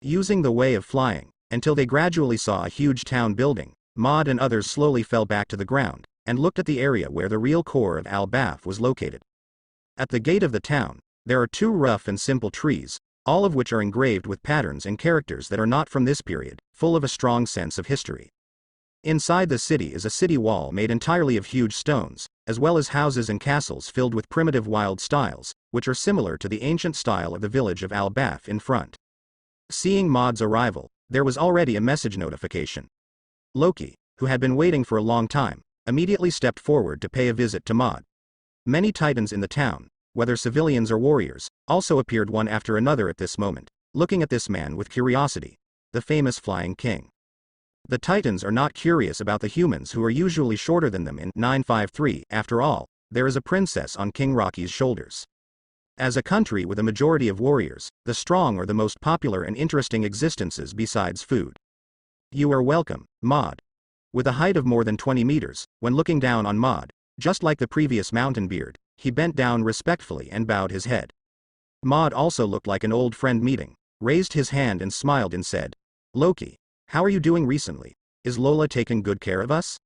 using the way of flying, until they gradually saw a huge town building. Maud and others slowly fell back to the ground, and looked at the area where the real core of Al-Baf was located. At the gate of the town, there are two rough and simple trees, all of which are engraved with patterns and characters that are not from this period, full of a strong sense of history. Inside the city is a city wall made entirely of huge stones, as well as houses and castles filled with primitive wild styles, which are similar to the ancient style of the village of Al-Baf in front. Seeing Maud's arrival, there was already a message notification. Loki, who had been waiting for a long time, immediately stepped forward to pay a visit to Maud. Many titans in the town, whether civilians or warriors, also appeared one after another at this moment, looking at this man with curiosity, the famous flying king. The titans are not curious about the humans who are usually shorter than them in 953. After all, there is a princess on King Rocky's shoulders. As a country with a majority of warriors, the strong are the most popular and interesting existences besides food. You are welcome, Maud. With a height of more than 20 meters, when looking down on Maud, just like the previous mountain beard, he bent down respectfully and bowed his head. Maud also looked like an old friend meeting, raised his hand and smiled and said, "Loki, how are you doing recently? Is Lola taking good care of us?"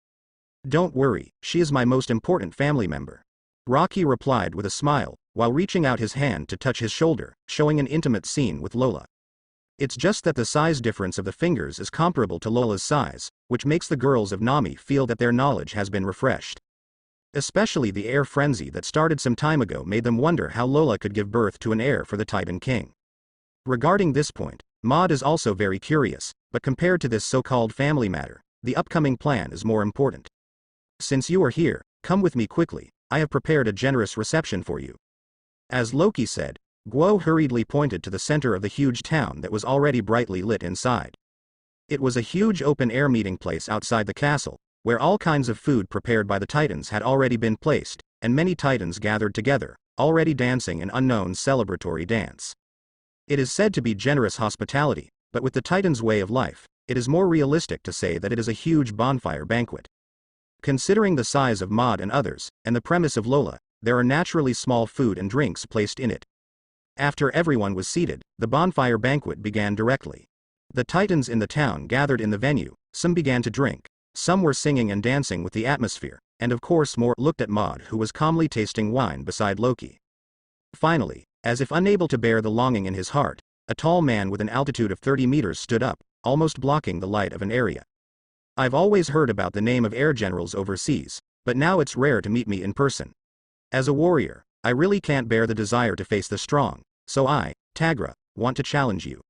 "Don't worry, she is my most important family member," Rocky replied with a smile, while reaching out his hand to touch his shoulder, showing an intimate scene with Lola. It's just that the size difference of the fingers is comparable to Lola's size, which makes the girls of Nami feel that their knowledge has been refreshed. Especially the air frenzy that started some time ago made them wonder how Lola could give birth to an heir for the Titan King. Regarding this point, Maud is also very curious, but compared to this so-called family matter, the upcoming plan is more important. "Since you are here, come with me quickly, I have prepared a generous reception for you." As Loki said, Guo hurriedly pointed to the center of the huge town that was already brightly lit inside. It was a huge open-air meeting place outside the castle, where all kinds of food prepared by the Titans had already been placed, and many Titans gathered together, already dancing an unknown celebratory dance. It is said to be generous hospitality, but with the Titans' way of life, it is more realistic to say that it is a huge bonfire banquet. Considering the size of Maud and others, and the premise of Lola, there are naturally small food and drinks placed in it. After everyone was seated, the bonfire banquet began directly. The Titans in the town gathered in the venue, some began to drink, some were singing and dancing with the atmosphere, and of course more looked at Maud, who was calmly tasting wine beside Loki. Finally, as if unable to bear the longing in his heart, a tall man with an altitude of 30 meters stood up, almost blocking the light of an area. "I've always heard about the name of air generals overseas, but now it's rare to meet me in person. As a warrior, I really can't bear the desire to face the strong, so I, Tagra, want to challenge you."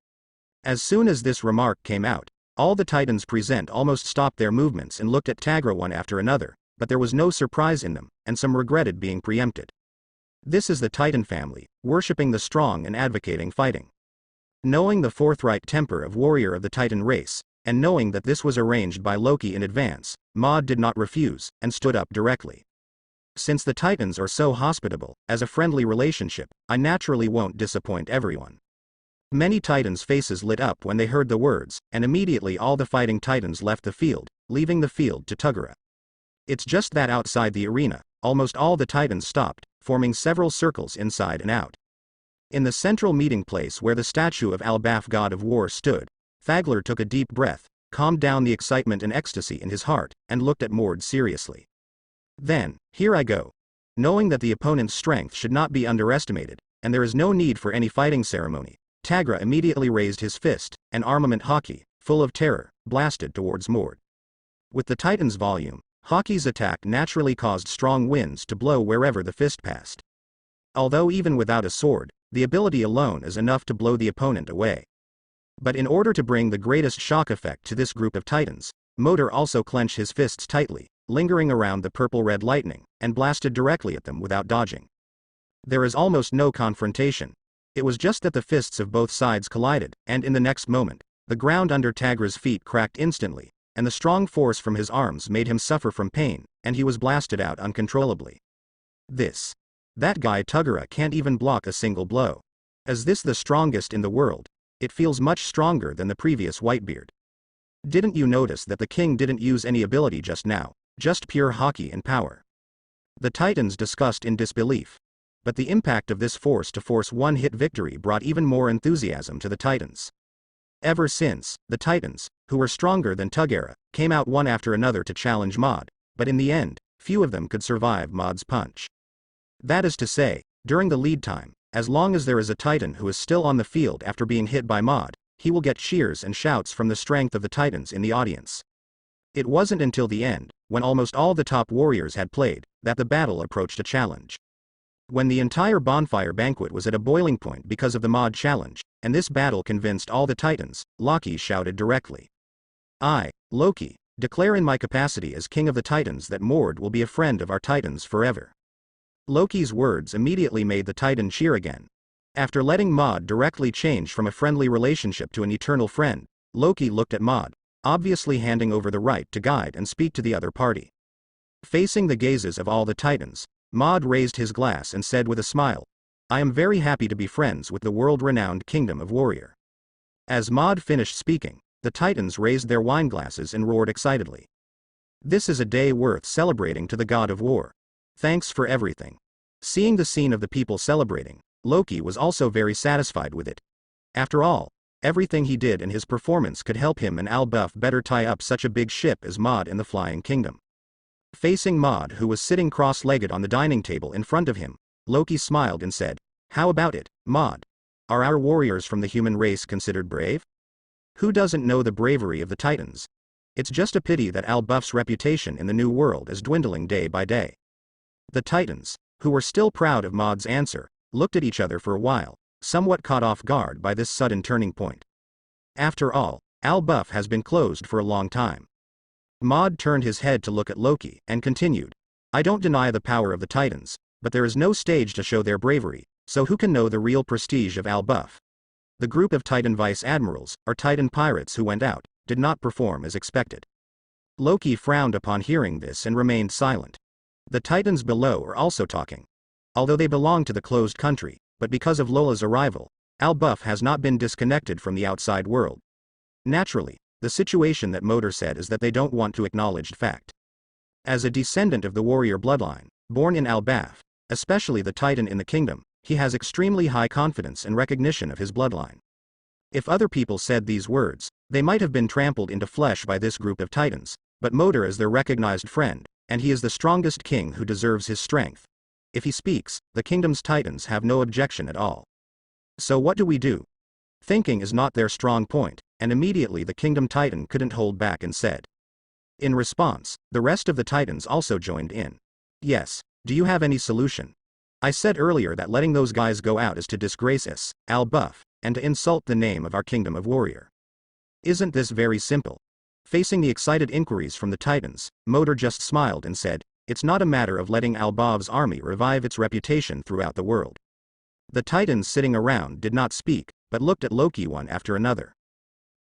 As soon as this remark came out, all the Titans present almost stopped their movements and looked at Tagra one after another, but there was no surprise in them, and some regretted being preempted. This is the Titan family, worshipping the strong and advocating fighting. Knowing the forthright temper of warrior of the Titan race, and knowing that this was arranged by Loki in advance, Maud did not refuse, and stood up directly. "Since the Titans are so hospitable, as a friendly relationship, I naturally won't disappoint everyone." Many Titans' faces lit up when they heard the words, and immediately all the fighting Titans left the field, leaving the field to Tagra. It's just that outside the arena, almost all the Titans stopped, forming several circles inside and out. In the central meeting place where the statue of Al-Baf god of war stood, Thagler took a deep breath, calmed down the excitement and ecstasy in his heart, and looked at Mord seriously. "Then, here I go. Knowing that the opponent's strength should not be underestimated, and there is no need for any fighting ceremony, Tagra immediately raised his fist, and armament Haki, full of terror, blasted towards Mord. With the Titan's volume, Haki's attack naturally caused strong winds to blow wherever the fist passed. Although even without a sword, the ability alone is enough to blow the opponent away. But in order to bring the greatest shock effect to this group of Titans, Motor also clenched his fists tightly, lingering around the purple-red lightning, and blasted directly at them without dodging. There is almost no confrontation. It was just that the fists of both sides collided, and in the next moment, the ground under Tagra's feet cracked instantly, and the strong force from his arms made him suffer from pain, and he was blasted out uncontrollably. That guy Tagra can't even block a single blow. Is this the strongest in the world? It feels much stronger than the previous Whitebeard. Didn't you notice that the king didn't use any ability just now, just pure Haki and power? The Titans discussed in disbelief. But the impact of this force-to-force one-hit victory brought even more enthusiasm to the Titans. Ever since, the Titans, who were stronger than Tugera, came out one after another to challenge Mod, but in the end, few of them could survive Mod's punch. That is to say, during the lead time, as long as there is a Titan who is still on the field after being hit by Mod, he will get cheers and shouts from the strength of the Titans in the audience. It wasn't until the end, when almost all the top warriors had played, that the battle approached a challenge. When the entire bonfire banquet was at a boiling point because of the Mod challenge, and this battle convinced all the Titans, Loki shouted directly. I, Loki, declare in my capacity as King of the Titans that Mord will be a friend of our Titans forever. Loki's words immediately made the Titan cheer again. After letting Mod directly change from a friendly relationship to an eternal friend, Loki looked at Mod, obviously handing over the right to guide and speak to the other party. Facing the gazes of all the Titans, Mod raised his glass and said with a smile, I am very happy to be friends with the world-renowned Kingdom of Warrior. As Mod finished speaking, the Titans raised their wine glasses and roared excitedly. This is a day worth celebrating to the god of war. Thanks for everything. Seeing the scene of the people celebrating, Loki was also very satisfied with it. After all, everything he did in his performance could help him and Al-Buff better tie up such a big ship as Mod in the Flying Kingdom. Facing Mod, who was sitting cross-legged on the dining table in front of him, Loki smiled and said, How about it, Mod? Are our warriors from the human race considered brave? Who doesn't know the bravery of the Titans? It's just a pity that Al-Buff's reputation in the new world is dwindling day by day. The Titans, who were still proud of Mod's answer, looked at each other for a while, somewhat caught off guard by this sudden turning point. After all, Al-Buff has been closed for a long time. Mod turned his head to look at Loki, and continued, I don't deny the power of the Titans, but there is no stage to show their bravery, so who can know the real prestige of Al-Buff? The group of Titan vice-admirals, or Titan pirates who went out, did not perform as expected. Loki frowned upon hearing this and remained silent. The Titans below are also talking. Although they belong to the closed country, but because of Lola's arrival, Al-Buff has not been disconnected from the outside world. Naturally, the situation that Motor said is that they don't want to acknowledge fact. As a descendant of the warrior bloodline, born in Al-Buff, especially the Titan in the kingdom, he has extremely high confidence and recognition of his bloodline. If other people said these words, they might have been trampled into flesh by this group of Titans, but Motor is their recognized friend, and he is the strongest king who deserves his strength. If he speaks, the kingdom's Titans have no objection at all. So what do we do? Thinking is not their strong point, and immediately the Kingdom Titan couldn't hold back and said. In response, the rest of the Titans also joined in. Yes, do you have any solution? I said earlier that letting those guys go out is to disgrace us, Al-Buff, and to insult the name of our Kingdom of Warrior. Isn't this very simple? Facing the excited inquiries from the Titans, Motor just smiled and said, it's not a matter of letting Al-Buff's army revive its reputation throughout the world. The Titans sitting around did not speak, but looked at Loki one after another.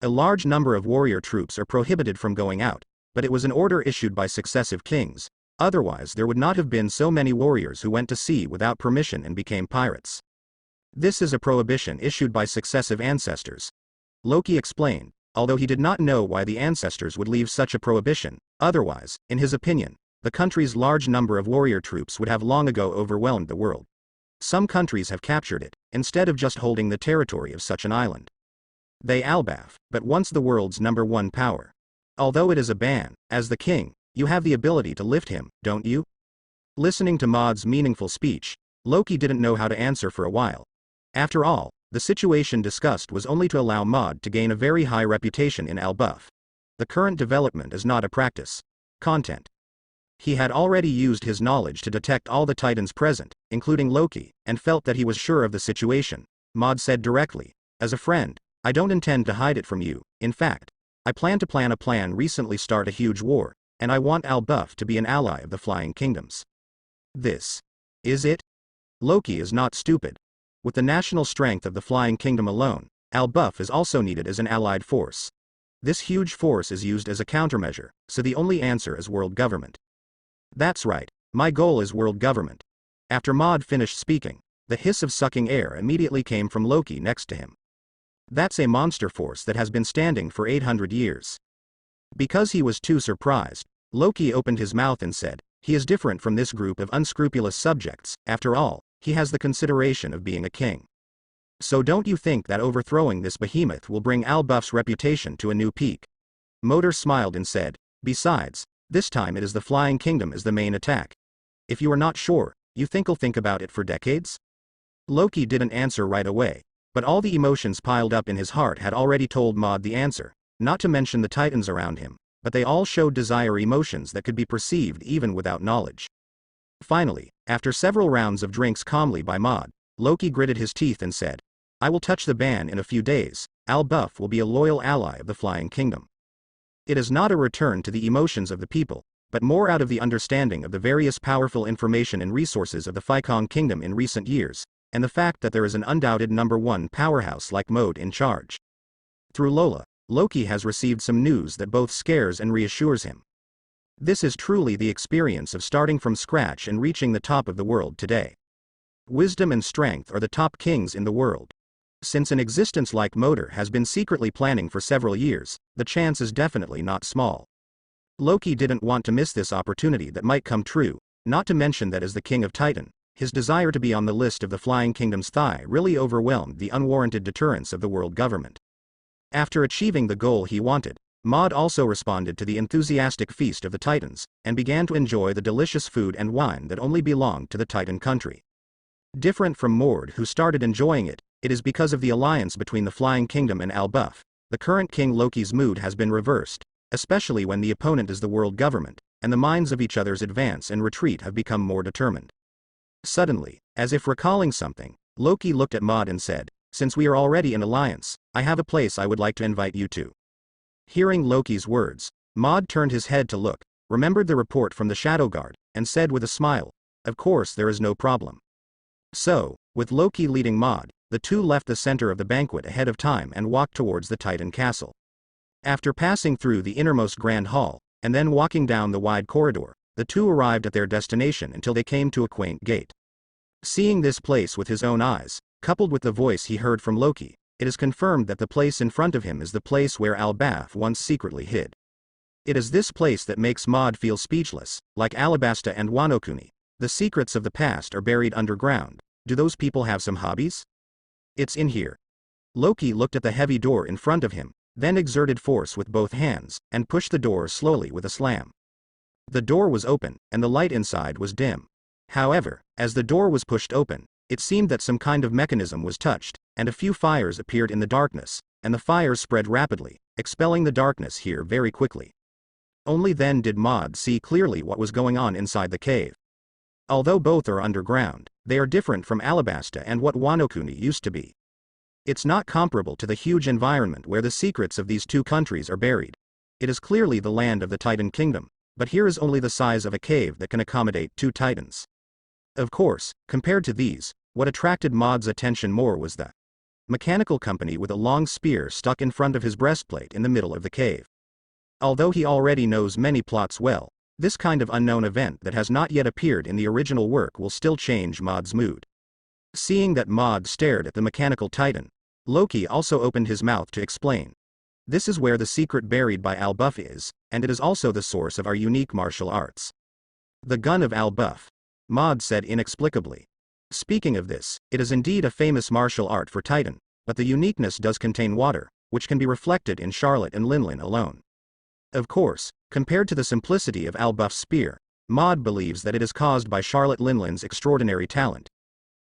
A large number of warrior troops are prohibited from going out, but it was an order issued by successive kings, otherwise there would not have been so many warriors who went to sea without permission and became pirates. This is a prohibition issued by successive ancestors. Loki explained, although he did not know why the ancestors would leave such a prohibition, otherwise, in his opinion, the country's large number of warrior troops would have long ago overwhelmed the world. Some countries have captured it, instead of just holding the territory of such an island. They Al-Buff, but once the world's #1 power. Although it is a ban, as the king, you have the ability to lift him, don't you? Listening to Mod's meaningful speech, Loki didn't know how to answer for a while. After all, the situation discussed was only to allow Mod to gain a very high reputation in Al-Buff. The current development is not a practice. Content. He had already used his knowledge to detect all the Titans present, including Loki, and felt that he was sure of the situation. Mod said directly, as a friend, I don't intend to hide it from you. In fact, I plan a plan recently start a huge war, and I want Al-Buff to be an ally of the Flying Kingdoms. This is it? Loki is not stupid. With the national strength of the Flying Kingdom alone, Al-Buff is also needed as an allied force. This huge force is used as a countermeasure, so the only answer is world government. That's right, my goal is world government. After Mod finished speaking, the hiss of sucking air immediately came from Loki next to him. That's a monster force that has been standing for 800 years. Because he was too surprised, Loki opened his mouth and said, he is different from this group of unscrupulous subjects, after all, he has the consideration of being a king. So don't you think that overthrowing this behemoth will bring Albuff's reputation to a new peak? Moder smiled and said, besides, this time it is the Flying Kingdom as the main attack. If you are not sure, you think he'll think about it for decades? Loki didn't answer right away, but all the emotions piled up in his heart had already told Maud the answer, not to mention the titans around him, but they all showed desire emotions that could be perceived even without knowledge. Finally, after several rounds of drinks calmly by Maud, Loki gritted his teeth and said, I will touch the ban in a few days, Albuff will be a loyal ally of the Flying Kingdom. It is not a return to the emotions of the people, but more out of the understanding of the various powerful information and resources of the Fikong Kingdom in recent years, and the fact that there is an undoubted #1 powerhouse like Mode in charge. Through Lola, Loki has received some news that both scares and reassures him. This is truly the experience of starting from scratch and reaching the top of the world today. Wisdom and strength are the top kings in the world. Since an existence like Moder has been secretly planning for several years, the chance is definitely not small. Loki didn't want to miss this opportunity that might come true, not to mention that as the King of Titan, his desire to be on the list of the Flying Kingdom's thigh really overwhelmed the unwarranted deterrence of the world government. After achieving the goal he wanted, Maud also responded to the enthusiastic feast of the Titans, and began to enjoy the delicious food and wine that only belonged to the Titan country. Different from Mord, who started enjoying it, it is because of the alliance between the Flying Kingdom and Albuff. The current King Loki's mood has been reversed, especially when the opponent is the world government, and the minds of each other's advance and retreat have become more determined. Suddenly, as if recalling something, Loki looked at Maud and said, since we are already in alliance, I have a place I would like to invite you to. Hearing Loki's words, Maud turned his head to look, remembered the report from the Shadow Guard, and said with a smile, of course there is no problem. So, with Loki leading Maud, the two left the center of the banquet ahead of time and walked towards the Titan castle. After passing through the innermost grand hall, and then walking down the wide corridor, the two arrived at their destination until they came to a quaint gate. Seeing this place with his own eyes, coupled with the voice he heard from Loki, it is confirmed that the place in front of him is the place where Albuff once secretly hid. It is this place that makes Maud feel speechless. Like Alabasta and Wano-kuni, the secrets of the past are buried underground. Do those people have some hobbies? It's in here. Loki looked at the heavy door in front of him, then exerted force with both hands, and pushed the door slowly with a slam. The door was open, and the light inside was dim. However, as the door was pushed open, it seemed that some kind of mechanism was touched, and a few fires appeared in the darkness, and the fires spread rapidly, expelling the darkness here very quickly. Only then did Maud see clearly what was going on inside the cave. Although both are underground, they are different from Alabasta and what Wano-kuni used to be. It's not comparable to the huge environment where the secrets of these two countries are buried. It is clearly the land of the Titan Kingdom, but here is only the size of a cave that can accommodate two titans. Of course, compared to these, what attracted Maud's attention more was the mechanical company with a long spear stuck in front of his breastplate in the middle of the cave. Although he already knows many plots well, this kind of unknown event that has not yet appeared in the original work will still change Maud's mood. Seeing that Maud stared at the mechanical titan, Loki also opened his mouth to explain. This is where the secret buried by Albuff is, and it is also the source of our unique martial arts. The gun of Albuff, Maud said inexplicably. Speaking of this, it is indeed a famous martial art for Titan, but the uniqueness does contain water, which can be reflected in Charlotte and Linlin alone. Of course, compared to the simplicity of Albuff's spear, Maud believes that it is caused by Charlotte Linlin's extraordinary talent.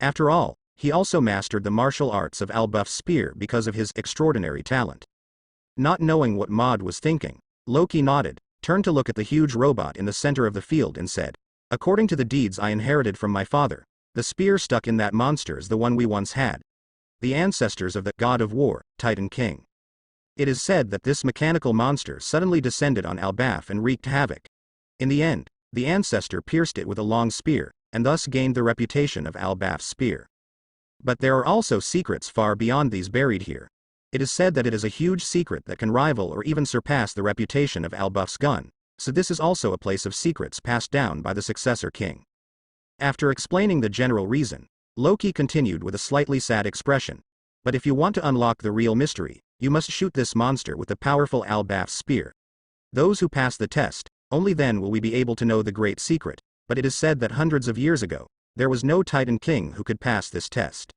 After all, he also mastered the martial arts of Albuff's spear because of his extraordinary talent. Not knowing what Maud was thinking, Loki nodded, turned to look at the huge robot in the center of the field and said, according to the deeds I inherited from my father, the spear stuck in that monster is the one we once had. The ancestors of the god of war, Titan King. It is said that this mechanical monster suddenly descended on Albuff and wreaked havoc. In the end, the ancestor pierced it with a long spear, and thus gained the reputation of Albuff's spear. But there are also secrets far beyond these buried here. It is said that it is a huge secret that can rival or even surpass the reputation of Albuff's gun, so this is also a place of secrets passed down by the successor king. After explaining the general reason, Loki continued with a slightly sad expression. But if you want to unlock the real mystery, you must shoot this monster with the powerful Albuff's spear. Those who pass the test, only then will we be able to know the great secret, but it is said that hundreds of years ago, there was no Titan King who could pass this test.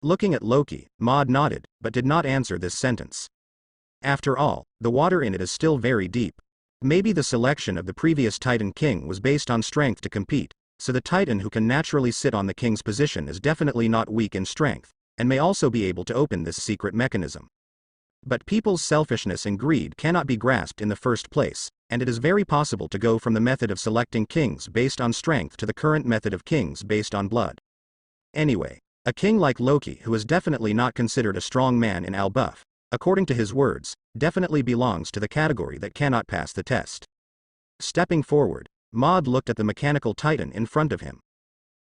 Looking at Loki, Maud nodded, but did not answer this sentence. After all, the water in it is still very deep. Maybe the selection of the previous Titan King was based on strength to compete, so the Titan who can naturally sit on the King's position is definitely not weak in strength, and may also be able to open this secret mechanism. But people's selfishness and greed cannot be grasped in the first place, and it is very possible to go from the method of selecting kings based on strength to the current method of kings based on blood. Anyway, a king like Loki, who is definitely not considered a strong man in Albuff, according to his words, definitely belongs to the category that cannot pass the test. Stepping forward, Maud looked at the mechanical titan in front of him.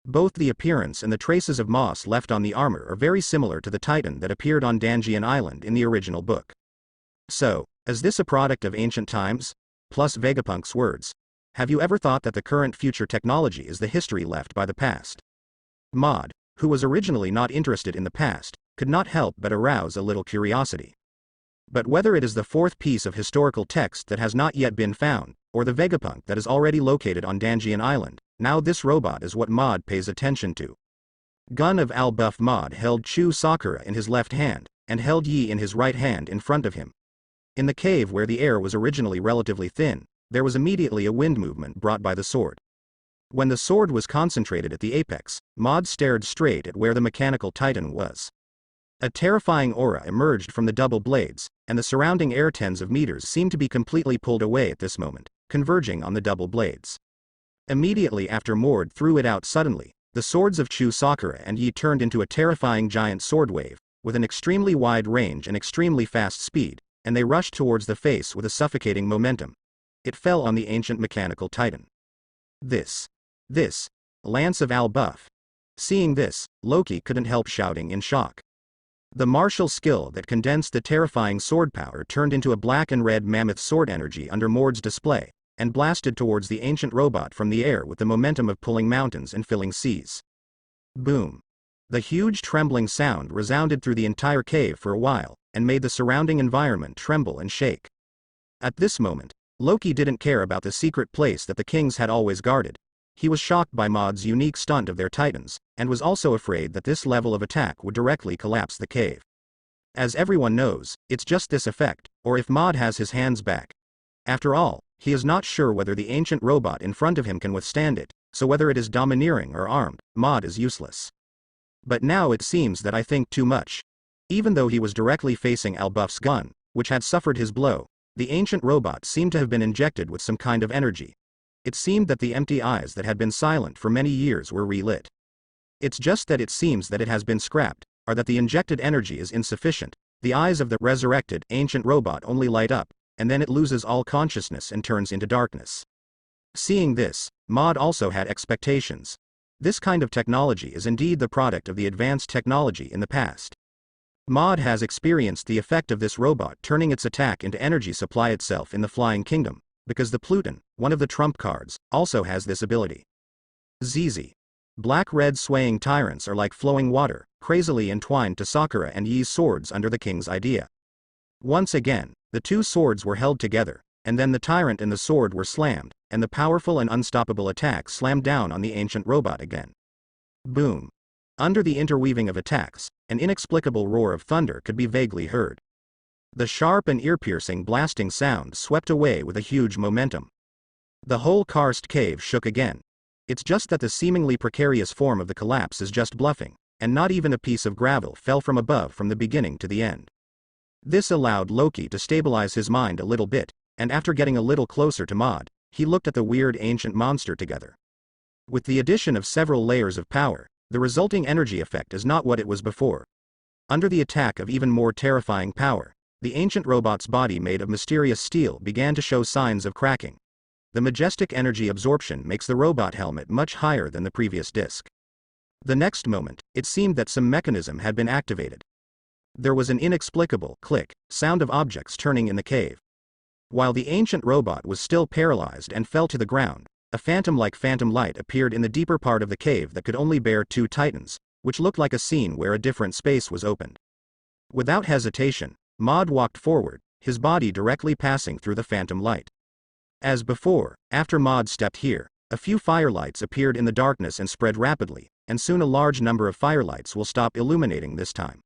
Both the appearance and the traces of moss left on the armor are very similar to the titan that appeared on Dangian Island in the original book. So, is this a product of ancient times? Plus Vegapunk's words. Have you ever thought that the current future technology is the history left by the past? Maud, who was originally not interested in the past, could not help but arouse a little curiosity. But whether it is the fourth piece of historical text that has not yet been found, or the Vegapunk that is already located on Dangian Island, now this robot is what Maud pays attention to. Gun of Albuff. Maud held Chu Sakura in his left hand, and held Yi in his right hand in front of him. In the cave where the air was originally relatively thin, there was immediately a wind movement brought by the sword. When the sword was concentrated at the apex, Maud stared straight at where the mechanical titan was. A terrifying aura emerged from the double blades, and the surrounding air tens of meters seemed to be completely pulled away at this moment, converging on the double blades. Immediately after Maud threw it out suddenly, the swords of Chu Sakura and Yi turned into a terrifying giant sword wave, with an extremely wide range and extremely fast speed, and they rushed towards the face with a suffocating momentum. It fell on the ancient mechanical titan. This, Lance of Albuff. Seeing this, Loki couldn't help shouting in shock. The martial skill that condensed the terrifying sword power turned into a black and red mammoth sword energy under Maud's display, and blasted towards the ancient robot from the air with the momentum of pulling mountains and filling seas. Boom. The huge trembling sound resounded through the entire cave for a while, and made the surrounding environment tremble and shake. At this moment, Loki didn't care about the secret place that the kings had always guarded. He was shocked by Maud's unique stunt of their titans, and was also afraid that this level of attack would directly collapse the cave. As everyone knows, it's just this effect, or if Maud has his hands back. After all, he is not sure whether the ancient robot in front of him can withstand it, so whether it is domineering or armed, Maud is useless. But now it seems that I think too much. Even though he was directly facing Albuff's gun, which had suffered his blow, the ancient robot seemed to have been injected with some kind of energy. It seemed that the empty eyes that had been silent for many years were relit. It's just that it seems that it has been scrapped, or that the injected energy is insufficient. The eyes of the resurrected ancient robot only light up, and then it loses all consciousness and turns into darkness. Seeing this, Maud also had expectations. This kind of technology is indeed the product of the advanced technology in the past. Maud has experienced the effect of this robot turning its attack into energy supply itself in the Flying Kingdom, because the Pluton, one of the trump cards, also has this ability. ZZ. Black-red swaying tyrants are like flowing water, crazily entwined to Sakura and Yi's swords under the king's idea. Once again, the two swords were held together, and then the tyrant and the sword were slammed, and the powerful and unstoppable attack slammed down on the ancient robot again. Boom. Under the interweaving of attacks, an inexplicable roar of thunder could be vaguely heard. The sharp and ear-piercing blasting sound swept away with a huge momentum. The whole karst cave shook again. It's just that the seemingly precarious form of the collapse is just bluffing, and not even a piece of gravel fell from above from the beginning to the end. This allowed Loki to stabilize his mind a little bit, and after getting a little closer to Maud, he looked at the weird ancient monster together. With the addition of several layers of power, the resulting energy effect is not what it was before. Under the attack of even more terrifying power, the ancient robot's body made of mysterious steel began to show signs of cracking. The majestic energy absorption makes the robot helmet much higher than the previous disc. The next moment, it seemed that some mechanism had been activated. There was an inexplicable click sound of objects turning in the cave. While the ancient robot was still paralyzed and fell to the ground, a phantom-like phantom light appeared in the deeper part of the cave that could only bear two titans, which looked like a scene where a different space was opened. Without hesitation, Maud walked forward, his body directly passing through the phantom light. As before, after Maud stepped here, A few firelights appeared in the darkness and spread rapidly, and soon a large number of firelights will stop illuminating this time.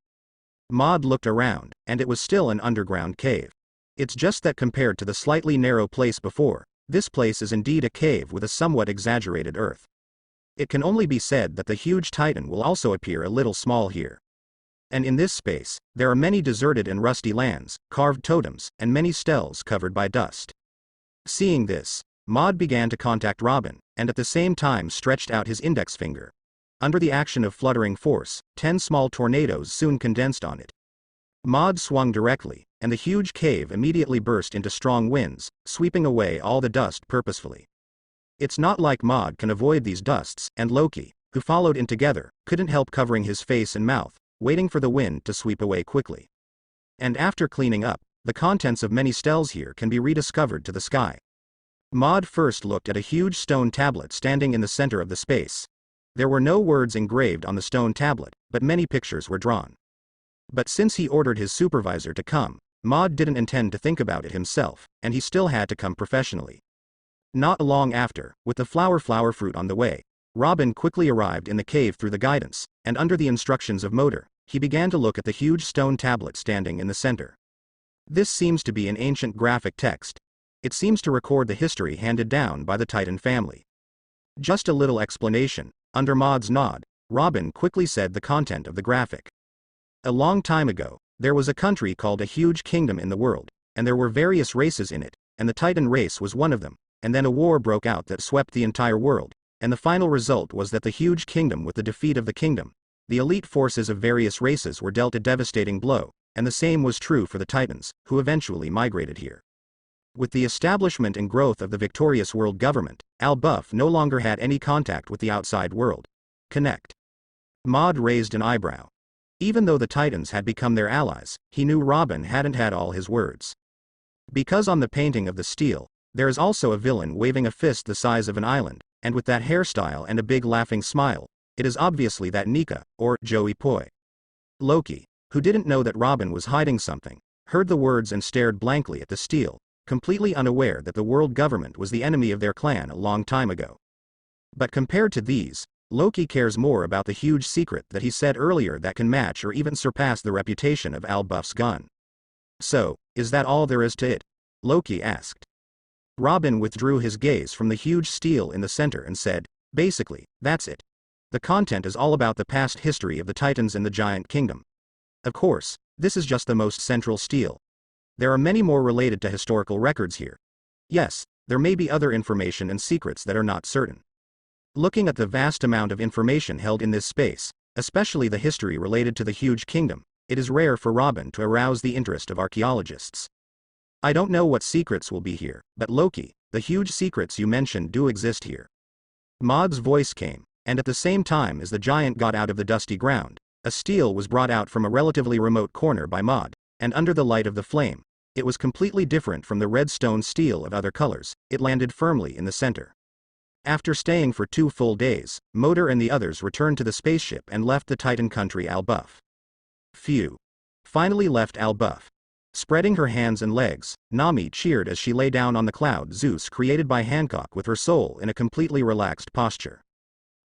Maud looked around, and it was still an underground cave. It's just that compared to the slightly narrow place before, this place is indeed a cave with a somewhat exaggerated earth. It can only be said that the huge titan will also appear a little small here. And in this space, there are many deserted and rusty lands, carved totems, and many stels covered by dust. Seeing this, Maud began to contact Robin, and at the same time stretched out his index finger. Under the action of fluttering force, 10 small tornadoes soon condensed on it. Maud swung directly, and the huge cave immediately burst into strong winds, sweeping away all the dust purposefully. It's not like Maud can avoid these dusts, and Loki, who followed in together, couldn't help covering his face and mouth, waiting for the wind to sweep away quickly. And after cleaning up, the contents of many stels here can be rediscovered to the sky. Maud first looked at a huge stone tablet standing in the center of the space. There were no words engraved on the stone tablet, but many pictures were drawn. But since he ordered his supervisor to come, Maud didn't intend to think about it himself, and he still had to come professionally. Not long after, with the flower fruit on the way, Robin quickly arrived in the cave through the guidance, and under the instructions of Motor, he began to look at the huge stone tablet standing in the center. This seems to be an ancient graphic text. It seems to record the history handed down by the Titan family. Just a little explanation. Under Maud's nod, Robin quickly said the content of the graphic. A long time ago, there was a country called a huge kingdom in the world, and there were various races in it, and the Titan race was one of them, and then a war broke out that swept the entire world, and the final result was that the huge kingdom, with the defeat of the kingdom, the elite forces of various races were dealt a devastating blow, and the same was true for the Titans, who eventually migrated here. With the establishment and growth of the victorious world government, Al-Buff no longer had any contact with the outside world. Connect. Maud raised an eyebrow. Even though the Titans had become their allies, he knew Robin hadn't had all his words. Because on the painting of the steel, there is also a villain waving a fist the size of an island, and with that hairstyle and a big laughing smile, it is obviously that Nika, or Joey Poi. Loki, who didn't know that Robin was hiding something, heard the words and stared blankly at the steel, completely unaware that the world government was the enemy of their clan a long time ago. But compared to these, Loki cares more about the huge secret that he said earlier that can match or even surpass the reputation of Al-Buff's gun. So, is that all there is to it? Loki asked. Robin withdrew his gaze from the huge steel in the center and said, basically, that's it. The content is all about the past history of the Titans and the Giant Kingdom. Of course, this is just the most central steel. There are many more related to historical records here. Yes, there may be other information and secrets that are not certain. Looking at the vast amount of information held in this space, especially the history related to the huge kingdom, it is rare for Robin to arouse the interest of archaeologists. I don't know what secrets will be here, but Loki, the huge secrets you mentioned do exist here. Maud's voice came, and at the same time as the giant got out of the dusty ground, a steel was brought out from a relatively remote corner by Maud, and under the light of the flame, it was completely different from the red stone steel of other colors. It landed firmly in the center. After staying for 2 full days, Motor and the others returned to the spaceship and left the Titan country Al-Buff. Phew. Finally left Al-Buff. Spreading her hands and legs, Nami cheered as she lay down on the cloud Zeus created by Hancock with her soul in a completely relaxed posture.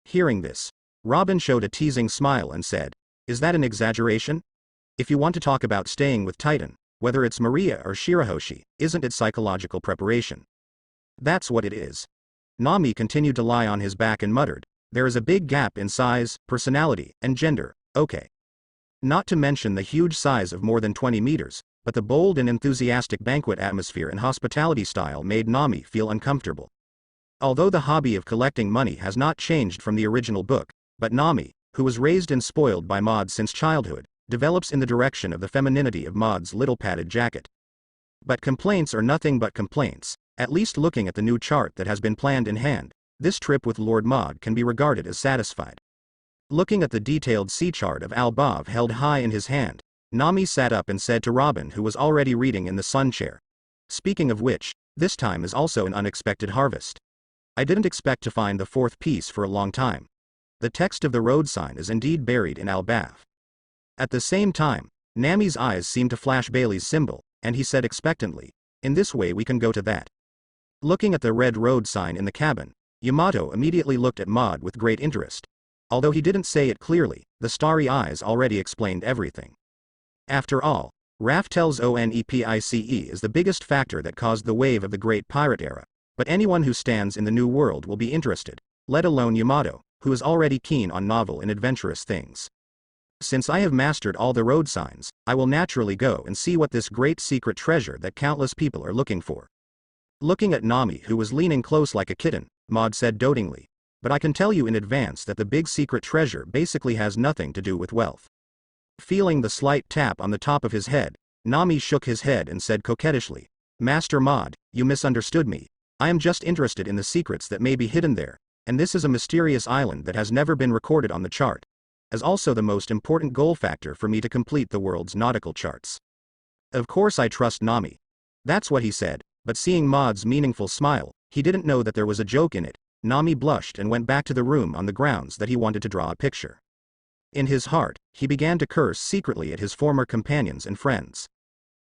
Hearing this, Robin showed a teasing smile and said, is that an exaggeration? If you want to talk about staying with Titan, whether it's Maria or Shirahoshi, isn't it psychological preparation? That's what it is. Nami continued to lie on his back and muttered, there is a big gap in size, personality, and gender, okay. Not to mention the huge size of more than 20 meters, but the bold and enthusiastic banquet atmosphere and hospitality style made Nami feel uncomfortable. Although the hobby of collecting money has not changed from the original book, but Nami, who was raised and spoiled by Maud since childhood, develops in the direction of the femininity of Maud's little padded jacket. But complaints are nothing but complaints. At least looking at the new chart that has been planned in hand, this trip with Lord Maud can be regarded as satisfied. Looking at the detailed sea chart of Al-Buff held high in his hand, Nami sat up and said to Robin, who was already reading in the sun chair. Speaking of which, this time is also an unexpected harvest. I didn't expect to find the 4th piece for a long time. The text of the road sign is indeed buried in Al-Buff. At the same time, Nami's eyes seemed to flash Bailey's symbol, and he said expectantly, in this way we can go to that. Looking at the red road sign in the cabin, Yamato immediately looked at Maud with great interest. Although he didn't say it clearly, the starry eyes already explained everything. After all, Raftel's ONEPICE is the biggest factor that caused the wave of the Great Pirate Era, but anyone who stands in the New World will be interested, let alone Yamato, who is already keen on novel and adventurous things. Since I have mastered all the road signs, I will naturally go and see what this great secret treasure that countless people are looking for. Looking at Nami, who was leaning close like a kitten, Maud said dotingly, but I can tell you in advance that the big secret treasure basically has nothing to do with wealth. Feeling the slight tap on the top of his head, Nami shook his head and said coquettishly, Master Maud, you misunderstood me. I am just interested in the secrets that may be hidden there, and this is a mysterious island that has never been recorded on the chart, as also the most important goal factor for me to complete the world's nautical charts. Of course I trust Nami. That's what he said, but seeing Maud's meaningful smile, he didn't know that there was a joke in it. Nami blushed and went back to the room on the grounds that he wanted to draw a picture. In his heart, he began to curse secretly at his former companions and friends.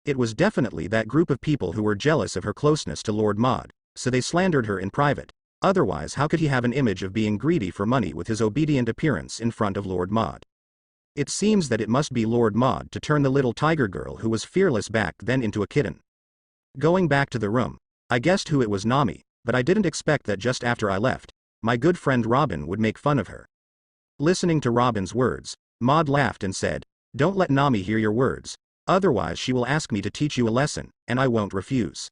It was definitely that group of people who were jealous of her closeness to Lord Maud, so they slandered her in private. Otherwise, how could he have an image of being greedy for money with his obedient appearance in front of Lord Maud? It seems that it must be Lord Maud to turn the little tiger girl who was fearless back then into a kitten. Going back to the room, I guessed who it was, Nami, but I didn't expect that just after I left, my good friend Robin would make fun of her. Listening to Robin's words, Maud laughed and said, Don't let Nami hear your words, otherwise she will ask me to teach you a lesson, and I won't refuse.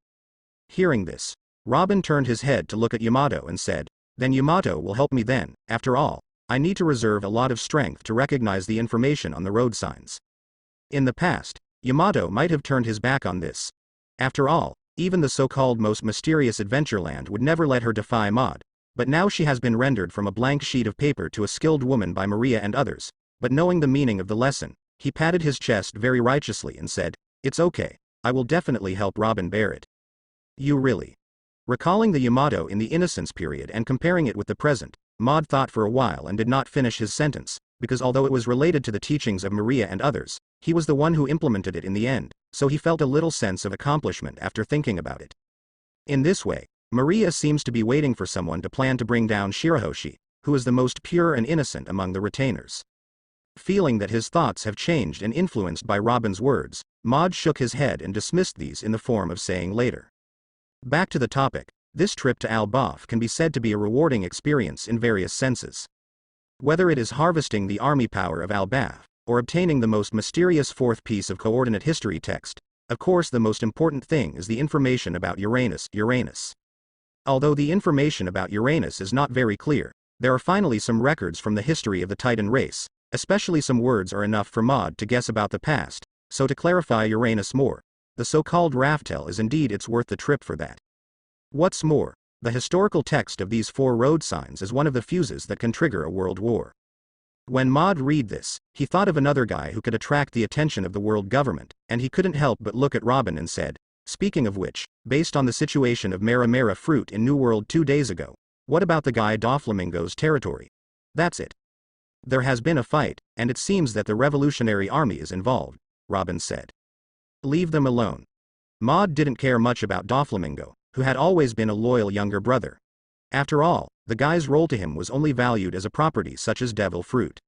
Hearing this, Robin turned his head to look at Yamato and said, Then Yamato will help me then. After all, I need to reserve a lot of strength to recognize the information on the road signs. In the past, Yamato might have turned his back on this. After all, even the so-called most mysterious Adventureland would never let her defy Maud, but now she has been rendered from a blank sheet of paper to a skilled woman by Maria and others. But knowing the meaning of the lesson, he patted his chest very righteously and said, It's okay, I will definitely help Robin bear it. You really? Recalling the Yamato in the Innocence period and comparing it with the present, Maud thought for a while and did not finish his sentence, because although it was related to the teachings of Maria and others, he was the one who implemented it in the end, so he felt a little sense of accomplishment after thinking about it. In this way, Maria seems to be waiting for someone to plan to bring down Shirahoshi, who is the most pure and innocent among the retainers. Feeling that his thoughts have changed and influenced by Robin's words, Maud shook his head and dismissed these in the form of saying later. Back to the topic, this trip to Al-Baf can be said to be a rewarding experience in various senses. Whether it is harvesting the army power of Al-Baf, or obtaining the most mysterious fourth piece of coordinate history text, of course the most important thing is the information about Uranus. Although the information about Uranus is not very clear, there are finally some records from the history of the Titan race, especially some words are enough for Maud to guess about the past, so to clarify Uranus more, the so-called Raftel is indeed it's worth the trip for that. What's more, the historical text of these 4 road signs is one of the fuses that can trigger a world war. When Maud read this, he thought of another guy who could attract the attention of the world government, and he couldn't help but look at Robin and said, Speaking of which, based on the situation of Mera fruit in New World 2 days ago, what about the guy Doflamingo's territory? That's it. There has been a fight, and it seems that the Revolutionary Army is involved, Robin said. Leave them alone. Maud didn't care much about Doflamingo, who had always been a loyal younger brother. After all, the guy's role to him was only valued as a property such as devil fruit.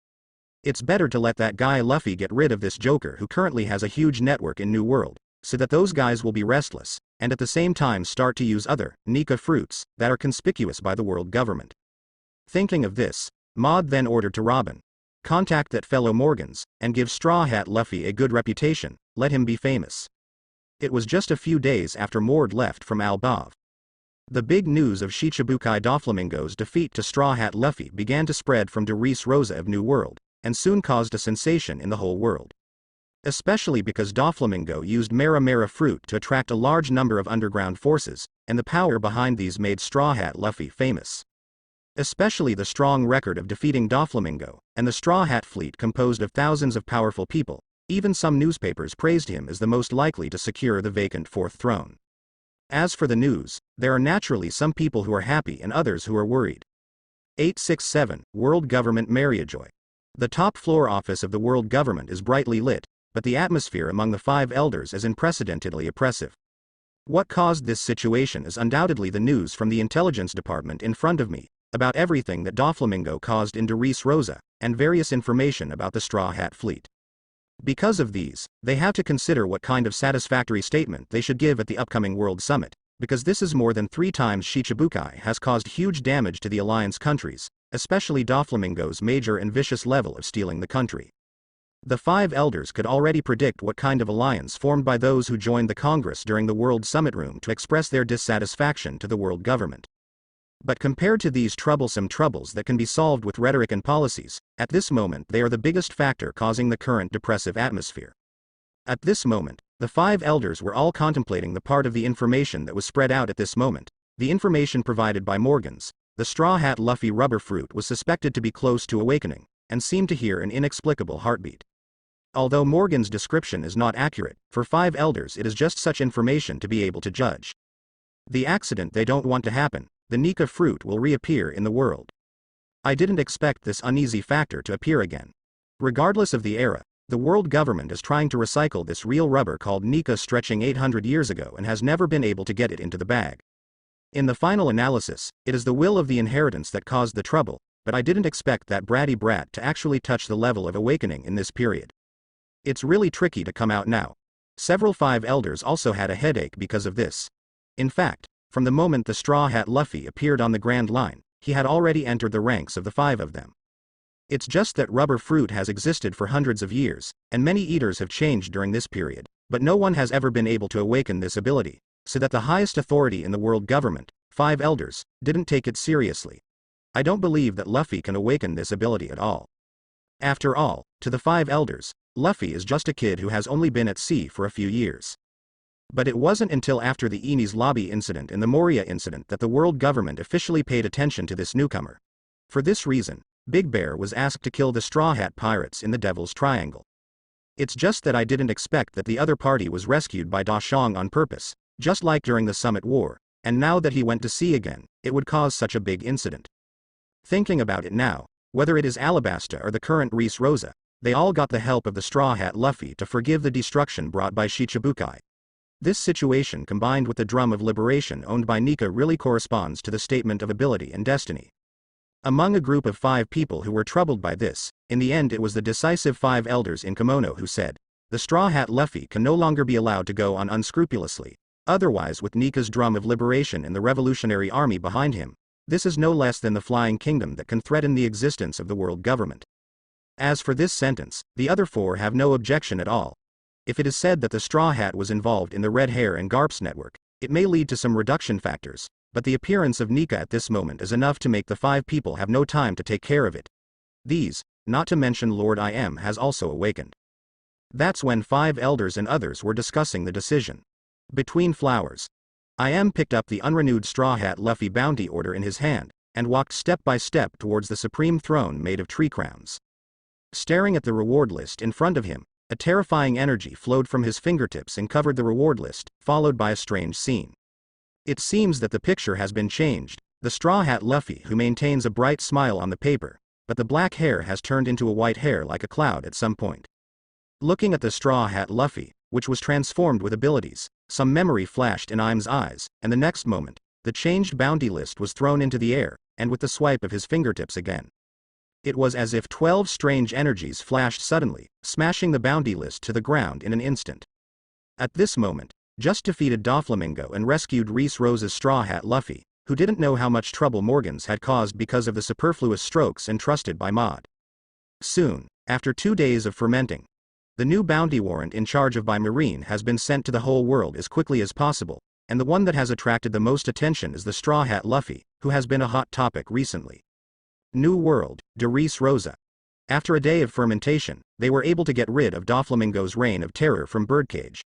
It's better to let that guy Luffy get rid of this joker who currently has a huge network in New World, so that those guys will be restless, and at the same time start to use other, Nika fruits, that are conspicuous by the world government. Thinking of this, Maud then ordered to Robin, contact that fellow Morgans, and give Straw Hat Luffy a good reputation, let him be famous. It was just a few days after Mord left from Al-Baf. The big news of Shichibukai Doflamingo's defeat to Straw Hat Luffy began to spread from Doris Rosa of New World, and soon caused a sensation in the whole world. Especially because Doflamingo used Mera fruit to attract a large number of underground forces, and the power behind these made Straw Hat Luffy famous. Especially the strong record of defeating Doflamingo, and the Straw Hat fleet composed of thousands of powerful people. Even some newspapers praised him as the most likely to secure the vacant 4th throne. As for the news, there are naturally some people who are happy and others who are worried. 867, World Government Mariajoy. The top floor office of the world government is brightly lit, but the atmosphere among the 5 elders is unprecedentedly oppressive. What caused this situation is undoubtedly the news from the intelligence department in front of me, about everything that Doflamingo caused in Doris Rosa, and various information about the Straw Hat Fleet. Because of these, they have to consider what kind of satisfactory statement they should give at the upcoming World Summit, because this is more than 3 times Shichibukai has caused huge damage to the alliance countries, especially Doflamingo's major and vicious level of stealing the country. The 5 elders could already predict what kind of alliance formed by those who joined the Congress during the World Summit Room to express their dissatisfaction to the world government. But compared to these troublesome troubles that can be solved with rhetoric and policies, at this moment they are the biggest factor causing the current depressive atmosphere. At this moment, the 5 elders were all contemplating the part of the information that was spread out at this moment. The information provided by Morgans, the Straw Hat Luffy rubber fruit was suspected to be close to awakening, and seemed to hear an inexplicable heartbeat. Although Morgan's description is not accurate, for 5 elders it is just such information to be able to judge. The accident they don't want to happen, the Nika fruit will reappear in the world. I didn't expect this uneasy factor to appear again. Regardless of the era, the world government is trying to recycle this real rubber called Nika stretching 800 years ago and has never been able to get it into the bag. In the final analysis, it is the will of the inheritance that caused the trouble, but I didn't expect that bratty brat to actually touch the level of awakening in this period. It's really tricky to come out now. Several 5 elders also had a headache because of this. In fact, from the moment the Straw Hat Luffy appeared on the Grand Line, he had already entered the ranks of the 5 of them. It's just that rubber fruit has existed for hundreds of years, and many eaters have changed during this period, but no one has ever been able to awaken this ability, so that the highest authority in the world government, 5 elders, didn't take it seriously. I don't believe that Luffy can awaken this ability at all. After all, to the 5 elders, Luffy is just a kid who has only been at sea for a few years. But it wasn't until after the Enies Lobby incident and the Moria incident that the world government officially paid attention to this newcomer. For this reason, Big Bear was asked to kill the Straw Hat pirates in the Devil's Triangle. It's just that I didn't expect that the other party was rescued by Da Xiang on purpose, just like during the Summit War, and now that he went to sea again, it would cause such a big incident. Thinking about it now, whether it is Alabasta or the current Reese Rosa, they all got the help of the Straw Hat Luffy to forgive the destruction brought by Shichibukai. This situation combined with the Drum of Liberation owned by Nika really corresponds to the statement of ability and destiny. Among a group of 5 people who were troubled by this, in the end it was the decisive 5 elders in kimono who said, the Straw Hat Luffy can no longer be allowed to go on unscrupulously, otherwise with Nika's Drum of Liberation and the Revolutionary Army behind him, this is no less than the Flying Kingdom that can threaten the existence of the world government. As for this sentence, the other 4 have no objection at all. If it is said that the Straw Hat was involved in the Red Hair and Garps network, it may lead to some reduction factors, but the appearance of Nika at this moment is enough to make the 5 people have no time to take care of it. These, not to mention Lord I Am has also awakened. That's when 5 elders and others were discussing the decision. Between flowers, I Am picked up the unrenewed Straw Hat Luffy bounty order in his hand, and walked step by step towards the supreme throne made of tree crowns. Staring at the reward list in front of him, a terrifying energy flowed from his fingertips and covered the reward list, followed by a strange scene. It seems that the picture has been changed, the Straw Hat Luffy who maintains a bright smile on the paper, but the black hair has turned into a white hair like a cloud at some point. Looking at the Straw Hat Luffy, which was transformed with abilities, some memory flashed in Im's eyes, and the next moment, the changed bounty list was thrown into the air, and with the swipe of his fingertips again. It was as if 12 strange energies flashed suddenly, smashing the bounty list to the ground in an instant. At this moment, just defeated Doflamingo and rescued Reese Rose's Straw Hat Luffy, who didn't know how much trouble Morgans had caused because of the superfluous strokes entrusted by Maud. Soon, after 2 days of fermenting, the new bounty warrant in charge of by Marine has been sent to the whole world as quickly as possible, and the one that has attracted the most attention is the Straw Hat Luffy, who has been a hot topic recently. New World, Doris Rosa. After a day of fermentation, they were able to get rid of Doflamingo's reign of terror from Birdcage.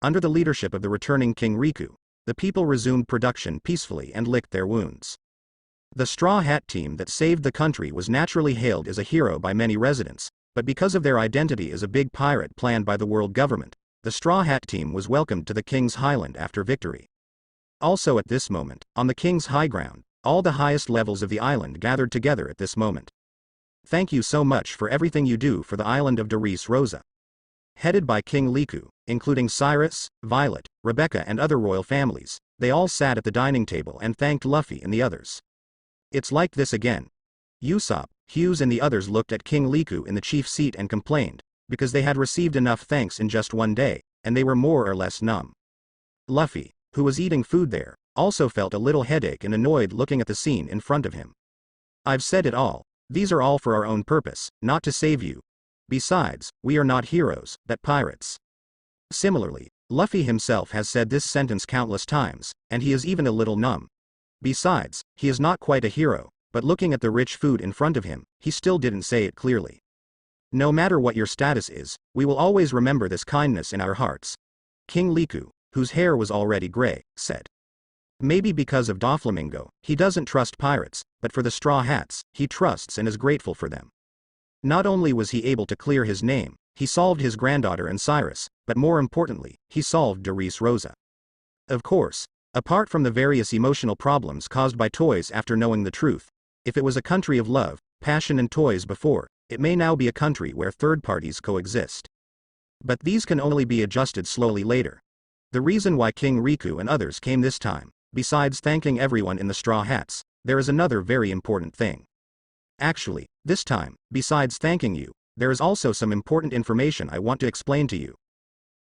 Under the leadership of the returning King Riku, the people resumed production peacefully and licked their wounds. The Straw Hat team that saved the country was naturally hailed as a hero by many residents, but because of their identity as a big pirate planned by the world government, the Straw Hat team was welcomed to the King's Highland after victory. Also at this moment, on the King's High Ground, all the highest levels of the island gathered together at this moment. Thank you so much for everything you do for the island of Doris Rosa. Headed by King Liku, including Cyrus, Violet, Rebecca and other royal families. They all sat at the dining table and thanked Luffy and the others. It's like this again. Usopp, Hughes and the others looked at King Riku in the chief seat and complained, because they had received enough thanks in just one day, and they were more or less numb. Luffy, who was eating food there, also felt a little headache and annoyed looking at the scene in front of him. I've said it all. These are all for our own purpose, not to save you. Besides, we are not heroes, but pirates. Similarly, Luffy himself has said this sentence countless times, and he is even a little numb. Besides, he is not quite a hero, but looking at the rich food in front of him, he still didn't say it clearly. No matter what your status is, we will always remember this kindness in our hearts. King Riku, whose hair was already gray, said. Maybe because of Doflamingo, he doesn't trust pirates, but for the Straw Hats, he trusts and is grateful for them. Not only was he able to clear his name, he solved his granddaughter and Cyrus, but more importantly, he solved Doris Rosa. Of course, apart from the various emotional problems caused by toys after knowing the truth, if it was a country of love, passion and toys before, it may now be a country where third parties coexist. But these can only be adjusted slowly later. The reason why King Riku and others came this time, besides thanking everyone in the Straw Hats, there is another very important thing. Actually, this time, besides thanking you, there is also some important information I want to explain to you.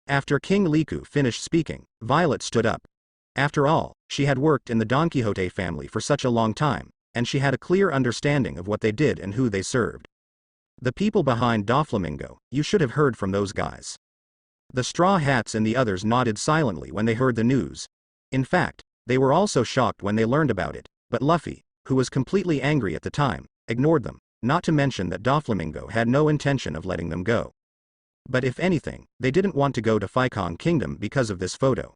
After King Riku finished speaking, Violet stood up. After all, she had worked in the Don Quixote family for such a long time, and she had a clear understanding of what they did and who they served. The people behind Doflamingo, you should have heard from those guys. The Straw Hats and the others nodded silently when they heard the news. In fact, they were also shocked when they learned about it, but Luffy, who was completely angry at the time, ignored them, not to mention that Doflamingo had no intention of letting them go. But if anything, they didn't want to go to Phaikon Kingdom because of this photo.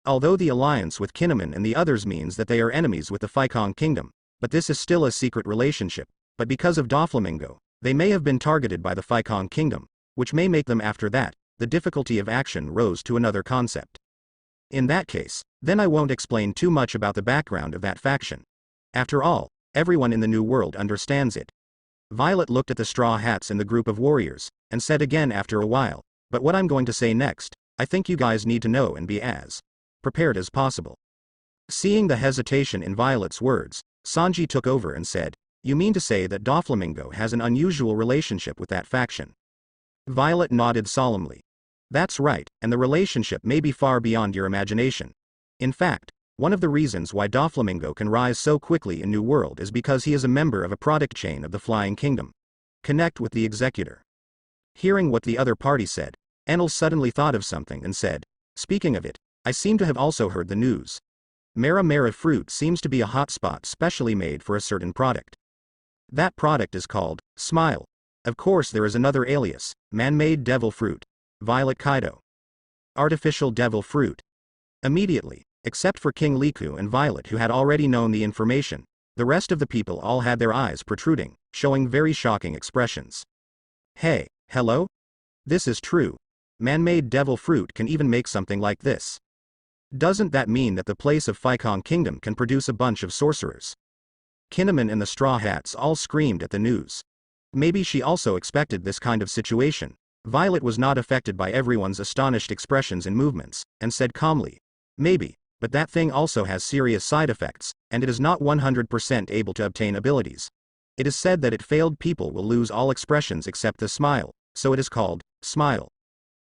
Although the alliance with Kinemon and the others means that they are enemies with the Phaikon Kingdom, but this is still a secret relationship, but because of Doflamingo, they may have been targeted by the Phaikon Kingdom, which may make them after that. The difficulty of action rose to another concept. In that case, then I won't explain too much about the background of that faction. After all, everyone in the New World understands it. Violet looked at the Straw Hats and the group of warriors, and said again after a while, but what I'm going to say next, I think you guys need to know and be as prepared as possible. Seeing the hesitation in Violet's words, Sanji took over and said, you mean to say that Doflamingo has an unusual relationship with that faction? Violet nodded solemnly. That's right, and the relationship may be far beyond your imagination. In fact, one of the reasons why Doflamingo can rise so quickly in New World is because he is a member of a product chain of the Flying Kingdom. Connect with the executor. Hearing what the other party said, Enel suddenly thought of something and said, speaking of it, I seem to have also heard the news. Mera Mera fruit seems to be a hotspot specially made for a certain product. That product is called Smile. Of course there is another alias, man-made devil fruit. Violet Kaido. Artificial devil fruit. Immediately, except for King Riku and Violet who had already known the information, the rest of the people all had their eyes protruding, showing very shocking expressions. Hey, hello? This is true. Man-made devil fruit can even make something like this. Doesn't that mean that the place of Phaikon Kingdom can produce a bunch of sorcerers? Kinemon and the Straw Hats all screamed at the news. Maybe she also expected this kind of situation. Violet was not affected by everyone's astonished expressions and movements, and said calmly, maybe, but that thing also has serious side effects, and it is not 100% able to obtain abilities. It is said that it failed people will lose all expressions except the smile, so it is called Smile.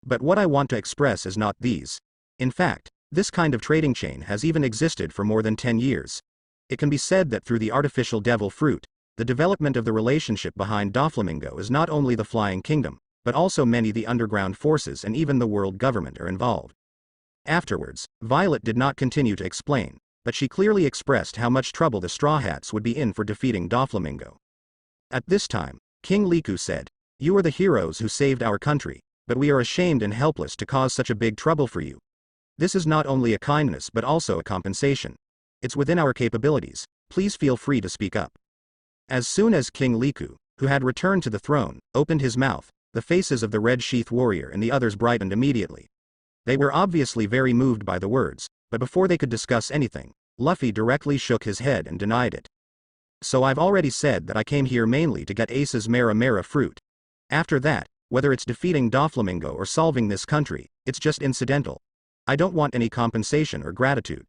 But what I want to express is not these. In fact, this kind of trading chain has even existed for more than 10 years. It can be said that through the artificial devil fruit, the development of the relationship behind Doflamingo is not only the Flying Kingdom, but also many the underground forces and even the world government are involved. Afterwards, Violet did not continue to explain, but she clearly expressed how much trouble the Straw Hats would be in for defeating Doflamingo. At this time, King Riku said, you are the heroes who saved our country, but we are ashamed and helpless to cause such a big trouble for you. This is not only a kindness but also a compensation. It's within our capabilities, please feel free to speak up. As soon as King Riku, who had returned to the throne, opened his mouth, the faces of the Red Sheath warrior and the others brightened immediately. They were obviously very moved by the words, but before they could discuss anything, Luffy directly shook his head and denied it. So I've already said that I came here mainly to get Ace's Mera Mera fruit. After that, whether it's defeating Doflamingo or solving this country, it's just incidental. I don't want any compensation or gratitude.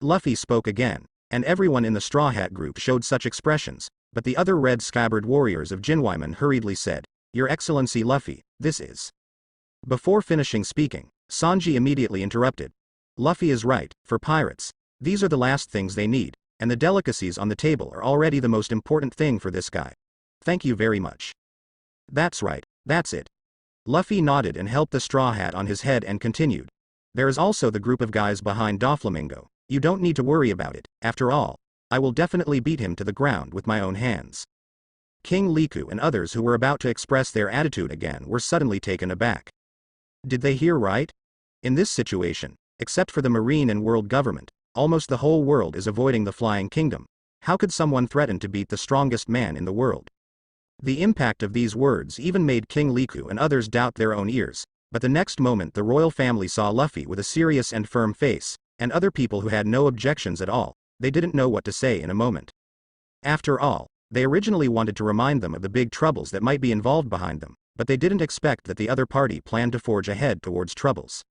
Luffy spoke again, and everyone in the Straw Hat group showed such expressions, but the other red scabbard warriors of Jinwaiman hurriedly said, Your Excellency Luffy, this is. Before finishing speaking, Sanji immediately interrupted. Luffy is right, for pirates, these are the last things they need, and the delicacies on the table are already the most important thing for this guy. Thank you very much. That's right, that's it. Luffy nodded and helped the straw hat on his head and continued. There is also the group of guys behind Doflamingo. You don't need to worry about it, after all. I will definitely beat him to the ground with my own hands. King Liku and others who were about to express their attitude again were suddenly taken aback. Did they hear right? In this situation, except for the Marine and world government, almost the whole world is avoiding the Flying Kingdom. How could someone threaten to beat the strongest man in the world? The impact of these words even made King Liku and others doubt their own ears, but the next moment the royal family saw Luffy with a serious and firm face, and other people who had no objections at all. They didn't know what to say in a moment. After all, they originally wanted to remind them of the big troubles that might be involved behind them, but they didn't expect that the other party planned to forge ahead towards troubles.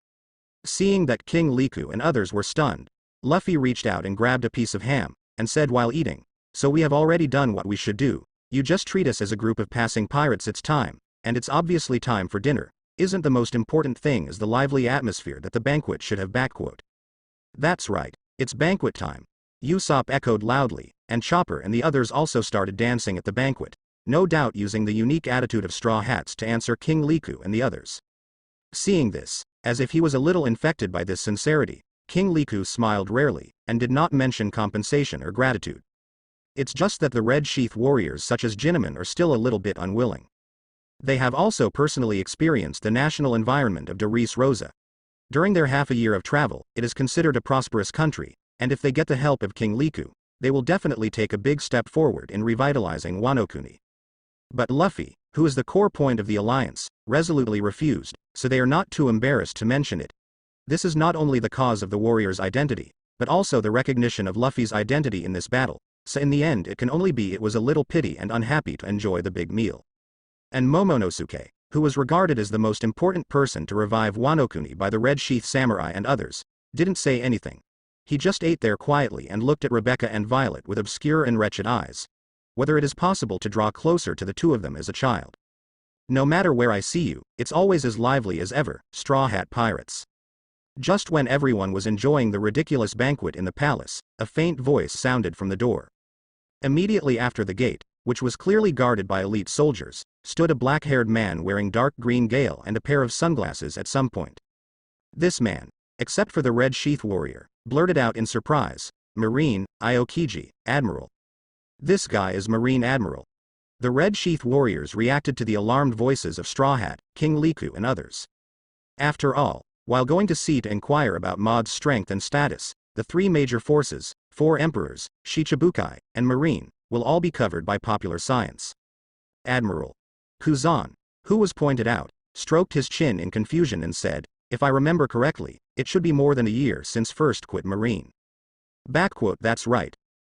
Seeing that King Liku and others were stunned, Luffy reached out and grabbed a piece of ham, and said while eating, So we have already done what we should do. You just treat us as a group of passing pirates. It's time, and it's obviously time for dinner. Isn't the most important thing is the lively atmosphere that the banquet should have. That's right, it's banquet time. Usopp echoed loudly, and Chopper and the others also started dancing at the banquet, no doubt using the unique attitude of Straw Hats to answer King Liku and the others. Seeing this, as if he was a little infected by this sincerity, King Liku smiled rarely, and did not mention compensation or gratitude. It's just that the Red Sheath warriors such as Jinnaman are still a little bit unwilling. They have also personally experienced the national environment of Doris Rosa. During their half a year of travel, it is considered a prosperous country, and if they get the help of King Liku, they will definitely take a big step forward in revitalizing Wano Kuni. But Luffy, who is the core point of the alliance, resolutely refused, so they are not too embarrassed to mention it. This is not only the cause of the warrior's identity, but also the recognition of Luffy's identity in this battle, so in the end it can only be it was a little pity and unhappy to enjoy the big meal. And Momonosuke, who was regarded as the most important person to revive Wano Kuni by the Red Sheath Samurai and others, didn't say anything. He just ate there quietly and looked at Rebecca and Violet with obscure and wretched eyes. Whether it is possible to draw closer to the two of them as a child. No matter where I see you, it's always as lively as ever, Straw Hat Pirates. Just when everyone was enjoying the ridiculous banquet in the palace, a faint voice sounded from the door. Immediately after the gate, which was clearly guarded by elite soldiers, stood a black-haired man wearing dark green gale and a pair of sunglasses at some point. This man, except for the Red Sheath warrior, blurted out in surprise, Marine, Aokiji, Admiral. This guy is Marine Admiral. The Red Sheath warriors reacted to the alarmed voices of Straw Hat, King Liku and others. After all, while going to sea to inquire about Maud's strength and status, the three major forces, 4 emperors, Shichibukai, and Marine, will all be covered by popular science. Admiral Kuzan, who was pointed out, stroked his chin in confusion and said, If I remember correctly, it should be more than a year since first quit Marine. That's right.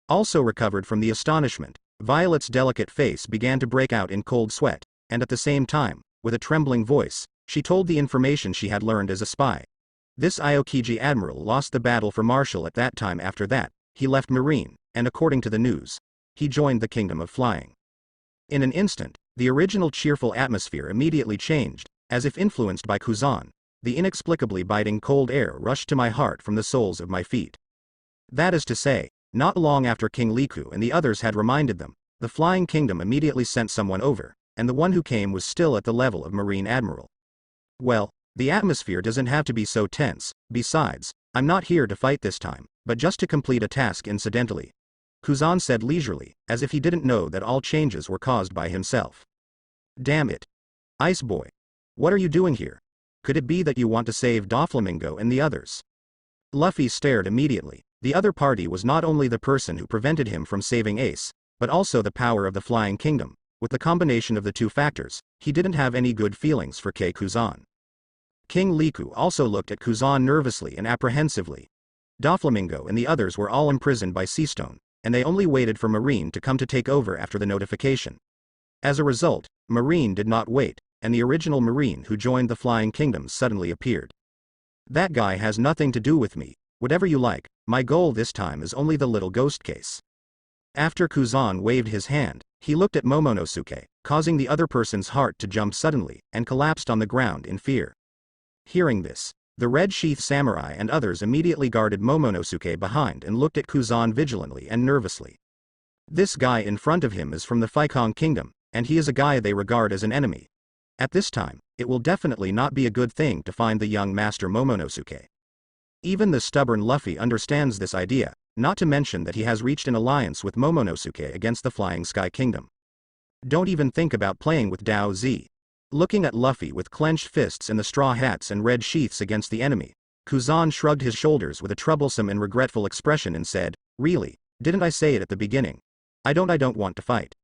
Also recovered from the astonishment, Violet's delicate face began to break out in cold sweat, and at the same time, with a trembling voice, she told the information she had learned as a spy. This Aokiji admiral lost the battle for Marshall at that time. After that, he left Marine, and according to the news, he joined the Kingdom of Flying. In an instant, the original cheerful atmosphere immediately changed, as if influenced by Kuzan. The inexplicably biting cold air rushed to my heart from the soles of my feet. That is to say, not long after King Liku and the others had reminded them, the Flying Kingdom immediately sent someone over, and the one who came was still at the level of Marine Admiral. Well, the atmosphere doesn't have to be so tense. Besides, I'm not here to fight this time, but just to complete a task incidentally. Kuzan said leisurely, as if he didn't know that all changes were caused by himself. Damn it. Ice Boy. What are you doing here? Could it be that you want to save Doflamingo and the others? Luffy stared immediately. The other party was not only the person who prevented him from saving Ace, but also the power of the Flying Kingdom. With the combination of the two factors, he didn't have any good feelings for Kuzan. King Liku also looked at Kuzan nervously and apprehensively. Doflamingo and the others were all imprisoned by Seastone, and they only waited for Marine to come to take over after the notification. As a result, Marine did not wait, and the original Marine who joined the Flying Kingdoms suddenly appeared. That guy has nothing to do with me, whatever you like, my goal this time is only the little ghost case. After Kuzan waved his hand, he looked at Momonosuke, causing the other person's heart to jump suddenly, and collapsed on the ground in fear. Hearing this, the Red Sheath Samurai and others immediately guarded Momonosuke behind and looked at Kuzan vigilantly and nervously. This guy in front of him is from the Flying Kingdom, and he is a guy they regard as an enemy. At this time, it will definitely not be a good thing to find the young master Momonosuke. Even the stubborn Luffy understands this idea, not to mention that he has reached an alliance with Momonosuke against the Flying Sky Kingdom. Don't even think about playing with Dao Z. Looking at Luffy with clenched fists and the straw hats and red sheaths against the enemy, Kuzan shrugged his shoulders with a troublesome and regretful expression and said, "Really, didn't I say it at the beginning? I don't want to fight."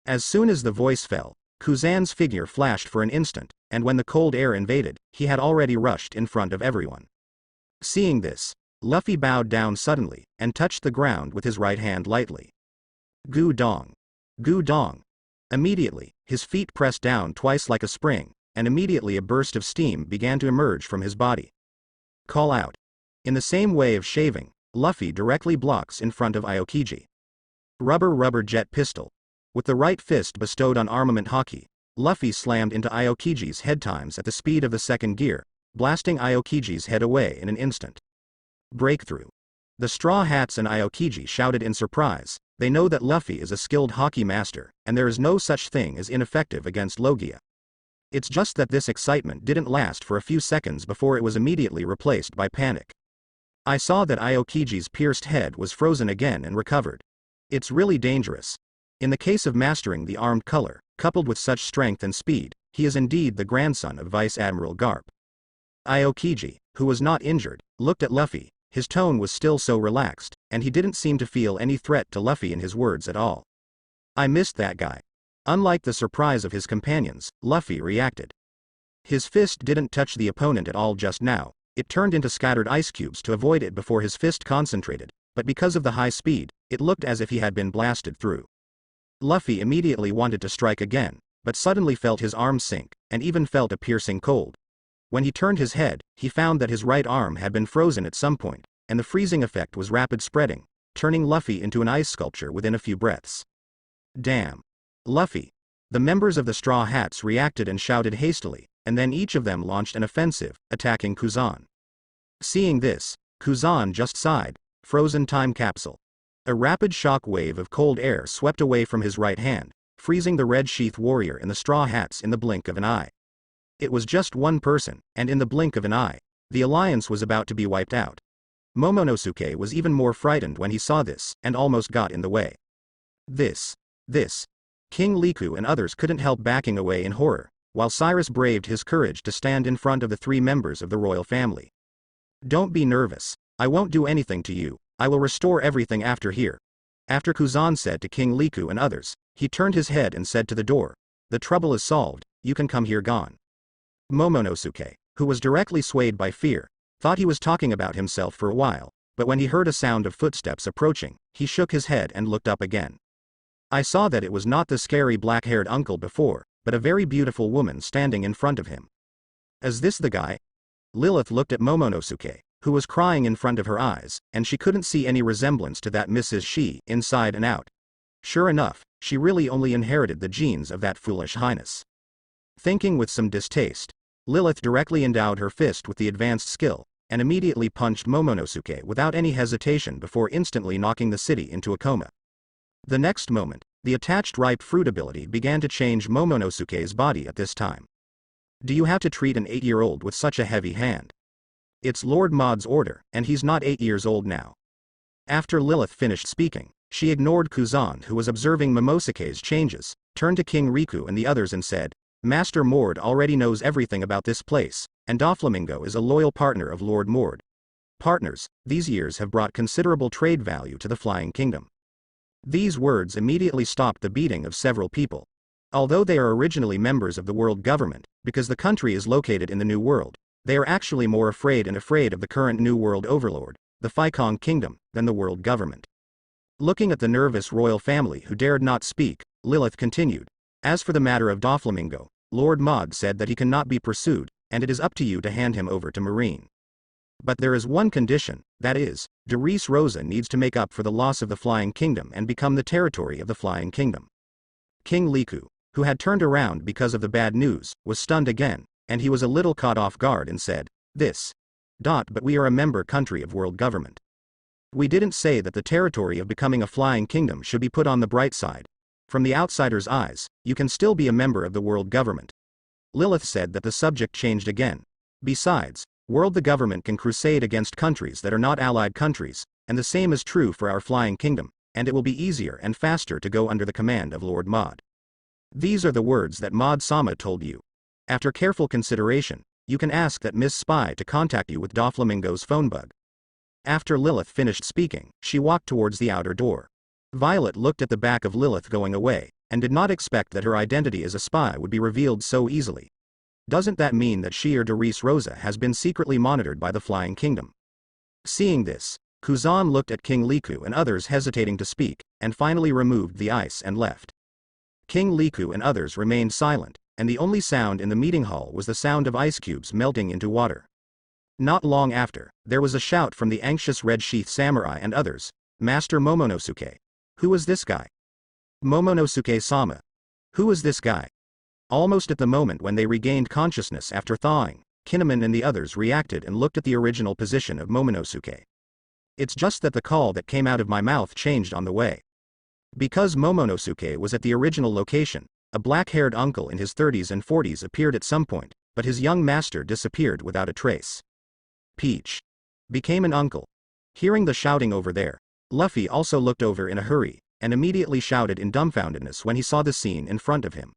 As soon as the voice fell, Kuzan's figure flashed for an instant, and when the cold air invaded, he had already rushed in front of everyone. Seeing this, Luffy bowed down suddenly, and touched the ground with his right hand lightly. Gu Dong. Gu Dong. Immediately, his feet pressed down twice like a spring, and immediately a burst of steam began to emerge from his body. Call out. In the same way of shaving, Luffy directly blocks in front of Aokiji. Rubber jet pistol. With the right fist bestowed on armament Haki, Luffy slammed into Aokiji's head times at the speed of the second gear, blasting Aokiji's head away in an instant. Breakthrough. The Straw Hats and Aokiji shouted in surprise. They know that Luffy is a skilled Haki master, and there is no such thing as ineffective against Logia. It's just that this excitement didn't last for a few seconds before it was immediately replaced by panic. I saw that Aokiji's pierced head was frozen again and recovered. It's really dangerous. In the case of mastering the armed color, coupled with such strength and speed, he is indeed the grandson of Vice Admiral Garp. Aokiji, who was not injured, looked at Luffy. His tone was still so relaxed, and he didn't seem to feel any threat to Luffy in his words at all. I missed that guy. Unlike the surprise of his companions, Luffy reacted. His fist didn't touch the opponent at all just now, it turned into scattered ice cubes to avoid it before his fist concentrated, but because of the high speed, it looked as if he had been blasted through. Luffy immediately wanted to strike again, but suddenly felt his arm sink, and even felt a piercing cold. When he turned his head, he found that his right arm had been frozen at some point, and the freezing effect was rapid spreading, turning Luffy into an ice sculpture within a few breaths. Damn. Luffy. The members of the Straw Hats reacted and shouted hastily, and then each of them launched an offensive, attacking Kuzan. Seeing this, Kuzan just sighed. Frozen time capsule. A rapid shock wave of cold air swept away from his right hand, freezing the Red Sheath warrior and the Straw Hats in the blink of an eye. It was just one person, and in the blink of an eye, the alliance was about to be wiped out. Momonosuke was even more frightened when he saw this, and almost got in the way. This. King Liku and others couldn't help backing away in horror, while Cyrus braved his courage to stand in front of the three members of the royal family. Don't be nervous, I won't do anything to you, I will restore everything after here. After Kuzan said to King Liku and others, he turned his head and said to the door, the trouble is solved, you can come here gone. Momonosuke, who was directly swayed by fear, thought he was talking about himself for a while, but when he heard a sound of footsteps approaching, he shook his head and looked up again. I saw that it was not the scary black-haired uncle before, but a very beautiful woman standing in front of him. Is this the guy? Lilith looked at Momonosuke, who was crying in front of her eyes, and she couldn't see any resemblance to that Mrs. Shi inside and out. Sure enough, she really only inherited the genes of that foolish highness. Thinking with some distaste, Lilith directly endowed her fist with the advanced skill, and immediately punched Momonosuke without any hesitation before instantly knocking the city into a coma. The next moment, the attached ripe fruit ability began to change Momonosuke's body at this time. Do you have to treat an 8-year-old with such a heavy hand? It's Lord Maud's order, and he's not 8 years old now. After Lilith finished speaking, she ignored Kuzan who was observing Momonosuke's changes, turned to King Riku and the others and said, Master Mord already knows everything about this place, and Doflamingo is a loyal partner of Lord Mord. Partners, these years have brought considerable trade value to the Flying Kingdom. These words immediately stopped the beating of several people. Although they are originally members of the world government, because the country is located in the New World, they are actually more afraid of the current New World overlord, the Flying Kingdom, than the world government. Looking at the nervous royal family who dared not speak, Lilith continued. As for the matter of Doflamingo, Lord Maud said that he cannot be pursued, and it is up to you to hand him over to Marine. But there is one condition, that is, Darius Rosa needs to make up for the loss of the Flying Kingdom and become the territory of the Flying Kingdom. King Liku, who had turned around because of the bad news, was stunned again, and he was a little caught off guard and said, but we are a member country of world government. We didn't say that the territory of becoming a Flying Kingdom should be put on the bright side. From the outsider's eyes, you can still be a member of the world government. Lilith said that the subject changed again. Besides, the government can crusade against countries that are not allied countries, and the same is true for our Flying Kingdom, and it will be easier and faster to go under the command of Lord Maud. These are the words that Maud-sama told you. After careful consideration, you can ask that Miss Spy to contact you with Doflamingo's phone bug. After Lilith finished speaking, she walked towards the outer door. Violet looked at the back of Lilith going away, and did not expect that her identity as a spy would be revealed so easily. Doesn't that mean that she or Darius Rosa has been secretly monitored by the Flying Kingdom? Seeing this, Kuzan looked at King Liku and others hesitating to speak, and finally removed the ice and left. King Liku and others remained silent, and the only sound in the meeting hall was the sound of ice cubes melting into water. Not long after, there was a shout from the anxious Red Sheath Samurai and others, Master Momonosuke. Who was this guy? Momonosuke-sama. Who was this guy? Almost at the moment when they regained consciousness after thawing, Kinemon and the others reacted and looked at the original position of Momonosuke. It's just that the call that came out of my mouth changed on the way. Because Momonosuke was at the original location, a black-haired uncle in his 30s and 40s appeared at some point, but his young master disappeared without a trace. Peach became an uncle. Hearing the shouting over there, Luffy also looked over in a hurry, and immediately shouted in dumbfoundedness when he saw the scene in front of him.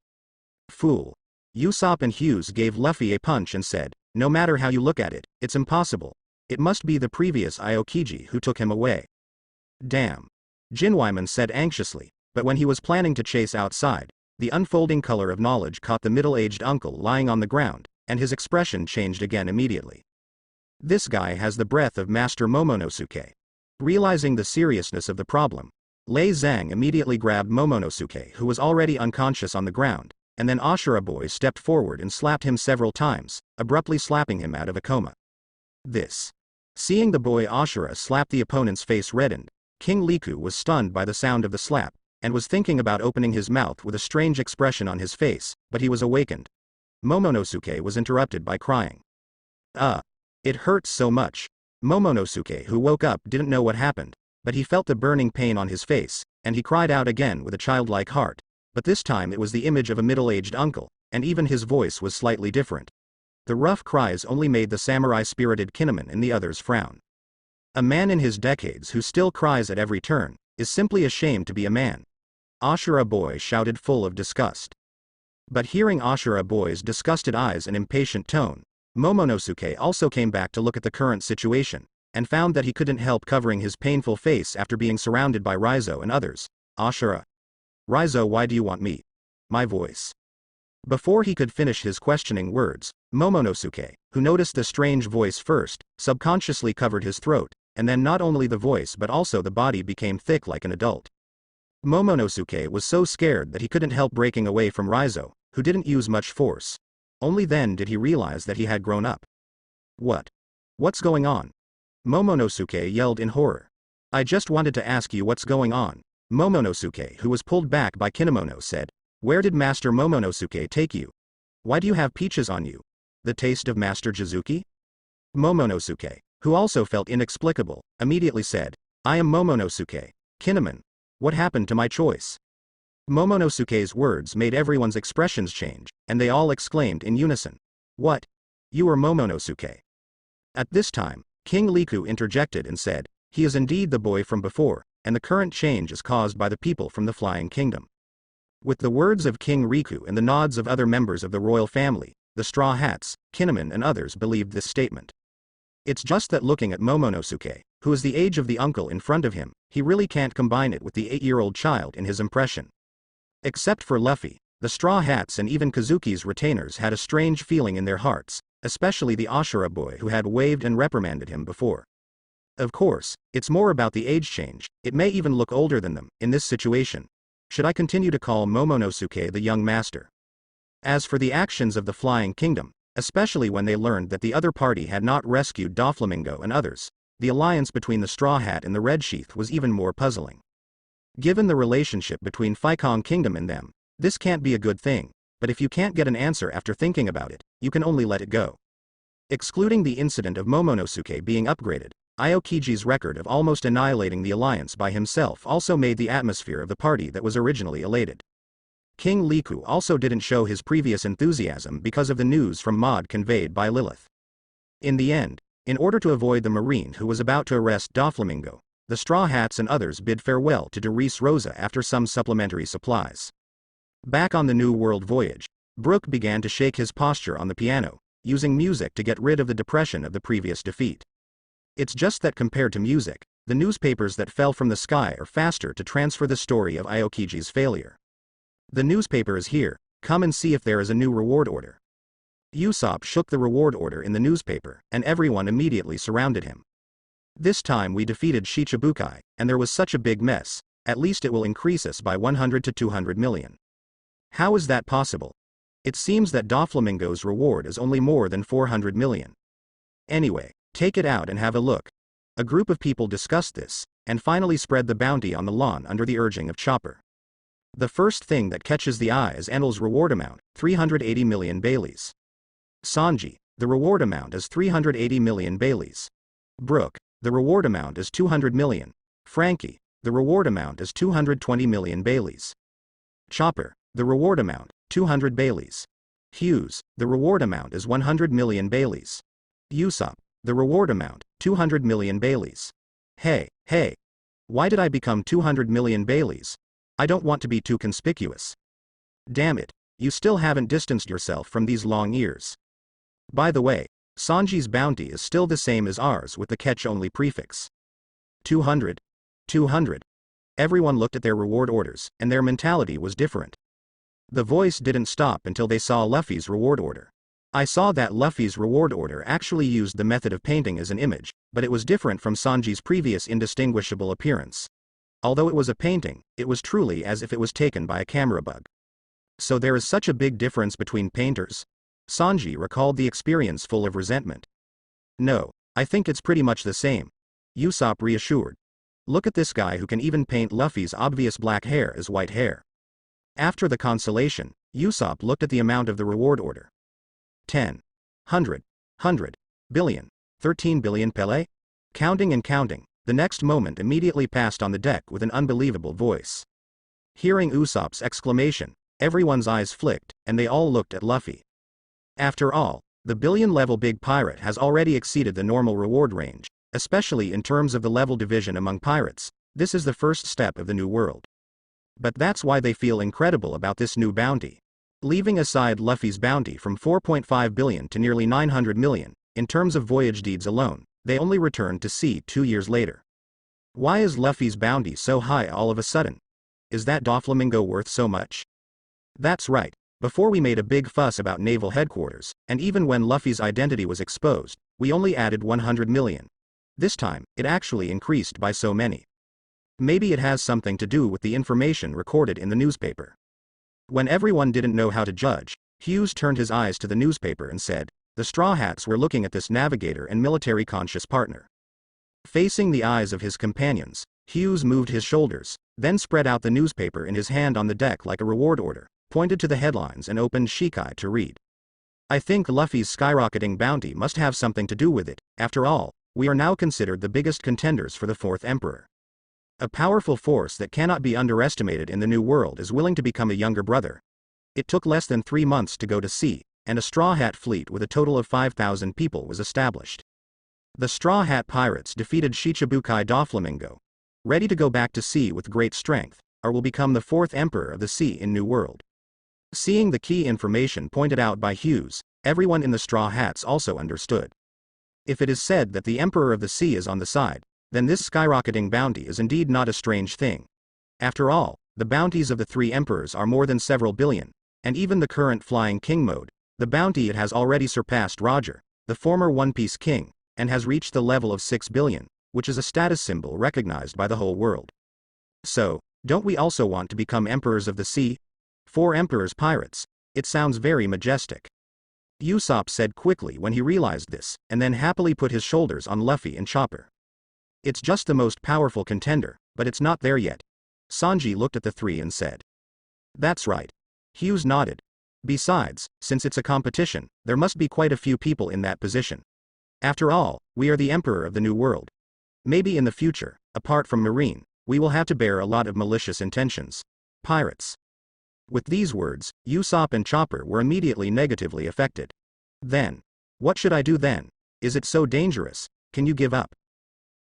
Fool. Usopp and Hughes gave Luffy a punch and said, no matter how you look at it, it's impossible. It must be the previous Aokiji who took him away. Damn. Jinwaiman said anxiously, but when he was planning to chase outside, the unfolding color of knowledge caught the middle-aged uncle lying on the ground, and his expression changed again immediately. This guy has the breath of Master Momonosuke. Realizing the seriousness of the problem, Lei Zhang immediately grabbed Momonosuke, who was already unconscious on the ground, and then Ashura Boy stepped forward and slapped him several times, abruptly slapping him out of a coma. Seeing the boy Ashura slap the opponent's face reddened, King Liku was stunned by the sound of the slap, and was thinking about opening his mouth with a strange expression on his face, but he was awakened. Momonosuke was interrupted by crying. It hurts so much. Momonosuke, who woke up, didn't know what happened, but he felt the burning pain on his face, and he cried out again with a childlike heart, but this time it was the image of a middle-aged uncle, and even his voice was slightly different. The rough cries only made the samurai-spirited Kinemon and the others frown. A man in his decades who still cries at every turn, is simply ashamed to be a man. Ashura Boy shouted full of disgust. But hearing Ashura Boy's disgusted eyes and impatient tone, Momonosuke also came back to look at the current situation, and found that he couldn't help covering his painful face after being surrounded by Raizo and others. Ashura. Raizo, why do you want me? My voice. Before he could finish his questioning words, Momonosuke, who noticed the strange voice first, subconsciously covered his throat, and then not only the voice but also the body became thick like an adult. Momonosuke was so scared that he couldn't help breaking away from Raizo, who didn't use much force. Only then did he realize that he had grown up. What's going on? Momonosuke yelled in horror. I just wanted to ask you what's going on. Momonosuke, who was pulled back by Kinemono, said. Where did Master Momonosuke take you? Why do you have peaches on you? The taste of Master Jizuki? Momonosuke, who also felt inexplicable, immediately said, I am Momonosuke. Kinemon. What happened to my choice? Momonosuke's words made everyone's expressions change, and they all exclaimed in unison. What? You are Momonosuke. At this time, King Liku interjected and said, he is indeed the boy from before, and the current change is caused by the people from the Flying Kingdom. With the words of King Riku and the nods of other members of the royal family, the Straw Hats, Kinemon and others believed this statement. It's just that looking at Momonosuke, who is the age of the uncle in front of him, he really can't combine it with the 8-year-old child in his impression. Except for Luffy, the Straw Hats and even Kazuki's retainers had a strange feeling in their hearts, especially the Ashura Boy who had waved and reprimanded him before. Of course, it's more about the age change, it may even look older than them. In this situation, should I continue to call Momonosuke the young master? As for the actions of the Flying Kingdom, especially when they learned that the other party had not rescued Doflamingo and others, the alliance between the Straw Hat and the Red Sheath was even more puzzling. Given the relationship between Flying Kingdom and them, this can't be a good thing, but if you can't get an answer after thinking about it, you can only let it go. Excluding the incident of Momonosuke being upgraded, Aokiji's record of almost annihilating the alliance by himself also made the atmosphere of the party that was originally elated. King Liku also didn't show his previous enthusiasm because of the news from Maud conveyed by Lilith. In the end, in order to avoid the Marine who was about to arrest Doflamingo, the Straw Hats and others bid farewell to Doris Rosa after some supplementary supplies. Back on the New World voyage, Brook began to shake his posture on the piano, using music to get rid of the depression of the previous defeat. It's just that compared to music, the newspapers that fell from the sky are faster to transfer the story of Aokiji's failure. The newspaper is here, come and see if there is a new reward order. Usopp shook the reward order in the newspaper, and everyone immediately surrounded him. This time we defeated Shichibukai, and there was such a big mess, at least it will increase us by 100 to 200 million. How is that possible? It seems that Doflamingo's reward is only more than 400 million. Anyway, take it out and have a look. A group of people discussed this, and finally spread the bounty on the lawn under the urging of Chopper. The first thing that catches the eye is Enel's reward amount, 380 million Baileys. Sanji, the reward amount is 380 million Baileys. Brook, the reward amount is 200 million. Frankie, the reward amount is 220 million Baileys. Chopper, the reward amount, 200 Baileys. Hughes, the reward amount is 100 million Baileys. Usopp, the reward amount, 200 million Baileys. Hey, why did I become 200 million Baileys? I don't want to be too conspicuous. Damn it, you still haven't distanced yourself from these long ears. By the way, Sanji's bounty is still the same as ours with the catch-only prefix. 200. 200. Everyone looked at their reward orders, and their mentality was different. The voice didn't stop until they saw Luffy's reward order. I saw that Luffy's reward order actually used the method of painting as an image, but it was different from Sanji's previous indistinguishable appearance. Although it was a painting, it was truly as if it was taken by a camera bug. So there is such a big difference between painters? Sanji recalled the experience full of resentment. No, I think it's pretty much the same. Usopp reassured. Look at this guy who can even paint Luffy's obvious black hair as white hair. After the consolation, Usopp looked at the amount of the reward order. 10. 100 billion, 13 billion Pele? Counting and counting, the next moment immediately passed on the deck with an unbelievable voice. Hearing Usopp's exclamation, everyone's eyes flicked, and they all looked at Luffy. After all, the billion-level big pirate has already exceeded the normal reward range, especially in terms of the level division among pirates. This is the first step of the new world. But that's why they feel incredible about this new bounty. Leaving aside Luffy's bounty from 4.5 billion to nearly 900 million, in terms of voyage deeds alone, they only returned to sea 2 years later. Why is Luffy's bounty so high all of a sudden? Is that Doflamingo worth so much? That's right, before we made a big fuss about naval headquarters, and even when Luffy's identity was exposed, we only added 100 million. This time, it actually increased by so many. Maybe it has something to do with the information recorded in the newspaper. When everyone didn't know how to judge, Hughes turned his eyes to the newspaper and said, the Straw Hats were looking at this navigator and military-conscious partner. Facing the eyes of his companions, Hughes moved his shoulders, then spread out the newspaper in his hand on the deck like a reward order, pointed to the headlines and opened Shiki to read. I think Luffy's skyrocketing bounty must have something to do with it. After all, we are now considered the biggest contenders for the fourth emperor. A powerful force that cannot be underestimated in the new world is willing to become a younger brother. It took less than 3 months to go to sea, and a Straw Hat fleet with a total of 5,000 people was established. The Straw Hat pirates defeated Shichibukai Doflamingo, ready to go back to sea with great strength, or will become the fourth emperor of the sea in New World. Seeing the key information pointed out by Hughes, everyone in the Straw Hats also understood. If it is said that the emperor of the sea is on the side, then this skyrocketing bounty is indeed not a strange thing. After all, the bounties of the 3 emperors are more than several billion, and even the current Flying King mode, the bounty it has already surpassed Roger, the former One Piece king, and has reached the level of 6 billion, which is a status symbol recognized by the whole world. So, don't we also want to become emperors of the sea? 4 emperors pirates. It sounds very majestic. Usopp said quickly when he realized this, and then happily put his shoulders on Luffy and Chopper. It's just the most powerful contender, but it's not there yet. Sanji looked at the three and said. That's right. Hughes nodded. Besides, since it's a competition, there must be quite a few people in that position. After all, we are the Emperor of the New World. Maybe in the future, apart from Marine, we will have to bear a lot of malicious intentions. Pirates. With these words, Usopp and Chopper were immediately negatively affected. Then. What should I do then? Is it so dangerous? Can you give up?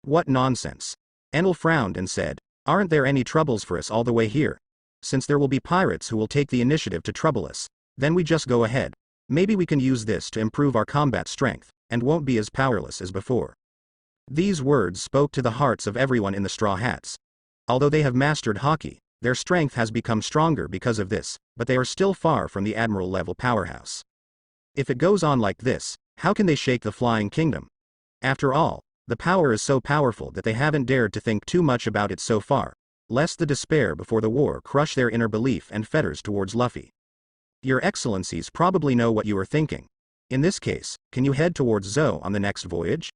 What nonsense. Enel frowned and said, aren't there any troubles for us all the way here? Since there will be pirates who will take the initiative to trouble us, then we just go ahead. Maybe we can use this to improve our combat strength, and won't be as powerless as before. These words spoke to the hearts of everyone in the Straw Hats. Although they have mastered hockey, their strength has become stronger because of this, but they are still far from the admiral-level powerhouse. If it goes on like this, how can they shake the Flying Kingdom? After all, the power is so powerful that they haven't dared to think too much about it so far, lest the despair before the war crush their inner belief and fetters towards Luffy. Your Excellencies probably know what you are thinking. In this case, can you head towards Zou on the next voyage?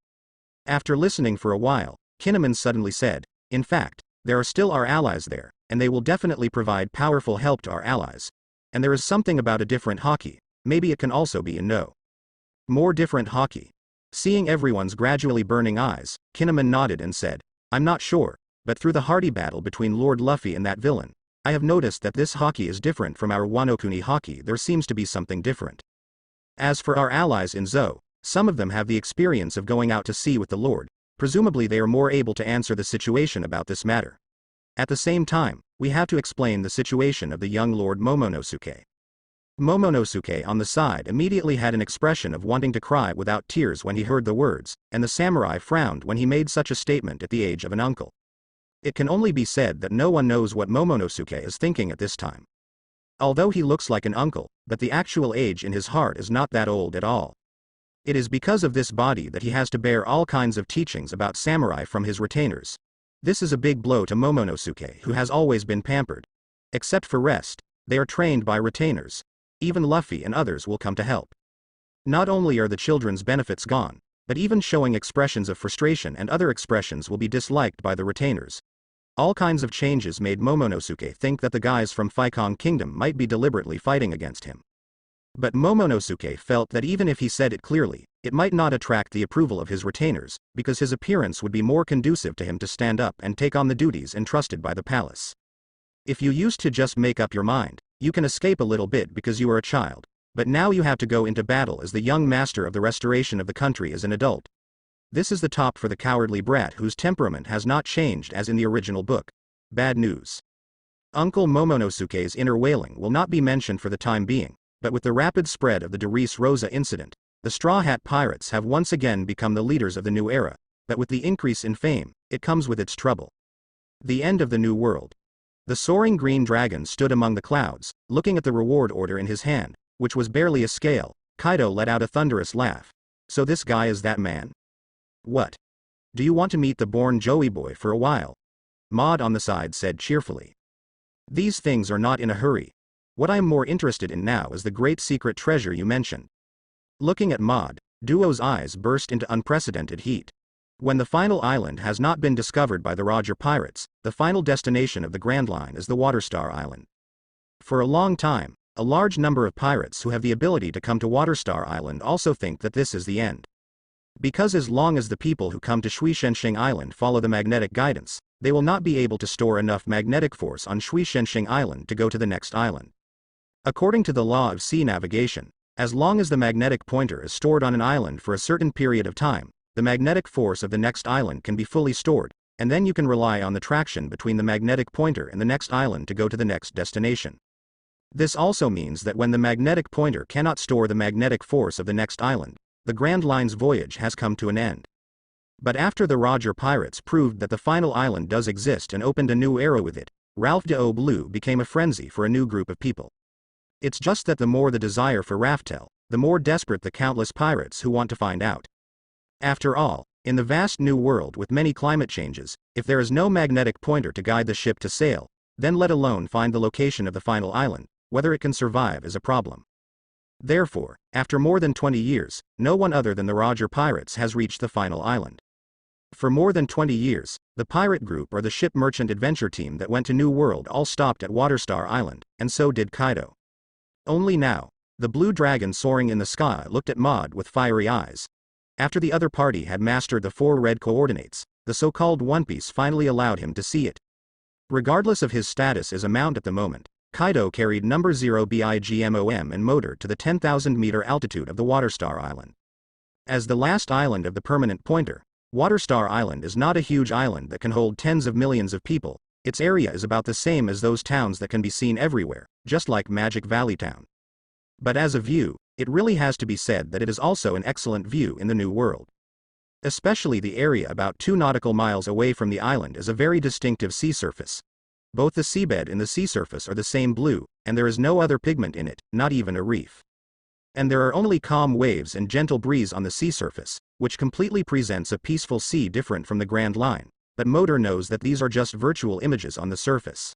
After listening for a while, Kinemon suddenly said, in fact, there are still our allies there, and they will definitely provide powerful help to our allies. And there is something about a different hockey, maybe it can also be in No. More different hockey. Seeing everyone's gradually burning eyes, Kinemon nodded and said, I'm not sure, but through the hearty battle between Lord Luffy and that villain, I have noticed that this hockey is different from our Wano Kuni hockey. There seems to be something different. As for our allies in Zou, some of them have the experience of going out to sea with the Lord, presumably they are more able to answer the situation about this matter. At the same time, we have to explain the situation of the young Lord Momonosuke. Momonosuke on the side immediately had an expression of wanting to cry without tears when he heard the words, and the samurai frowned when he made such a statement at the age of an uncle. It can only be said that no one knows what Momonosuke is thinking at this time. Although he looks like an uncle, but the actual age in his heart is not that old at all. It is because of this body that he has to bear all kinds of teachings about samurai from his retainers. This is a big blow to Momonosuke, who has always been pampered. Except for rest, they are trained by retainers. Even Luffy and others will come to help. Not only are the children's benefits gone, but even showing expressions of frustration and other expressions will be disliked by the retainers. All kinds of changes made Momonosuke think that the guys from Flying Kingdom might be deliberately fighting against him. But Momonosuke felt that even if he said it clearly, it might not attract the approval of his retainers, because his appearance would be more conducive to him to stand up and take on the duties entrusted by the palace. If you used to just make up your mind, you can escape a little bit because you are a child, but now you have to go into battle as the young master of the restoration of the country as an adult. This is the top for the cowardly brat whose temperament has not changed as in the original book. Bad news. Uncle Momonosuke's inner wailing will not be mentioned for the time being, but with the rapid spread of the Doris Rosa incident, the Straw Hat Pirates have once again become the leaders of the new era, but with the increase in fame, it comes with its trouble. The end of the new world. The soaring green dragon stood among the clouds, looking at the reward order in his hand, which was barely a scale. Kaido let out a thunderous laugh. So this guy is that man? What? Do you want to meet the born Joey boy for a while? Maud on the side said cheerfully. These things are not in a hurry. What I am more interested in now is the great secret treasure you mentioned. Looking at Maud, Duo's eyes burst into unprecedented heat. When the final island has not been discovered by the Roger Pirates, the final destination of the Grand Line is the Waterstar Island. For a long time, a large number of pirates who have the ability to come to Waterstar Island also think that this is the end. Because as long as the people who come to Shuishenshing Island follow the magnetic guidance, they will not be able to store enough magnetic force on Shuishenshing Island to go to the next island. According to the law of sea navigation, as long as the magnetic pointer is stored on an island for a certain period of time, the magnetic force of the next island can be fully stored, and then you can rely on the traction between the magnetic pointer and the next island to go to the next destination. This also means that when the magnetic pointer cannot store the magnetic force of the next island, the Grand Line's voyage has come to an end. But after the Roger Pirates proved that the final island does exist and opened a new era with it, Ralph de Blue became a frenzy for a new group of people. It's just that the more the desire for Raftel, the more desperate the countless pirates who want to find out. After all, in the vast new world with many climate changes, if there is no magnetic pointer to guide the ship to sail, then let alone find the location of the final island, whether it can survive is a problem. Therefore, after more than 20 years, no one other than the Roger pirates has reached the final island. For more than 20 years, the pirate group or the ship merchant adventure team that went to New World all stopped at Waterstar Island, and so did Kaido. Only now, the blue dragon soaring in the sky looked at Maud with fiery eyes. After the other party had mastered the 4 red coordinates, the so-called One Piece finally allowed him to see it. Regardless of his status as a mount at the moment, Kaido carried number 0 BIGMOM and motor to the 10,000-meter altitude of the Waterstar Island. As the last island of the permanent pointer, Waterstar Island is not a huge island that can hold tens of millions of people. Its area is about the same as those towns that can be seen everywhere, just like Magic Valley Town. But as a view, it really has to be said that it is also an excellent view in the New World. Especially the area about 2 nautical miles away from the island is a very distinctive sea surface. Both the seabed and the sea surface are the same blue, and there is no other pigment in it, not even a reef. And there are only calm waves and gentle breeze on the sea surface, which completely presents a peaceful sea different from the Grand Line, but Motor knows that these are just virtual images on the surface.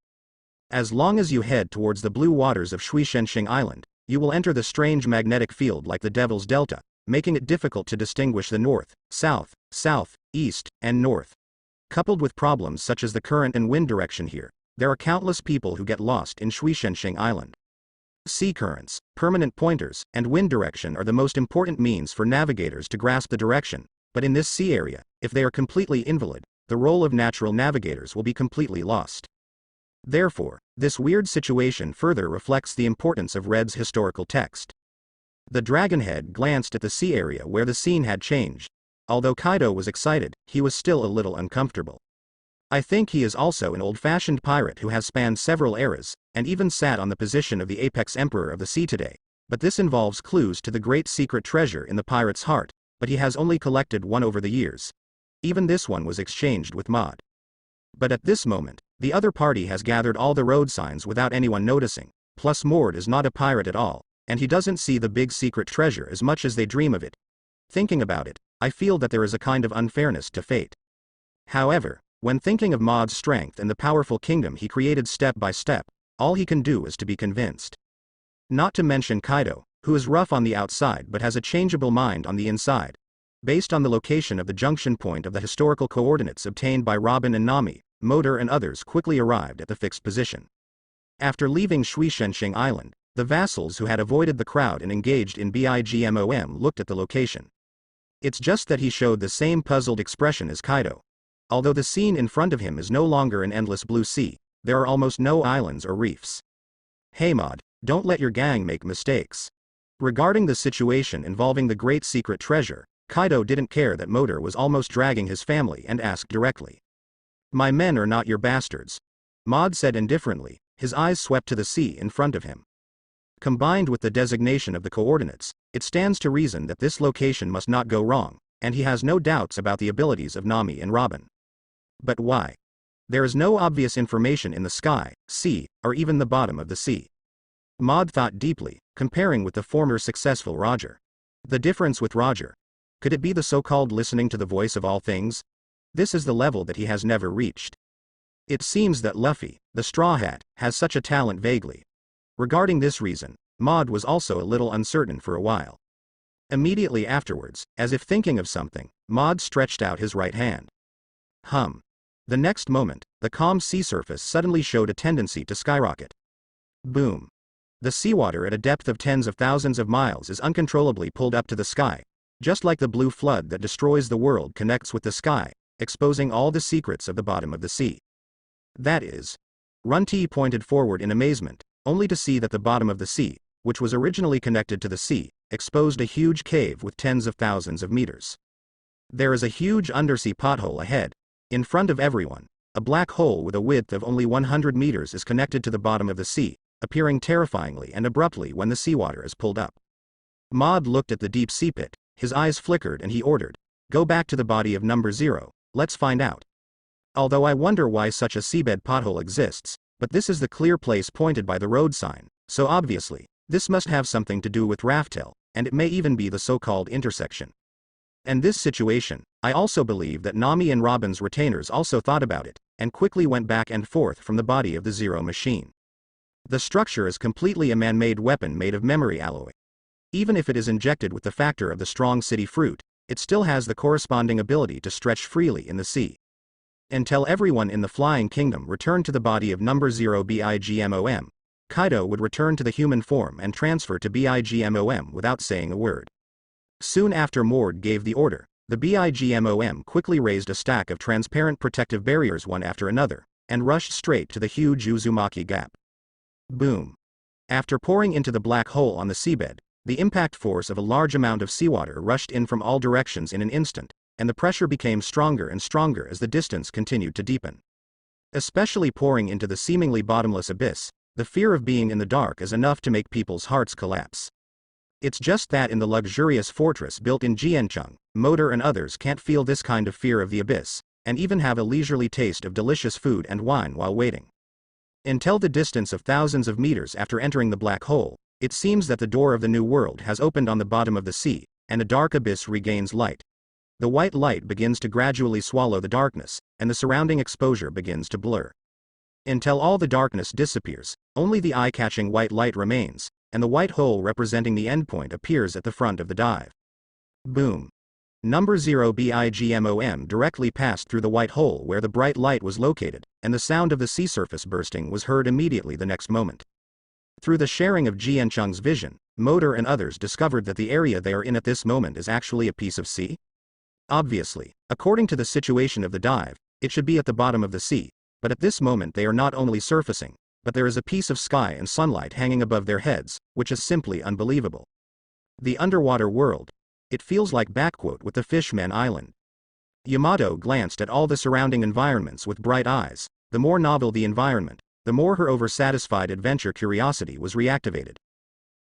As long as you head towards the blue waters of Shuishensing Island, you will enter the strange magnetic field like the Devil's Delta, making it difficult to distinguish the north, south, east, and north. Coupled with problems such as the current and wind direction here, there are countless people who get lost in Shuishensing Island. Sea currents, permanent pointers, and wind direction are the most important means for navigators to grasp the direction, but in this sea area, if they are completely invalid, the role of natural navigators will be completely lost. Therefore, this weird situation further reflects the importance of Red's historical text. The Dragonhead glanced at the sea area where the scene had changed. Although Kaido was excited, he was still a little uncomfortable. I think he is also an old-fashioned pirate who has spanned several eras, and even sat on the position of the apex emperor of the sea today, but this involves clues to the great secret treasure in the pirate's heart, but he has only collected one over the years. Even this one was exchanged with Maud. But at this moment, the other party has gathered all the road signs without anyone noticing, plus Mord is not a pirate at all, and he doesn't see the big secret treasure as much as they dream of it. Thinking about it, I feel that there is a kind of unfairness to fate. However, when thinking of Maud's strength and the powerful kingdom he created step by step, all he can do is to be convinced. Not to mention Kaido, who is rough on the outside but has a changeable mind on the inside. Based on the location of the junction point of the historical coordinates obtained by Robin and Nami, Motor and others quickly arrived at the fixed position. After leaving Shuishensing Island, the vassals who had avoided the crowd and engaged in BIGMOM looked at the location. It's just that he showed the same puzzled expression as Kaido. Although the scene in front of him is no longer an endless blue sea, there are almost no islands or reefs. Hey Maud, don't let your gang make mistakes. Regarding the situation involving the great secret treasure, Kaido didn't care that Motor was almost dragging his family and asked directly. My men are not your bastards. Maud said indifferently, his eyes swept to the sea in front of him. Combined with the designation of the coordinates, it stands to reason that this location must not go wrong, and he has no doubts about the abilities of Nami and Robin. But why? There is no obvious information in the sky, sea, or even the bottom of the sea. Maud thought deeply, comparing with the former successful Roger. The difference with Roger. Could it be the so-called listening to the voice of all things? This is the level that he has never reached. It seems that Luffy, the Straw Hat, has such a talent vaguely. Regarding this reason, Maud was also a little uncertain for a while. Immediately afterwards, as if thinking of something, Maud stretched out his right hand. The next moment, the calm sea surface suddenly showed a tendency to skyrocket. Boom. The seawater at a depth of tens of thousands of miles is uncontrollably pulled up to the sky, just like the blue flood that destroys the world connects with the sky, exposing all the secrets of the bottom of the sea. That is. Runty pointed forward in amazement, only to see that the bottom of the sea, which was originally connected to the sea, exposed a huge cave with tens of thousands of meters. There is a huge undersea pothole ahead. In front of everyone, a black hole with a width of only 100 meters is connected to the bottom of the sea, appearing terrifyingly and abruptly when the seawater is pulled up. Maud looked at the deep sea pit, his eyes flickered and he ordered, "Go back to the body of number 0, let's find out." Although I wonder why such a seabed pothole exists, but this is the clear place pointed by the road sign, so obviously, this must have something to do with Raftel, and it may even be the so-called intersection. And this situation, I also believe that Nami and Robin's retainers also thought about it, and quickly went back and forth from the body of the Zero machine. The structure is completely a man-made weapon made of memory alloy. Even if it is injected with the factor of the strong city fruit, it still has the corresponding ability to stretch freely in the sea. Until everyone in the Flying Kingdom returned to the body of number 0 Bigmom, Kaido would return to the human form and transfer to Bigmom without saying a word. Soon after Mord gave the order, the Bigmom quickly raised a stack of transparent protective barriers one after another, and rushed straight to the huge Uzumaki Gap. Boom. After pouring into the black hole on the seabed, the impact force of a large amount of seawater rushed in from all directions in an instant, and the pressure became stronger and stronger as the distance continued to deepen. Especially pouring into the seemingly bottomless abyss, the fear of being in the dark is enough to make people's hearts collapse. It's just that in the luxurious fortress built in Jiancheng, Motor and others can't feel this kind of fear of the abyss, and even have a leisurely taste of delicious food and wine while waiting. Until the distance of thousands of meters after entering the black hole, it seems that the door of the new world has opened on the bottom of the sea, and the dark abyss regains light. The white light begins to gradually swallow the darkness, and the surrounding exposure begins to blur. Until all the darkness disappears, only the eye-catching white light remains, and the white hole representing the endpoint appears at the front of the dive. Boom. Number 0 Bigmom directly passed through the white hole where the bright light was located, and the sound of the sea surface bursting was heard immediately the next moment. Through the sharing of Jiancheng's vision, Motor and others discovered that the area they are in at this moment is actually a piece of sea. Obviously, according to the situation of the dive, it should be at the bottom of the sea, but at this moment they are not only surfacing, but there is a piece of sky and sunlight hanging above their heads, which is simply unbelievable. The underwater world. It feels like with the Fishman Island. Yamato glanced at all the surrounding environments with bright eyes. The more novel the environment, the more her oversatisfied adventure curiosity was reactivated.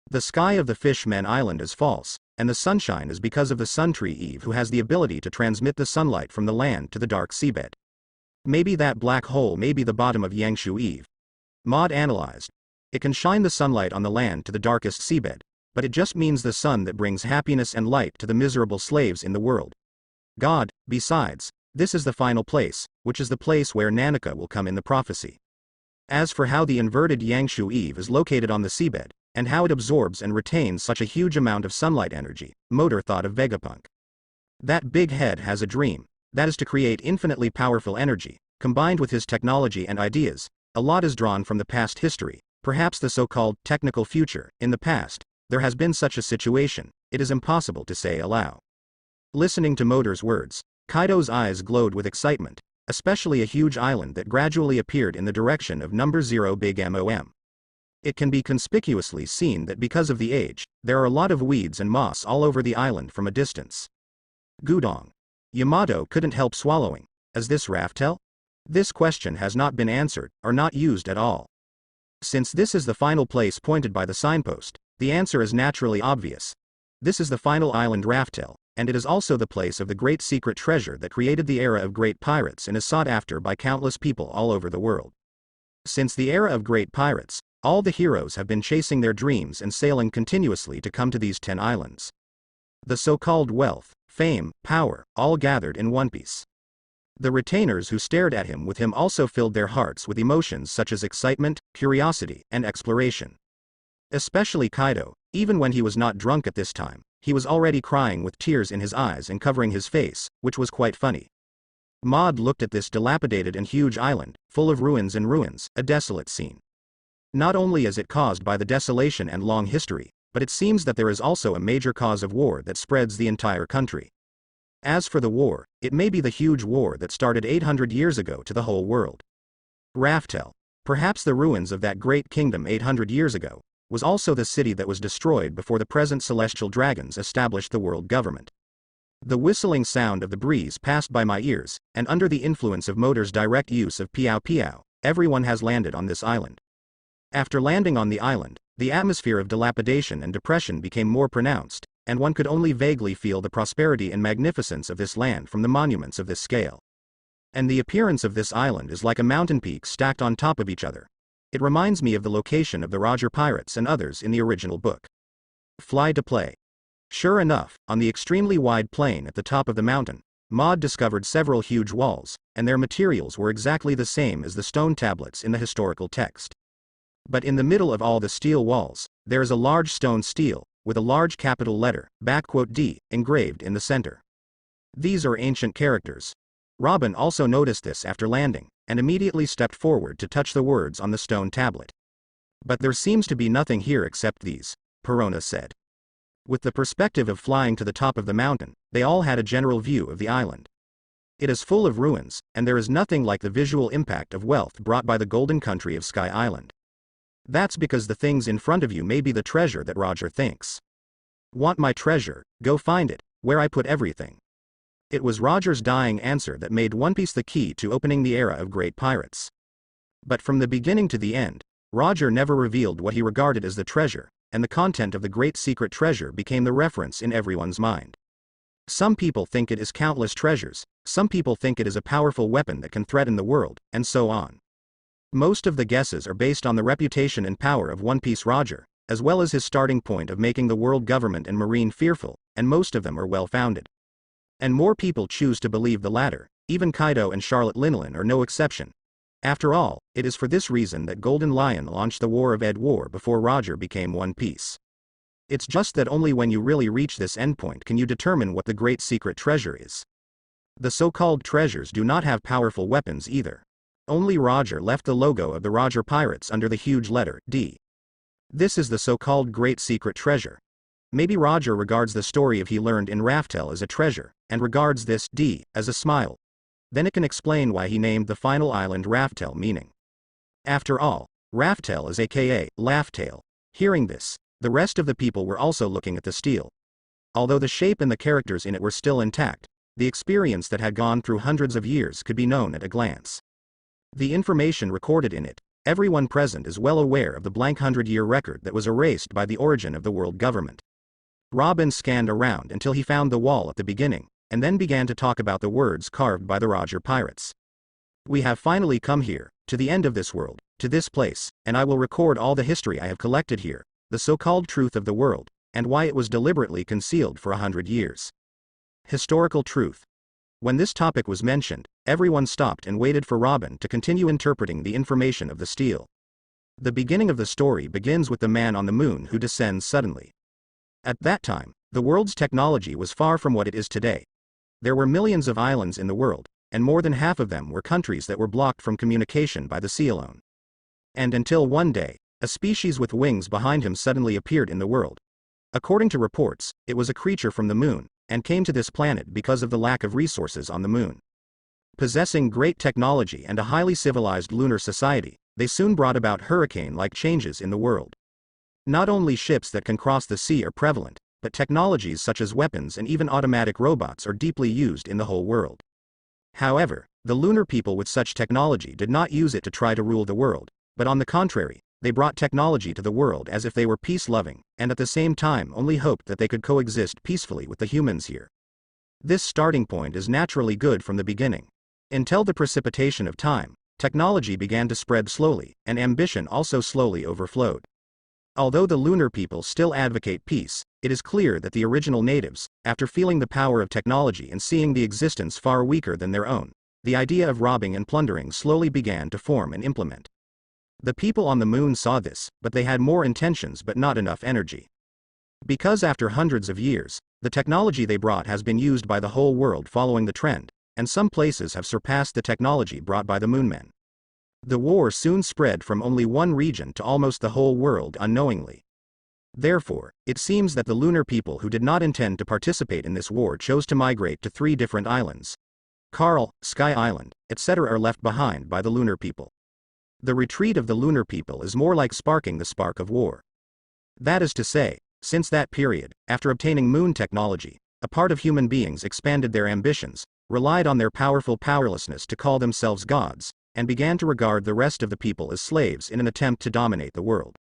The sky of the Fishman Island is false, and the sunshine is because of the Sun Tree Eve who has the ability to transmit the sunlight from the land to the dark seabed. Maybe that black hole may be the bottom of Yangshu Eve. Maud analyzed. It can shine the sunlight on the land to the darkest seabed, but it just means the sun that brings happiness and light to the miserable slaves in the world. God, besides, this is the final place, which is the place where Nanaka will come in the prophecy. As for how the inverted Yangshu Eve is located on the seabed, and how it absorbs and retains such a huge amount of sunlight energy, Motor thought of Vegapunk. That big head has a dream, that is to create infinitely powerful energy, combined with his technology and ideas. A lot is drawn from the past history, perhaps the so-called technical future. In the past, there has been such a situation, it is impossible to say aloud. Listening to Motor's words, Kaido's eyes glowed with excitement, especially a huge island that gradually appeared in the direction of number 0 Bigmom. It can be conspicuously seen that because of the age, there are a lot of weeds and moss all over the island from a distance. Gudong. Yamato couldn't help swallowing. Is this Raftel? This question has not been answered, or not used at all. Since this is the final place pointed by the signpost, the answer is naturally obvious. This is the final island Raftel, and it is also the place of the great secret treasure that created the era of great pirates and is sought after by countless people all over the world. Since the era of great pirates, all the heroes have been chasing their dreams and sailing continuously to come to these 10 islands. The so-called wealth, fame, power, all gathered in One Piece. The retainers who stared at him with him also filled their hearts with emotions such as excitement, curiosity, and exploration. Especially Kaido, even when he was not drunk at this time, he was already crying with tears in his eyes and covering his face, which was quite funny. Maud looked at this dilapidated and huge island, full of ruins and ruins, a desolate scene. Not only is it caused by the desolation and long history, but it seems that there is also a major cause of war that spreads the entire country. As for the war, it may be the huge war that started 800 years ago to the whole world. Raftel. Perhaps the ruins of that great kingdom 800 years ago, was also the city that was destroyed before the present celestial dragons established the world government. The whistling sound of the breeze passed by my ears, and under the influence of Motor's direct use of Piao Piao, everyone has landed on this island. After landing on the island, the atmosphere of dilapidation and depression became more pronounced, and one could only vaguely feel the prosperity and magnificence of this land from the monuments of this scale. And the appearance of this island is like a mountain peak stacked on top of each other. It reminds me of the location of the Roger Pirates and others in the original book. Fly to play. Sure enough, on the extremely wide plain at the top of the mountain, Maud discovered several huge walls, and their materials were exactly the same as the stone tablets in the historical text. But in the middle of all the steel walls, there is a large stone stele, with a large capital letter, "D," engraved in the center. These are ancient characters. Robin also noticed this after landing, and immediately stepped forward to touch the words on the stone tablet. But there seems to be nothing here except these, Perona said. With the perspective of flying to the top of the mountain, they all had a general view of the island. It is full of ruins, and there is nothing like the visual impact of wealth brought by the golden country of Sky Island. That's because the things in front of you may be the treasure that Roger thinks. Want my treasure? Go find it, where I put everything. It was Roger's dying answer that made One Piece the key to opening the era of great pirates. But from the beginning to the end, Roger never revealed what he regarded as the treasure, and the content of the great secret treasure became the reference in everyone's mind. Some people think it is countless treasures, some people think it is a powerful weapon that can threaten the world, and so on. Most of the guesses are based on the reputation and power of One Piece Roger, as well as his starting point of making the world government and marine fearful, and most of them are well-founded. And more people choose to believe the latter, even Kaido and Charlotte Linlin are no exception. After all, it is for this reason that Golden Lion launched the War of Ed War before Roger became One Piece. It's just that only when you really reach this endpoint can you determine what the great secret treasure is. The so-called treasures do not have powerful weapons either. Only Roger left the logo of the Roger Pirates under the huge letter D. This is the so-called great secret treasure. Maybe Roger regards the story of he learned in Raftel as a treasure, and regards this D as a smile. Then it can explain why he named the final island Raftel, meaning. After all, Raftel is aka Laugh-Tale. Hearing this, the rest of the people were also looking at the stele. Although the shape and the characters in it were still intact, the experience that had gone through hundreds of years could be known at a glance. The information recorded in it, everyone present is well aware of the blank 100-year record that was erased by the origin of the world government. Robin scanned around until he found the wall at the beginning, and then began to talk about the words carved by the Roger Pirates. We have finally come here, to the end of this world, to this place, and I will record all the history I have collected here, the so-called truth of the world, and why it was deliberately concealed for 100 years. Historical truth. When this topic was mentioned, everyone stopped and waited for Robin to continue interpreting the information of the stele. The beginning of the story begins with the man on the moon who descends suddenly. At that time, the world's technology was far from what it is today. There were millions of islands in the world, and more than half of them were countries that were blocked from communication by the sea alone. And until one day, a species with wings behind him suddenly appeared in the world. According to reports, it was a creature from the moon, and came to this planet because of the lack of resources on the moon. Possessing great technology and a highly civilized lunar society, they soon brought about hurricane-like changes in the world. Not only ships that can cross the sea are prevalent, but technologies such as weapons and even automatic robots are deeply used in the whole world. However, the lunar people with such technology did not use it to try to rule the world, but on the contrary, they brought technology to the world as if they were peace-loving, and at the same time only hoped that they could coexist peacefully with the humans here. This starting point is naturally good from the beginning. Until the precipitation of time, technology began to spread slowly, and ambition also slowly overflowed. Although the lunar people still advocate peace, it is clear that the original natives, after feeling the power of technology and seeing the existence far weaker than their own, the idea of robbing and plundering slowly began to form and implement. The people on the moon saw this, but they had more intentions but not enough energy. Because after hundreds of years, the technology they brought has been used by the whole world following the trend, and some places have surpassed the technology brought by the moonmen. The war soon spread from only one region to almost the whole world unknowingly. Therefore, it seems that the lunar people who did not intend to participate in this war chose to migrate to 3 different islands. Carl, Sky Island, etc. are left behind by the lunar people. The retreat of the lunar people is more like sparking the spark of war. That is to say, since that period, after obtaining moon technology, a part of human beings expanded their ambitions, relied on their powerful powerlessness to call themselves gods, and began to regard the rest of the people as slaves in an attempt to dominate the world.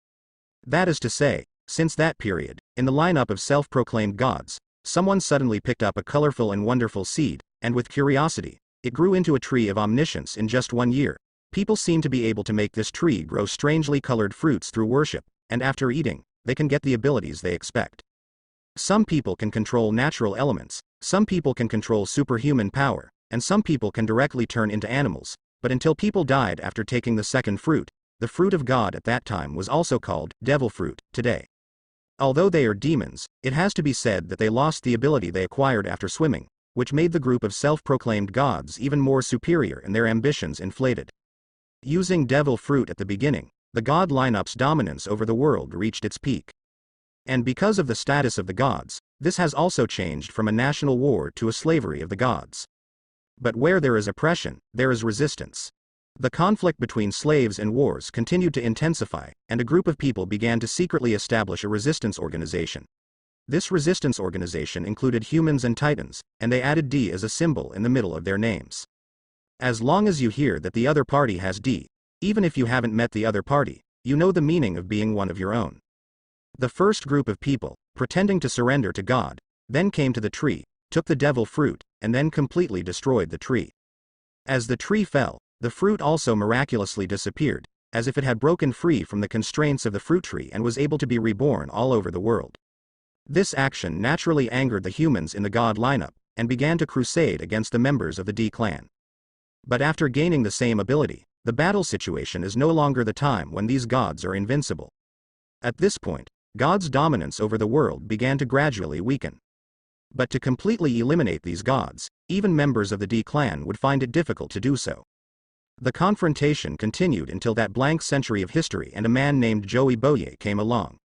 That is to say, since that period, in the lineup of self-proclaimed gods, someone suddenly picked up a colorful and wonderful seed, and with curiosity, it grew into a tree of omniscience in just 1 year. People seem to be able to make this tree grow strangely colored fruits through worship, and after eating, they can get the abilities they expect. Some people can control natural elements, some people can control superhuman power, and some people can directly turn into animals, but until people died after taking the second fruit, the fruit of God at that time was also called devil fruit today. Although they are demons, it has to be said that they lost the ability they acquired after swimming, which made the group of self-proclaimed gods even more superior and their ambitions inflated. Using devil fruit at the beginning, the god lineup's dominance over the world reached its peak. And because of the status of the gods, this has also changed from a national war to a slavery of the gods. But where there is oppression, there is resistance. The conflict between slaves and wars continued to intensify, and a group of people began to secretly establish a resistance organization. This resistance organization included humans and titans, and they added D as a symbol in the middle of their names. As long as you hear that the other party has D, even if you haven't met the other party, you know the meaning of being one of your own. The first group of people, pretending to surrender to God, then came to the tree, took the devil fruit, and then completely destroyed the tree. As the tree fell, the fruit also miraculously disappeared, as if it had broken free from the constraints of the fruit tree and was able to be reborn all over the world. This action naturally angered the humans in the god lineup, and began to crusade against the members of the D clan. But after gaining the same ability, the battle situation is no longer the time when these gods are invincible. At this point, God's dominance over the world began to gradually weaken. But to completely eliminate these gods, even members of the D clan would find it difficult to do so. The confrontation continued until that blank century of history and a man named Joey Boye came along.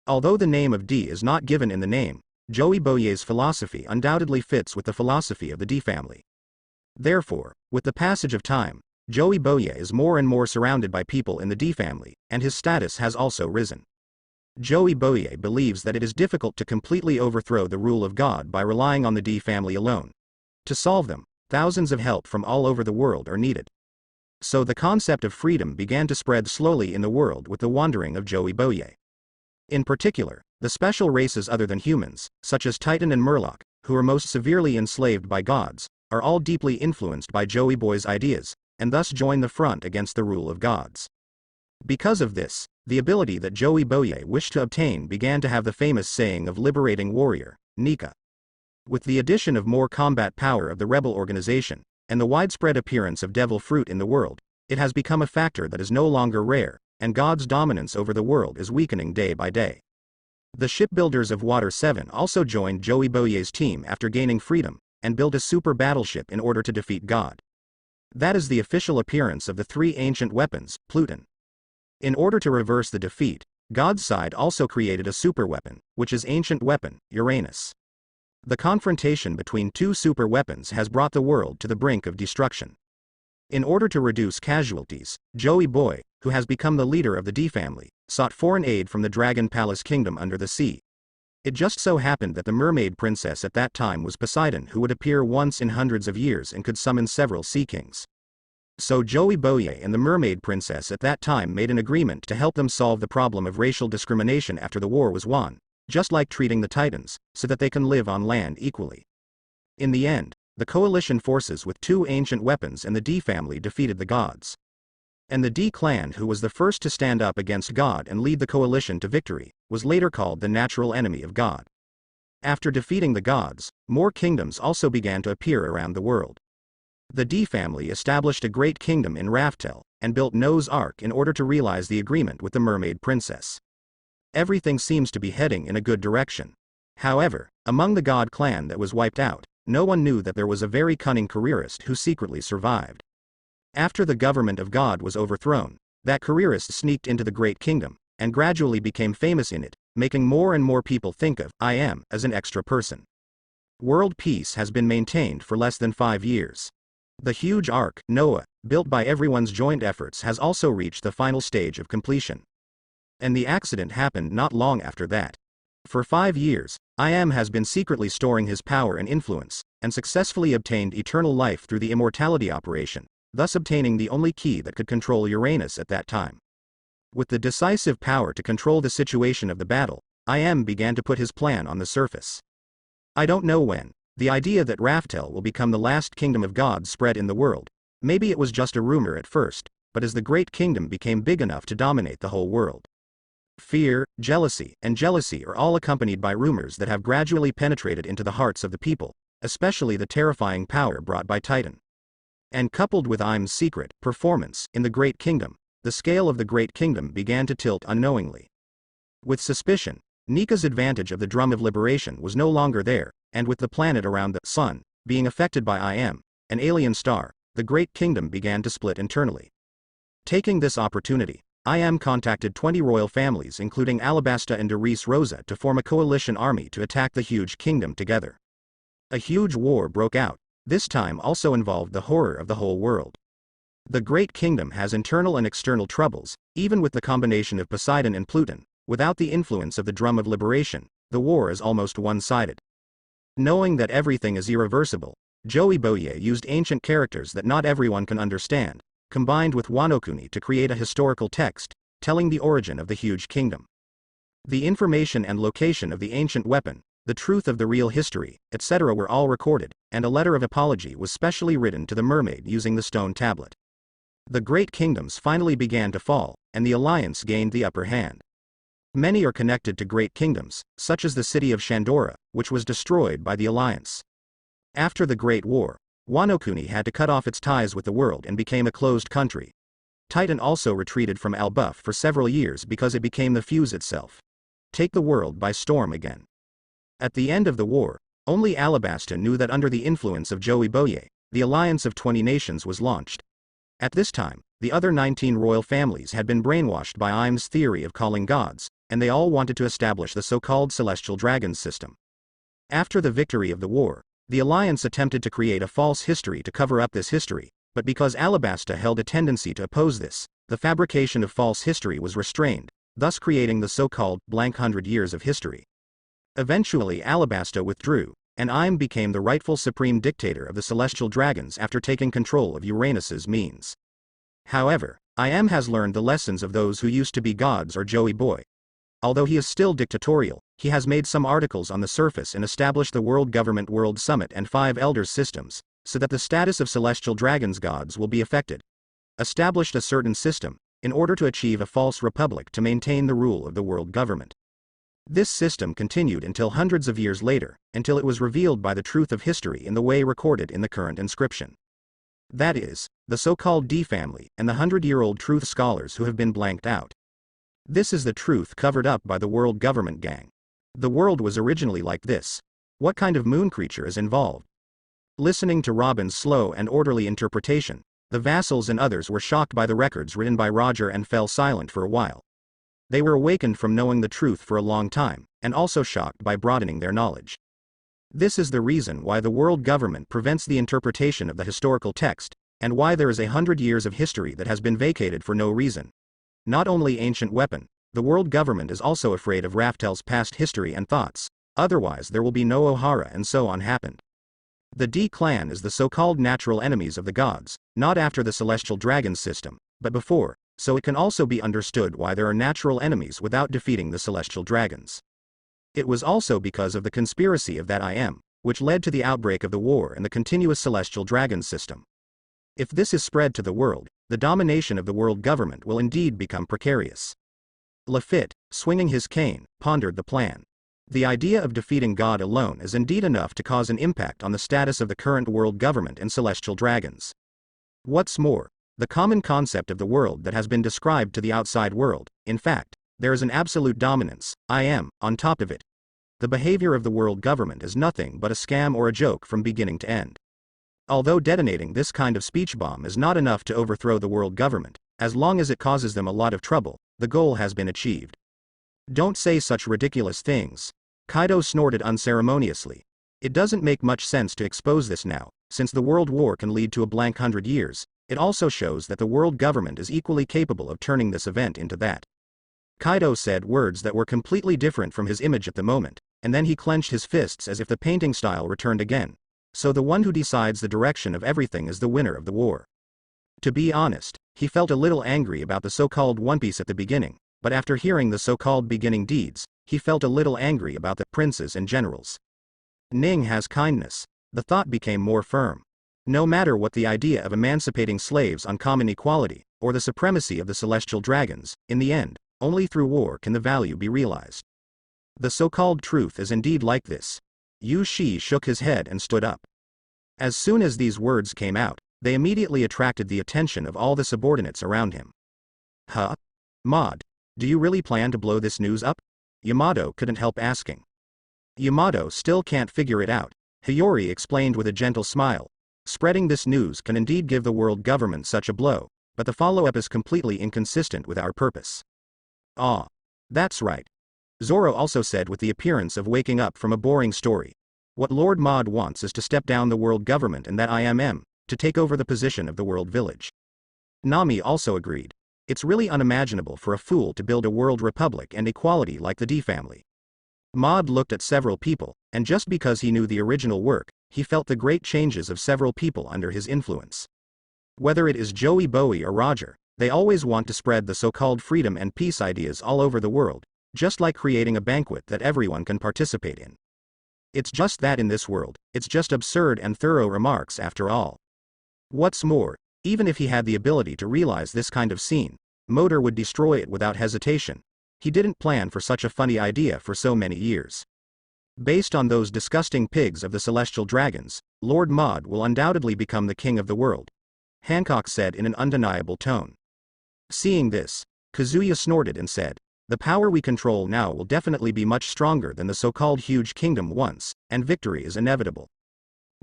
Although the name of D is not given in the name, Joey Boye's philosophy undoubtedly fits with the philosophy of the D family. Therefore, with the passage of time, Joey Boye is more and more surrounded by people in the D family, and his status has also risen. Joey Boye believes that it is difficult to completely overthrow the rule of God by relying on the D family alone. To solve them, thousands of help from all over the world are needed. So the concept of freedom began to spread slowly in the world with the wandering of Joey Boye. In particular, the special races other than humans, such as Titan and Murloc, who are most severely enslaved by gods, are all deeply influenced by Joey Boye's ideas, and thus join the front against the rule of gods. Because of this, the ability that Joey Boye wished to obtain began to have the famous saying of liberating warrior, Nika. With the addition of more combat power of the rebel organization, and the widespread appearance of devil fruit in the world, it has become a factor that is no longer rare, and God's dominance over the world is weakening day by day. The shipbuilders of Water 7 also joined Joey Boye's team after gaining freedom, and built a super battleship in order to defeat God. That is the official appearance of the three ancient weapons, Pluton. In order to reverse the defeat, God's side also created a super weapon, which is ancient weapon, Uranus. The confrontation between two super weapons has brought the world to the brink of destruction. In order to reduce casualties, Joey Boye, who has become the leader of the D family, sought foreign aid from the Dragon Palace Kingdom under the sea. It just so happened that the mermaid princess at that time was Poseidon, who would appear once in hundreds of years and could summon several sea kings. So Joey Boye and the mermaid princess at that time made an agreement to help them solve the problem of racial discrimination after the war was won, just like treating the Titans, so that they can live on land equally. In the end, the coalition forces with two ancient weapons and the D family defeated the gods. And the D clan, who was the first to stand up against God and lead the coalition to victory, was later called the natural enemy of God. After defeating the gods, more kingdoms also began to appear around the world. The D family established a great kingdom in Raftel, and built Noah's Ark in order to realize the agreement with the mermaid princess. Everything seems to be heading in a good direction. However, among the God clan that was wiped out, no one knew that there was a very cunning careerist who secretly survived. After the government of God was overthrown, that careerist sneaked into the great kingdom, and gradually became famous in it, making more and more people think of I am as an extra person. World peace has been maintained for less than 5 years. The huge ark, Noah, built by everyone's joint efforts, has also reached the final stage of completion. And the accident happened not long after that. For 5 years, I Am has been secretly storing his power and influence, and successfully obtained eternal life through the immortality operation, thus obtaining the only key that could control Uranus at that time. With the decisive power to control the situation of the battle, I Am began to put his plan on the surface. I don't know when. The idea that Raftel will become the last kingdom of God spread in the world. Maybe it was just a rumor at first, but as the great kingdom became big enough to dominate the whole world. Fear, jealousy, and jealousy are all accompanied by rumors that have gradually penetrated into the hearts of the people, especially the terrifying power brought by Titan. And coupled with Im's secret performance in the great kingdom, the scale of the Great Kingdom began to tilt unknowingly. With suspicion, Nika's advantage of the Drum of Liberation was no longer there, and with the planet around the sun being affected by an alien star, the Great Kingdom began to split internally. Taking this opportunity, contacted 20 royal families including Alabasta and Doris Rosa to form a coalition army to attack the huge kingdom together. A huge war broke out, this time also involved the horror of the whole world. The Great Kingdom has internal and external troubles, even with the combination of Poseidon and Pluton. Without the influence of the Drum of Liberation, the war is almost one-sided. Knowing that everything is irreversible, Joey Boye used ancient characters that not everyone can understand, combined with Wano-kuni to create a historical text, telling the origin of the huge kingdom. The information and location of the ancient weapon, the truth of the real history, etc. were all recorded, and a letter of apology was specially written to the mermaid using the stone tablet. The great kingdoms finally began to fall, and the alliance gained the upper hand. Many are connected to great kingdoms, such as the city of Shandora, which was destroyed by the alliance. After the Great War, Wano-kuni had to cut off its ties with the world and became a closed country. Titan also retreated from Albuff for several years because it became the fuse itself. Take the world by storm again. At the end of the war, only Alabasta knew that under the influence of Joey Boye, the alliance of 20 nations was launched. At this time, the other 19 royal families had been brainwashed by Im's theory of calling gods, and they all wanted to establish the so-called celestial dragons system. After the victory of the war, the alliance attempted to create a false history to cover up this history, but because Alabasta held a tendency to oppose this, the fabrication of false history was restrained, thus creating the so-called blank 100 years of history. Eventually Alabasta withdrew, and Im became the rightful supreme dictator of the celestial dragons after taking control of Uranus's means. However, Im has learned the lessons of those who used to be gods or Joey Boy. Although he is still dictatorial, he has made some articles on the surface and established the World Government World Summit and 5 Elders systems, so that the status of celestial dragons gods will be affected. Established a certain system, in order to achieve a false republic to maintain the rule of the world government. This system continued until hundreds of years later, until it was revealed by the truth of history in the way recorded in the current inscription. That is, the so-called D family and the 100-year-old truth scholars who have been blanked out. This is the truth covered up by the world government gang. The world was originally like this. What kind of moon creature is involved? Listening to Robin's slow and orderly interpretation, the vassals and others were shocked by the records written by Roger and fell silent for a while. They were awakened from knowing the truth for a long time, and also shocked by broadening their knowledge. This is the reason why the world government prevents the interpretation of the historical text, and why there is 100 years of history that has been vacated for no reason. Not only ancient weapon, the world government is also afraid of Raftel's past history and thoughts, otherwise there will be no Ohara and so on happened. The D clan is the so-called natural enemies of the gods, not after the celestial dragon system, but before, so it can also be understood why there are natural enemies without defeating the celestial dragons. It was also because of the conspiracy of that which led to the outbreak of the war and the continuous celestial dragon system. If this is spread to the world, the domination of the world government will indeed become precarious. Lafitte, swinging his cane, pondered the plan. The idea of defeating God alone is indeed enough to cause an impact on the status of the current world government and celestial dragons. What's more, the common concept of the world that has been described to the outside world, in fact, there is an absolute dominance, on top of it. The behavior of the world government is nothing but a scam or a joke from beginning to end. Although detonating this kind of speech bomb is not enough to overthrow the world government, as long as it causes them a lot of trouble, the goal has been achieved. Don't say such ridiculous things. Kaido snorted unceremoniously. It doesn't make much sense to expose this now, since the world war can lead to a blank 100 years, it also shows that the world government is equally capable of turning this event into that. Kaido said words that were completely different from his image at the moment, and then he clenched his fists as if the painting style returned again. So the one who decides the direction of everything is the winner of the war. To be honest, he felt a little angry about the so-called One Piece at the beginning, but after hearing the so-called beginning deeds, he felt a little angry about the princes and generals. Ning has kindness. The thought became more firm. No matter what the idea of emancipating slaves on common equality, or the supremacy of the celestial dragons, in the end, only through war can the value be realized. The so-called truth is indeed like this. Yu Shi shook his head and stood up. As soon as these words came out, they immediately attracted the attention of all the subordinates around him. Huh? Maud, do you really plan to blow this news up? Yamato couldn't help asking. Yamato still can't figure it out, Hiyori explained with a gentle smile. Spreading this news can indeed give the world government such a blow, but the follow-up is completely inconsistent with our purpose. Ah. That's right. Zoro also said with the appearance of waking up from a boring story. What Lord Maud wants is to step down the world government and that IMM, to take over the position of the world village. Nami also agreed. It's really unimaginable for a fool to build a world republic and equality like the D family. Maud looked at several people, and just because he knew the original work, he felt the great changes of several people under his influence. Whether it is Joey Bowie or Roger, they always want to spread the so-called freedom and peace ideas all over the world, just like creating a banquet that everyone can participate in. It's just that in this world, it's just absurd and thorough remarks after all. What's more, even if he had the ability to realize this kind of scene, Motor would destroy it without hesitation. He didn't plan for such a funny idea for so many years. Based on those disgusting pigs of the celestial dragons, Lord Maud will undoubtedly become the king of the world, Hancock said in an undeniable tone. Seeing this, Kazuya snorted and said, the power we control now will definitely be much stronger than the so-called huge kingdom once, and victory is inevitable.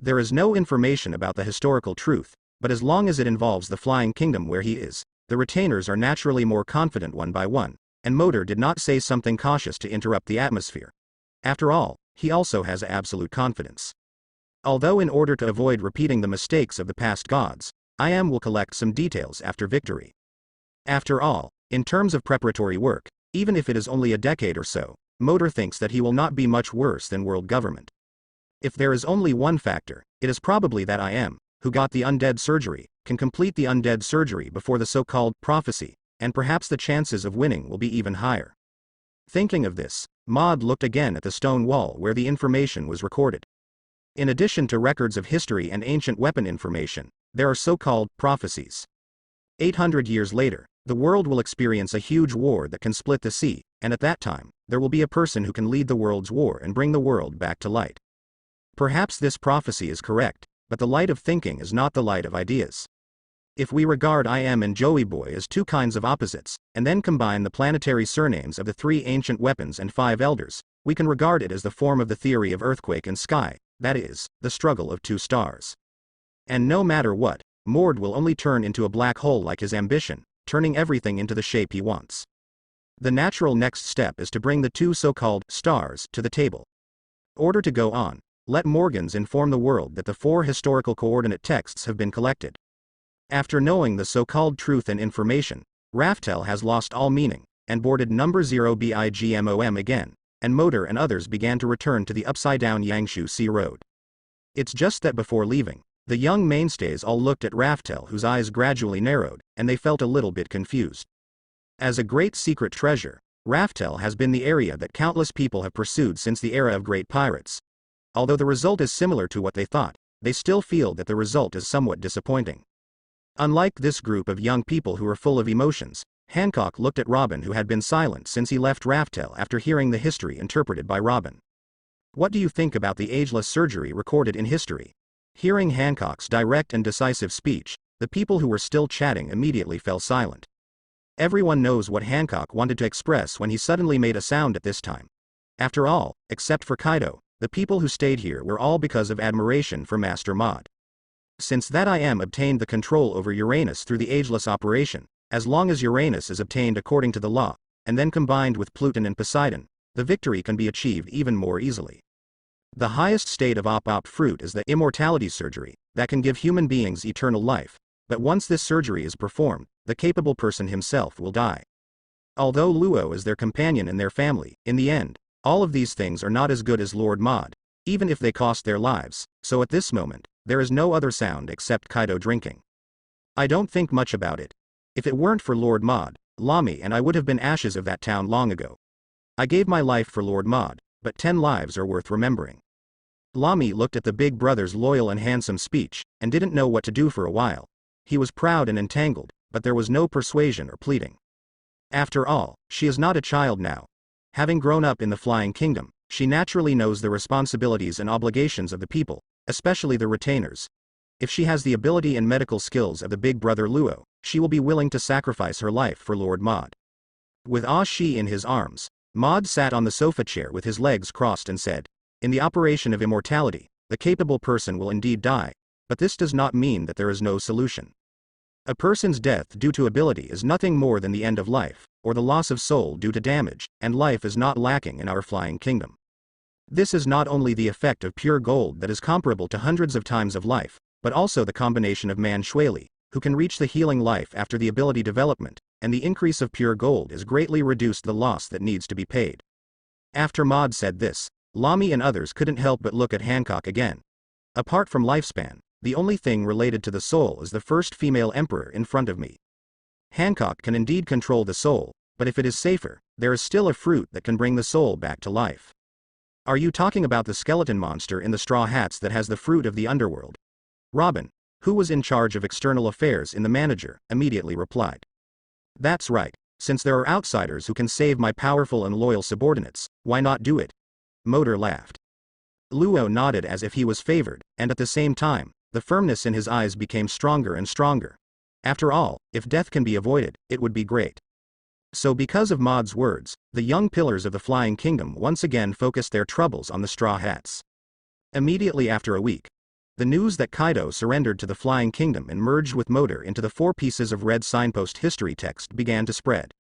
There is no information about the historical truth, but as long as it involves the flying kingdom where he is, the retainers are naturally more confident one by one, and Motor did not say something cautious to interrupt the atmosphere. After all, he also has absolute confidence. Although in order to avoid repeating the mistakes of the past gods, IM will collect some details after victory. After all, in terms of preparatory work, even if it is only a decade or so, Motor thinks that he will not be much worse than world government. If there is only one factor, it is probably that IM, who got the undead surgery, can complete the undead surgery before the so-called prophecy, and perhaps the chances of winning will be even higher. Thinking of this, Maud looked again at the stone wall where the information was recorded. In addition to records of history and ancient weapon information, there are so-called prophecies. 800 years later, the world will experience a huge war that can split the sea, and at that time, there will be a person who can lead the world's war and bring the world back to light. Perhaps this prophecy is correct, but the light of thinking is not the light of ideas. If we regard IM and Joey Boy as two kinds of opposites, and then combine the planetary surnames of the 3 ancient weapons and 5 elders, we can regard it as the form of the theory of earthquake and sky, that is, the struggle of 2 stars. And no matter what, Mord will only turn into a black hole like his ambition, turning everything into the shape he wants. The natural next step is to bring the 2 so-called stars to the table. In order to go on, let Morgans inform the world that the 4 historical coordinate texts have been collected. After knowing the so-called truth and information, Raftel has lost all meaning, and boarded number 0 BIGMOM again, and Motor and others began to return to the upside-down Yangshu Sea Road. It's just that before leaving, the young mainstays all looked at Raftel, whose eyes gradually narrowed, and they felt a little bit confused. As a great secret treasure, Raftel has been the area that countless people have pursued since the era of great pirates. Although the result is similar to what they thought, they still feel that the result is somewhat disappointing. Unlike this group of young people who are full of emotions, Hancock looked at Robin, who had been silent since he left Raftel after hearing the history interpreted by Robin. What do you think about the ageless surgery recorded in history? Hearing Hancock's direct and decisive speech, the people who were still chatting immediately fell silent. Everyone knows what Hancock wanted to express when he suddenly made a sound at this time. After all, except for Kaido, the people who stayed here were all because of admiration for Master Maud. Since that IM obtained the control over Uranus through the ageless operation, as long as Uranus is obtained according to the law, and then combined with Pluton and Poseidon, the victory can be achieved even more easily. The highest state of op fruit is the immortality surgery, that can give human beings eternal life, but once this surgery is performed, the capable person himself will die. Although Luo is their companion and their family, in the end, all of these things are not as good as Lord Maud, even if they cost their lives, so at this moment, there is no other sound except Kaido drinking. I don't think much about it. If it weren't for Lord Maud, Lamy and I would have been ashes of that town long ago. I gave my life for Lord Maud, but 10 lives are worth remembering. Lamy looked at the big brother's loyal and handsome speech, and didn't know what to do for a while. He was proud and entangled, but there was no persuasion or pleading. After all, she is not a child now. Having grown up in the Flying Kingdom, she naturally knows the responsibilities and obligations of the people, especially the retainers. If she has the ability and medical skills of the big brother Luo, she will be willing to sacrifice her life for Lord Maud. With Ah Shi in his arms, Maud sat on the sofa chair with his legs crossed and said, "In the operation of immortality, the capable person will indeed die, but this does not mean that there is no solution. A person's death due to ability is nothing more than the end of life, or the loss of soul due to damage, and life is not lacking in our flying kingdom. This is not only the effect of pure gold that is comparable to hundreds of times of life, but also the combination of man Shuili, who can reach the healing life after the ability development, and the increase of pure gold is greatly reduced the loss that needs to be paid." After Maud said this, Lamy and others couldn't help but look at Hancock again. Apart from lifespan, the only thing related to the soul is the first female emperor in front of me. Hancock can indeed control the soul, but if it is safer, there is still a fruit that can bring the soul back to life. Are you talking about the skeleton monster in the straw hats that has the fruit of the underworld? Robin, who was in charge of external affairs in the manager, immediately replied. That's right, since there are outsiders who can save my powerful and loyal subordinates, why not do it? Motor laughed. Luo nodded as if he was favored, and at the same time, the firmness in his eyes became stronger and stronger. After all, if death can be avoided, it would be great. So because of Maud's words, the young pillars of the Flying Kingdom once again focused their troubles on the Straw Hats. Immediately after a week, the news that Kaido surrendered to the Flying Kingdom and merged with Motor into the 4 pieces of red signpost history text began to spread.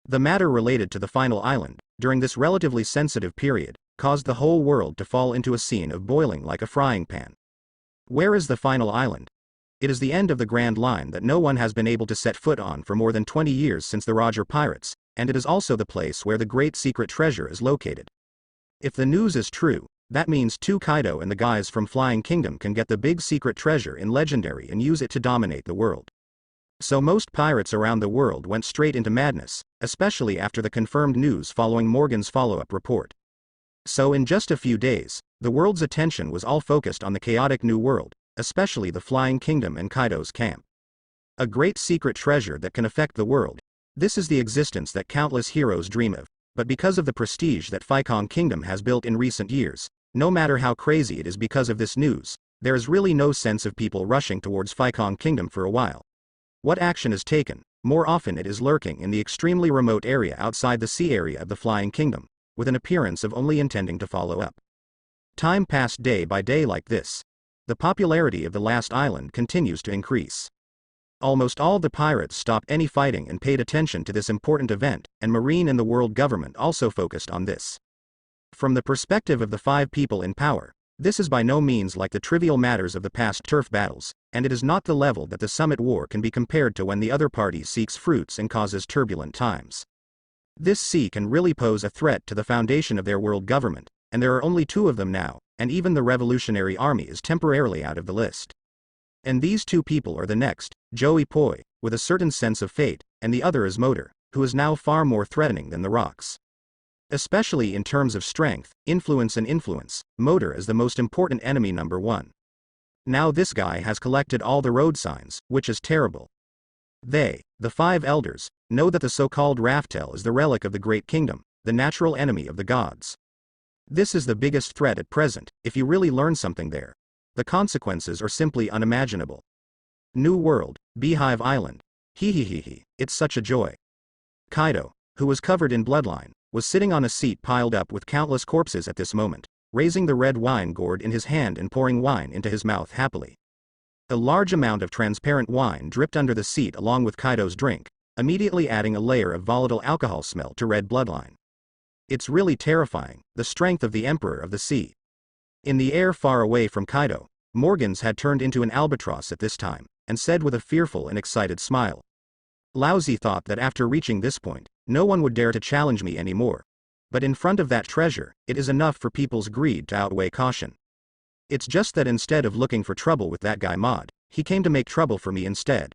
The matter related to the final island, during this relatively sensitive period, caused the whole world to fall into a scene of boiling like a frying pan. Where is the final island? It is the end of the Grand Line that no one has been able to set foot on for more than 20 years since the Roger Pirates, and it is also the place where the great secret treasure is located. If the news is true, that means Kaido and the guys from Flying Kingdom can get the big secret treasure in Legendary and use it to dominate the world. So most pirates around the world went straight into madness, especially after the confirmed news following Morgan's follow-up report. So in just a few days, the world's attention was all focused on the chaotic new world, especially the Flying Kingdom and Kaido's camp. A great secret treasure that can affect the world. This is the existence that countless heroes dream of, but because of the prestige that Flying Kingdom has built in recent years, no matter how crazy it is because of this news, there is really no sense of people rushing towards Flying Kingdom for a while. What action is taken, more often it is lurking in the extremely remote area outside the sea area of the Flying Kingdom, with an appearance of only intending to follow up. Time passed day by day like this. The popularity of the last island continues to increase. Almost all the pirates stopped any fighting and paid attention to this important event, and Marine and the world government also focused on this. From the perspective of the 5 people in power, this is by no means like the trivial matters of the past turf battles, and it is not the level that the summit war can be compared to when the other party seeks fruits and causes turbulent times. This sea can really pose a threat to the foundation of their world government, and there are only 2 of them now, and even the Revolutionary Army is temporarily out of the list. And these 2 people are the next, Joey Poi, with a certain sense of fate, and the other is Motor, who is now far more threatening than the rocks. Especially in terms of strength, influence, Motor is the most important enemy number 1. Now this guy has collected all the road signs, which is terrible. They, the 5 elders, know that the so-called Raftel is the relic of the Great Kingdom, the natural enemy of the gods. This is the biggest threat at present. If you really learn something there, the consequences are simply unimaginable. New World, Beehive Island. It's such a joy. Kaido, who was covered in bloodline, was sitting on a seat piled up with countless corpses at this moment, raising the red wine gourd in his hand and pouring wine into his mouth happily. A large amount of transparent wine dripped under the seat along with Kaido's drink, immediately adding a layer of volatile alcohol smell to red bloodline. It's really terrifying, the strength of the Emperor of the Sea. In the air far away from Kaido, Morgans had turned into an albatross at this time, and said with a fearful and excited smile. Laozi thought that after reaching this point, no one would dare to challenge me anymore. But in front of that treasure, it is enough for people's greed to outweigh caution. It's just that instead of looking for trouble with that guy Maud, he came to make trouble for me instead.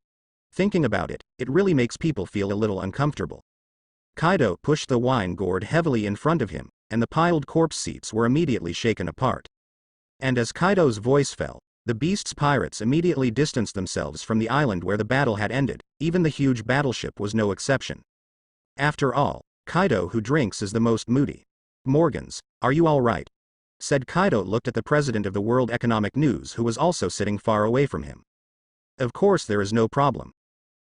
Thinking about it, it really makes people feel a little uncomfortable. Kaido pushed the wine gourd heavily in front of him, and the piled corpse seats were immediately shaken apart. And as Kaido's voice fell, the beast's pirates immediately distanced themselves from the island where the battle had ended. Even the huge battleship was no exception. After all, Kaido who drinks is the most moody. Morgans, are you all right? said Kaido. Looked at the president of the World Economic News, who was also sitting far away from him. Of course, there is no problem.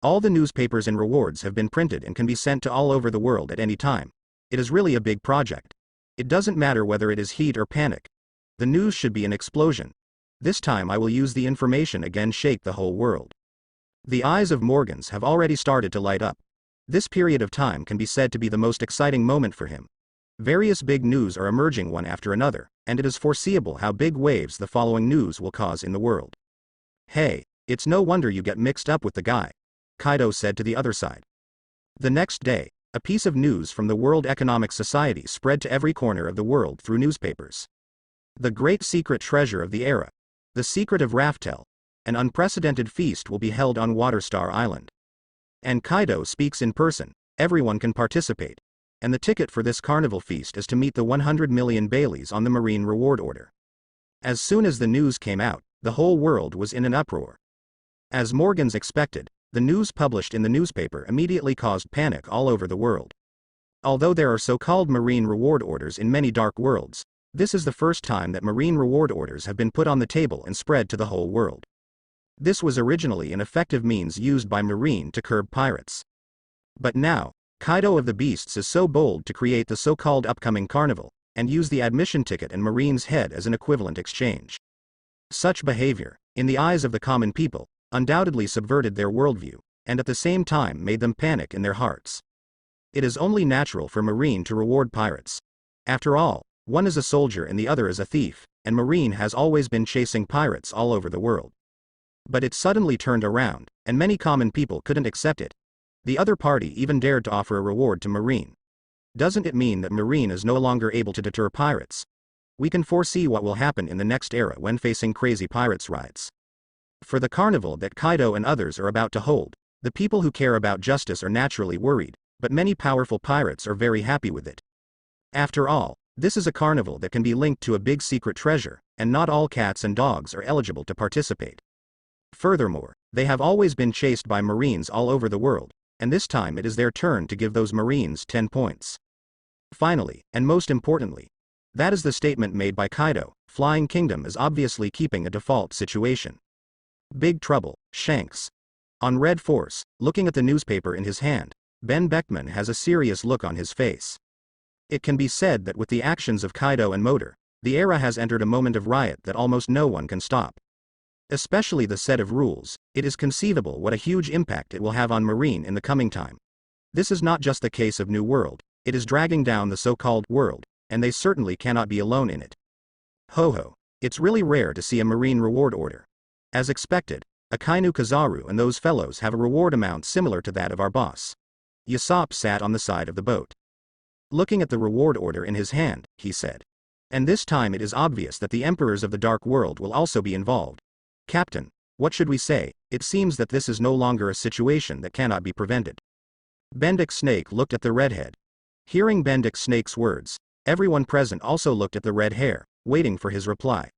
All the newspapers and rewards have been printed and can be sent to all over the world at any time. It is really a big project. It doesn't matter whether it is heat or panic. The news should be an explosion. This time I will use the information again, shake the whole world. The eyes of Morgans have already started to light up. This period of time can be said to be the most exciting moment for him. Various big news are emerging one after another, and it is foreseeable how big waves the following news will cause in the world. Hey, it's no wonder you get mixed up with the guy, Kaido said to the other side. The next day, a piece of news from the World Economic Society spread to every corner of the world through newspapers. The great secret treasure of the era. The secret of Raftel. An unprecedented feast will be held on Waterstar Island. And Kaido speaks in person, everyone can participate. And the ticket for this carnival feast is to meet the 100 million Baileys on the Marine Reward Order. As soon as the news came out, the whole world was in an uproar. As Morgans expected, the news published in the newspaper immediately caused panic all over the world. Although there are so-called Marine Reward Orders in many dark worlds, this is the first time that Marine Reward Orders have been put on the table and spread to the whole world. This was originally an effective means used by Marine to curb pirates. But now, Kaido of the Beasts is so bold to create the so-called upcoming carnival, and use the admission ticket and Marine's head as an equivalent exchange. Such behavior, in the eyes of the common people, undoubtedly subverted their worldview, and at the same time made them panic in their hearts. It is only natural for Marine to reward pirates. After all, one is a soldier and the other is a thief, and Marine has always been chasing pirates all over the world. But it suddenly turned around, and many common people couldn't accept it. The other party even dared to offer a reward to Marine. Doesn't it mean that Marine is no longer able to deter pirates? We can foresee what will happen in the next era when facing crazy pirates' riots. For the carnival that Kaido and others are about to hold, the people who care about justice are naturally worried, but many powerful pirates are very happy with it. After all, this is a carnival that can be linked to a big secret treasure, and not all cats and dogs are eligible to participate. Furthermore, they have always been chased by Marines all over the world, and this time it is their turn to give those Marines 10 points. Finally, and most importantly, that is the statement made by Kaido. Flying Kingdom is obviously keeping a default situation. Big trouble, Shanks. On Red Force, looking at the newspaper in his hand, Ben Beckman has a serious look on his face. It can be said that with the actions of Kaido and Motor, the era has entered a moment of riot that almost no one can stop. Especially the set of rules, it is conceivable what a huge impact it will have on Marine in the coming time. This is not just the case of New World, it is dragging down the so-called world, and they certainly cannot be alone in it. Ho ho, it's really rare to see a Marine reward order. As expected, Akainu Kizaru and those fellows have a reward amount similar to that of our boss. Usopp sat on the side of the boat. Looking at the reward order in his hand, he said. And this time it is obvious that the emperors of the Dark World will also be involved. Captain, what should we say? It seems that this is no longer a situation that cannot be prevented. Bendix Snake looked at the redhead. Hearing Bendix Snake's words, everyone present also looked at the red hair, waiting for his reply.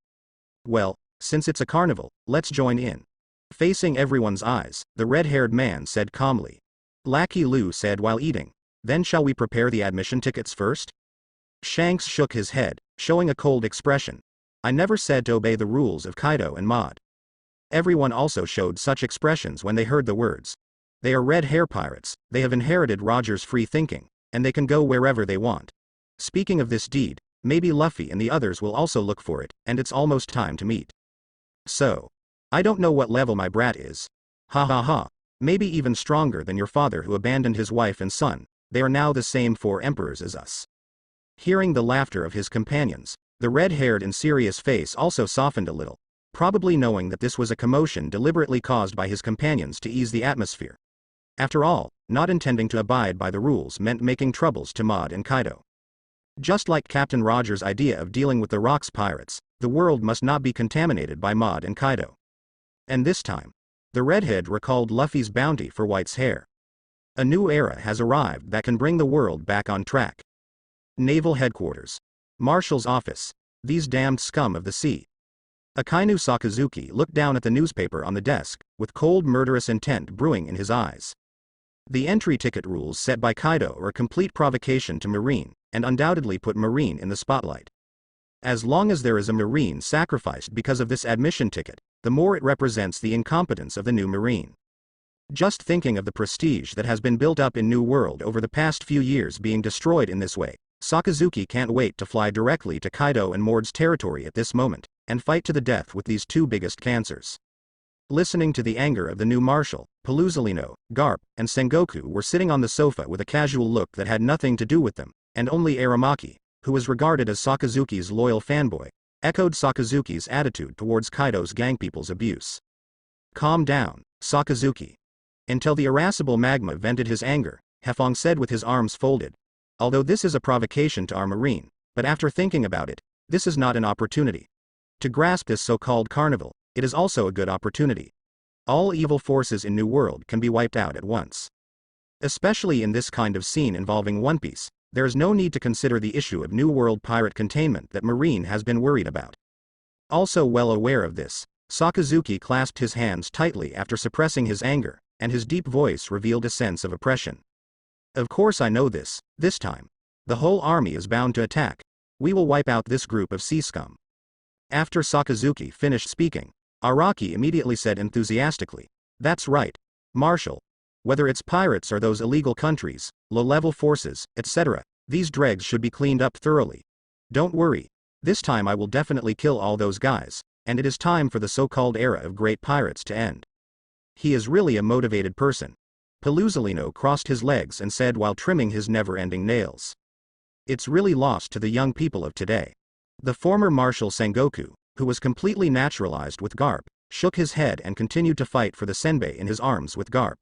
Well, since it's a carnival, let's join in. Facing everyone's eyes, the red-haired man said calmly. Lackey Lu said while eating, then shall we prepare the admission tickets first? Shanks shook his head, showing a cold expression. I never said to obey the rules of Kaido and Mod. Everyone also showed such expressions when they heard the words. They are red hair pirates, they have inherited Roger's free thinking, and they can go wherever they want. Speaking of this deed, maybe Luffy and the others will also look for it, and it's almost time to meet. So, I don't know what level my brat is. Ha ha ha, maybe even stronger than your father who abandoned his wife and son, they are now the same 4 emperors as us. Hearing the laughter of his companions, the red-haired and serious face also softened a little, probably knowing that this was a commotion deliberately caused by his companions to ease the atmosphere. After all, not intending to abide by the rules meant making troubles to Mod and Kaido. Just like Captain Roger's idea of dealing with the Rocks pirates, the world must not be contaminated by Mod and Kaido. And this time, the redhead recalled Luffy's bounty for White's hair. A new era has arrived that can bring the world back on track. Naval Headquarters. Marshal's office. These damned scum of the sea. Akainu Sakazuki looked down at the newspaper on the desk, with cold murderous intent brewing in his eyes. The entry ticket rules set by Kaido are a complete provocation to Marine, and undoubtedly put Marine in the spotlight. As long as there is a Marine sacrificed because of this admission ticket, the more it represents the incompetence of the new Marine. Just thinking of the prestige that has been built up in New World over the past few years being destroyed in this way, Sakazuki can't wait to fly directly to Kaido and Mord's territory at this moment, and fight to the death with these two biggest cancers. Listening to the anger of the new marshal, Paluzolino, Garp, and Sengoku were sitting on the sofa with a casual look that had nothing to do with them, and only Aramaki, who was regarded as Sakazuki's loyal fanboy, echoed Sakazuki's attitude towards Kaido's gangpeople's abuse. Calm down, Sakazuki. Until the irascible magma vented his anger, Hefong said with his arms folded. Although this is a provocation to our Marine, but after thinking about it, this is not an opportunity. To grasp this so-called carnival, it is also a good opportunity. All evil forces in New World can be wiped out at once. Especially in this kind of scene involving One Piece, there is no need to consider the issue of New World pirate containment that Marine has been worried about. Also well aware of this, Sakazuki clasped his hands tightly after suppressing his anger, and his deep voice revealed a sense of oppression. Of course I know this time. The whole army is bound to attack. We will wipe out this group of sea scum. After Sakazuki finished speaking, Araki immediately said enthusiastically, "That's right, Marshal. Whether it's pirates or those illegal countries, low-level forces, etc., these dregs should be cleaned up thoroughly. Don't worry, this time I will definitely kill all those guys, and it is time for the so-called era of great pirates to end." He is really a motivated person. Paluzolino crossed his legs and said while trimming his never-ending nails. It's really lost to the young people of today. The former Marshal Sengoku, who was completely naturalized with Garp, shook his head and continued to fight for the senbei in his arms with Garp.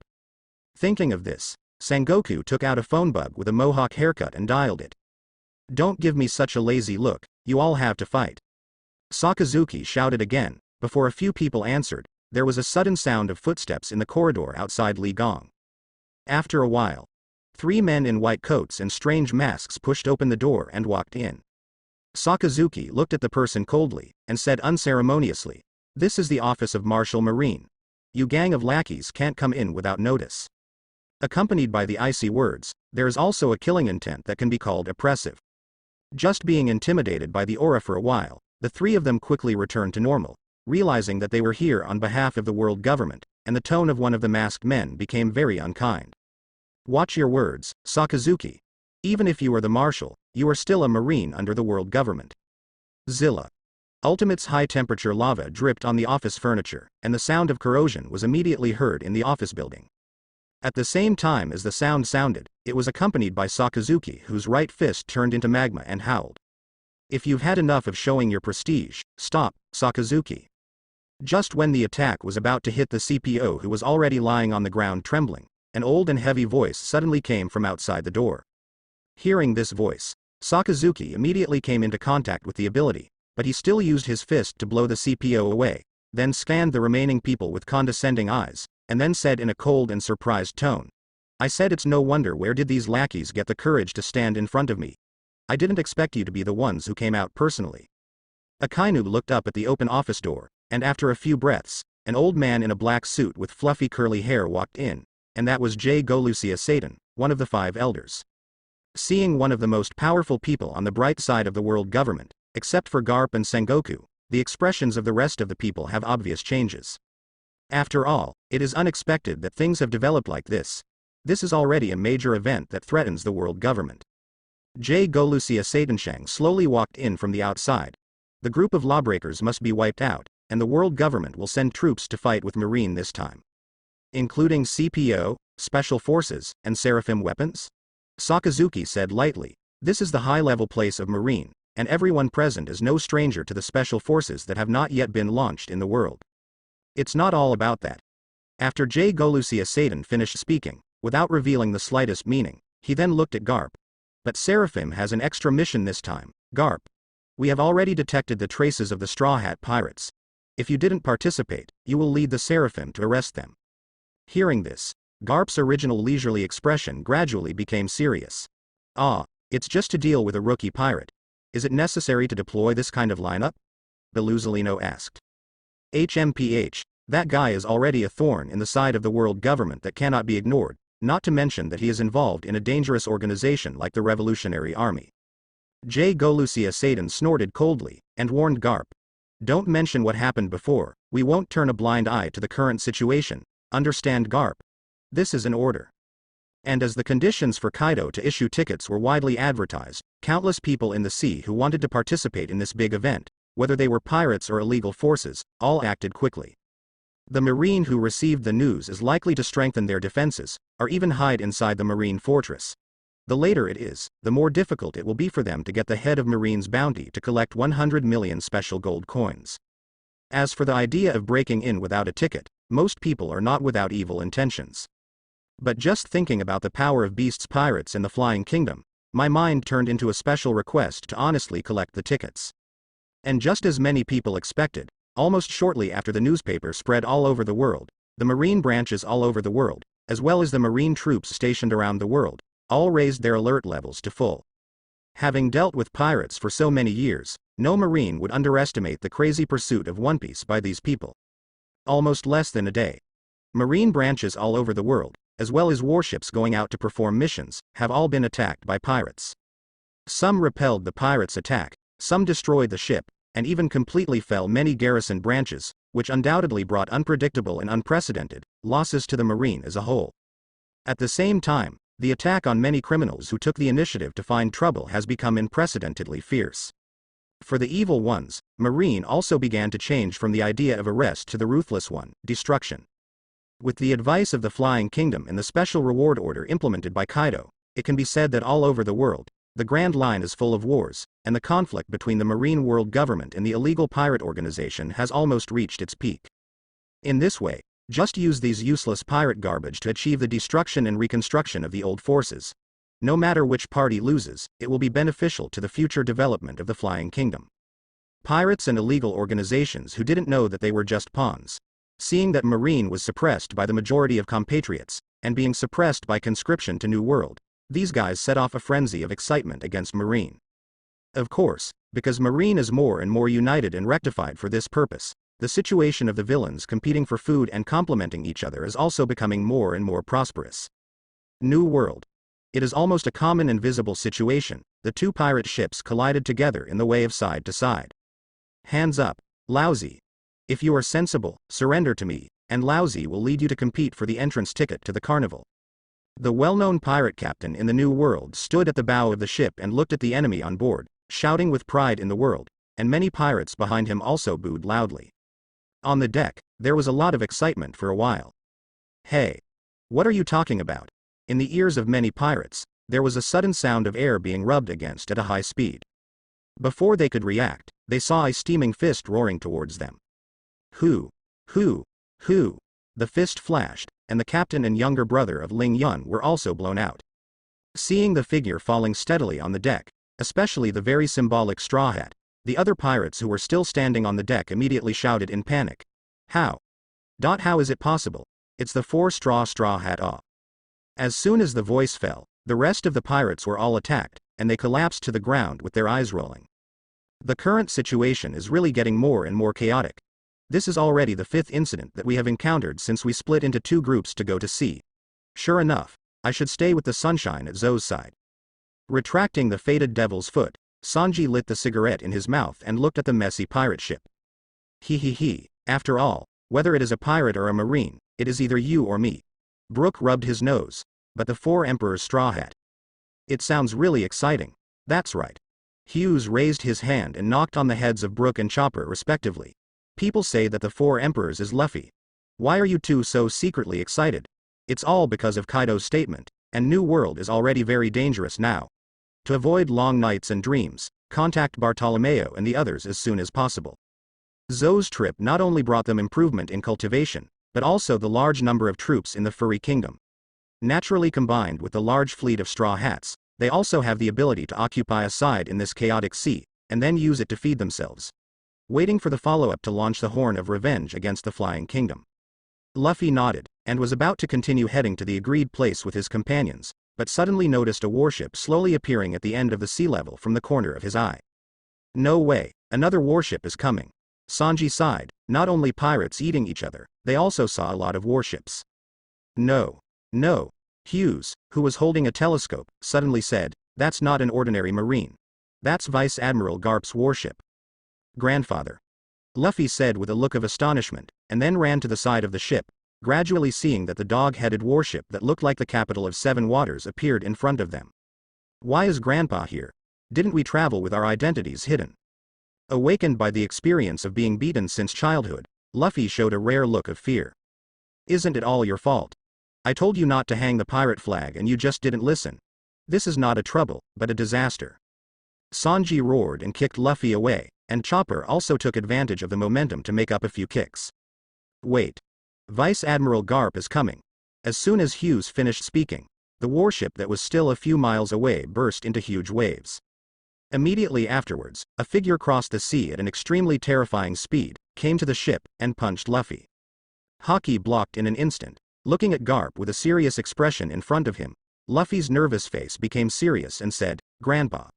Thinking of this, Sengoku took out a phone bug with a mohawk haircut and dialed it. "Don't give me such a lazy look, you all have to fight." Sakazuki shouted again. Before a few people answered, there was a sudden sound of footsteps in the corridor outside Li Gong. After a while, 3 men in white coats and strange masks pushed open the door and walked in. Sakazuki looked at the person coldly, and said unceremoniously, "This is the office of Marshal Marine. You gang of lackeys can't come in without notice." Accompanied by the icy words, there is also a killing intent that can be called oppressive. Just being intimidated by the aura for a while, the 3 of them quickly returned to normal, realizing that they were here on behalf of the world government, and the tone of one of the masked men became very unkind. "Watch your words, Sakazuki. Even if you are the marshal, you are still a Marine under the world government." Zilla. Ultimate's high-temperature lava dripped on the office furniture, and the sound of corrosion was immediately heard in the office building. At the same time as the sound sounded, it was accompanied by Sakazuki, whose right fist turned into magma and howled. "If you've had enough of showing your prestige, stop, Sakazuki." Just when the attack was about to hit the CPO, who was already lying on the ground trembling, an old and heavy voice suddenly came from outside the door. Hearing this voice, Sakazuki immediately came into contact with the ability, but he still used his fist to blow the CPO away, then scanned the remaining people with condescending eyes, and then said in a cold and surprised tone, "I said it's no wonder where did these lackeys get the courage to stand in front of me. I didn't expect you to be the ones who came out personally." Akainu looked up at the open office door, and after a few breaths, an old man in a black suit with fluffy curly hair walked in, and that was J. Golucia Satan, one of the 5 elders. Seeing one of the most powerful people on the bright side of the world government, except for Garp and Sengoku, the expressions of the rest of the people have obvious changes. After all, it is unexpected that things have developed like this. This is already a major event that threatens the world government. J. Golucia Satanshang slowly walked in from the outside. The group of lawbreakers must be wiped out, and the world government will send troops to fight with Marine this time. Including CPO, Special Forces, and Seraphim weapons? Sakazuki said lightly, "This is the high-level place of Marine, and everyone present is no stranger to the special forces that have not yet been launched in the world. It's not all about that." After J. Golucia Satan finished speaking, without revealing the slightest meaning, he then looked at Garp. "But Seraphim has an extra mission this time, Garp. We have already detected the traces of the Straw Hat pirates. If you didn't participate, you will lead the Seraphim to arrest them." Hearing this, Garp's original leisurely expression gradually became serious. "Ah, it's just to deal with a rookie pirate. Is it necessary to deploy this kind of lineup?" Paluzolino asked. "HMPH, that guy is already a thorn in the side of the world government that cannot be ignored, not to mention that he is involved in a dangerous organization like the Revolutionary Army." J. Golucia Satan snorted coldly, and warned Garp. Don't mention what happened before, we won't turn a blind eye to the current situation, understand Garp? This is an order. And as the conditions for Kaido to issue tickets were widely advertised, countless people in the sea who wanted to participate in this big event, whether they were pirates or illegal forces, all acted quickly. The marine who received the news is likely to strengthen their defenses, or even hide inside the marine fortress. The later it is, the more difficult it will be for them to get the head of Marine's bounty to collect 100 million special gold coins. As for the idea of breaking in without a ticket, most people are not without evil intentions. But just thinking about the power of Beast's pirates and the Flying Kingdom, my mind turned into a special request to honestly collect the tickets. And just as many people expected, almost shortly after the newspaper spread all over the world, the marine branches all over the world, as well as the marine troops stationed around the world, all raised their alert levels to full. Having dealt with pirates for so many years, no marine would underestimate the crazy pursuit of One Piece by these people. Almost less than a day. Marine branches all over the world, as well as warships going out to perform missions, have all been attacked by pirates. Some repelled the pirates' attack, some destroyed the ship, and even completely fell many garrison branches, which undoubtedly brought unpredictable and unprecedented losses to the marine as a whole. At the same time, the attack on many criminals who took the initiative to find trouble has become unprecedentedly fierce. For the evil ones, marine also began to change from the idea of arrest to the ruthless one, destruction. With the advice of the Flying Kingdom and the special reward order implemented by Kaido, it can be said that all over the world, the Grand Line is full of wars, and the conflict between the marine world government and the illegal pirate organization has almost reached its peak. In this way, just use these useless pirate garbage to achieve the destruction and reconstruction of the old forces. No matter which party loses, it will be beneficial to the future development of the Flying Kingdom. Pirates and illegal organizations who didn't know that they were just pawns. Seeing that Marine was suppressed by the majority of compatriots, and being suppressed by conscription to New World, these guys set off a frenzy of excitement against Marine. Of course, because Marine is more and more united and rectified for this purpose, the situation of the villains competing for food and complementing each other is also becoming more and more prosperous. New World. It is almost a common and visible situation, the two pirate ships collided together in the wave side to side. Hands up, lousy. If you are sensible, surrender to me, and lousy will lead you to compete for the entrance ticket to the carnival. The well-known pirate captain in the New World stood at the bow of the ship and looked at the enemy on board, shouting with pride in the world, and many pirates behind him also booed loudly. On the deck, there was a lot of excitement for a while. Hey! What are you talking about? In the ears of many pirates, there was a sudden sound of air being rubbed against at a high speed. Before they could react, they saw a steaming fist roaring towards them. Who? The fist flashed, and the captain and younger brother of Ling Yun were also blown out. Seeing the figure falling steadily on the deck, especially the very symbolic straw hat, the other pirates who were still standing on the deck immediately shouted in panic. How? How is it possible? It's the straw hat off. As soon as the voice fell, the rest of the pirates were all attacked, and they collapsed to the ground with their eyes rolling. The current situation is really getting more and more chaotic. This is already the 5th incident that we have encountered since we split into 2 groups to go to sea. Sure enough, I should stay with the sunshine at Zoe's side. Retracting the fated devil's foot, Sanji lit the cigarette in his mouth and looked at the messy pirate ship. After all, whether it is a pirate or a marine, it is either you or me. Brook rubbed his nose. But the 4 Emperors straw hat. It sounds really exciting. That's right. Hughes raised his hand and knocked on the heads of Brook and Chopper respectively. People say that the 4 Emperors is Luffy. Why are you two so secretly excited? It's all because of Kaido's statement, and New World is already very dangerous now. To avoid long nights and dreams, contact Bartolomeo and the others as soon as possible. Zoe's trip not only brought them improvement in cultivation, but also the large number of troops in the Furry Kingdom. Naturally combined with the large fleet of straw hats, they also have the ability to occupy a side in this chaotic sea, and then use it to feed themselves. Waiting for the follow-up to launch the Horn of Revenge against the Flying Kingdom. Luffy nodded, and was about to continue heading to the agreed place with his companions, but suddenly noticed a warship slowly appearing at the end of the sea level from the corner of his eye. No way, another warship is coming. Sanji sighed, not only pirates eating each other, they also saw a lot of warships. No. Hughes, who was holding a telescope, suddenly said, that's not an ordinary marine. That's Vice Admiral Garp's warship. Grandfather. Luffy said with a look of astonishment, and then ran to the side of the ship, gradually seeing that the dog-headed warship that looked like the capital of Seven Waters appeared in front of them. Why is Grandpa here? Didn't we travel with our identities hidden? Awakened by the experience of being beaten since childhood, Luffy showed a rare look of fear. Isn't it all your fault? I told you not to hang the pirate flag and you just didn't listen. This is not a trouble, but a disaster. Sanji roared and kicked Luffy away, and Chopper also took advantage of the momentum to make up a few kicks. Wait. Vice Admiral Garp is coming. As soon as Hughes finished speaking, the warship that was still a few miles away burst into huge waves. Immediately afterwards, a figure crossed the sea at an extremely terrifying speed, came to the ship, and punched Luffy. Haki blocked in an instant. Looking at Garp with a serious expression in front of him, Luffy's nervous face became serious and said, "Grandpa."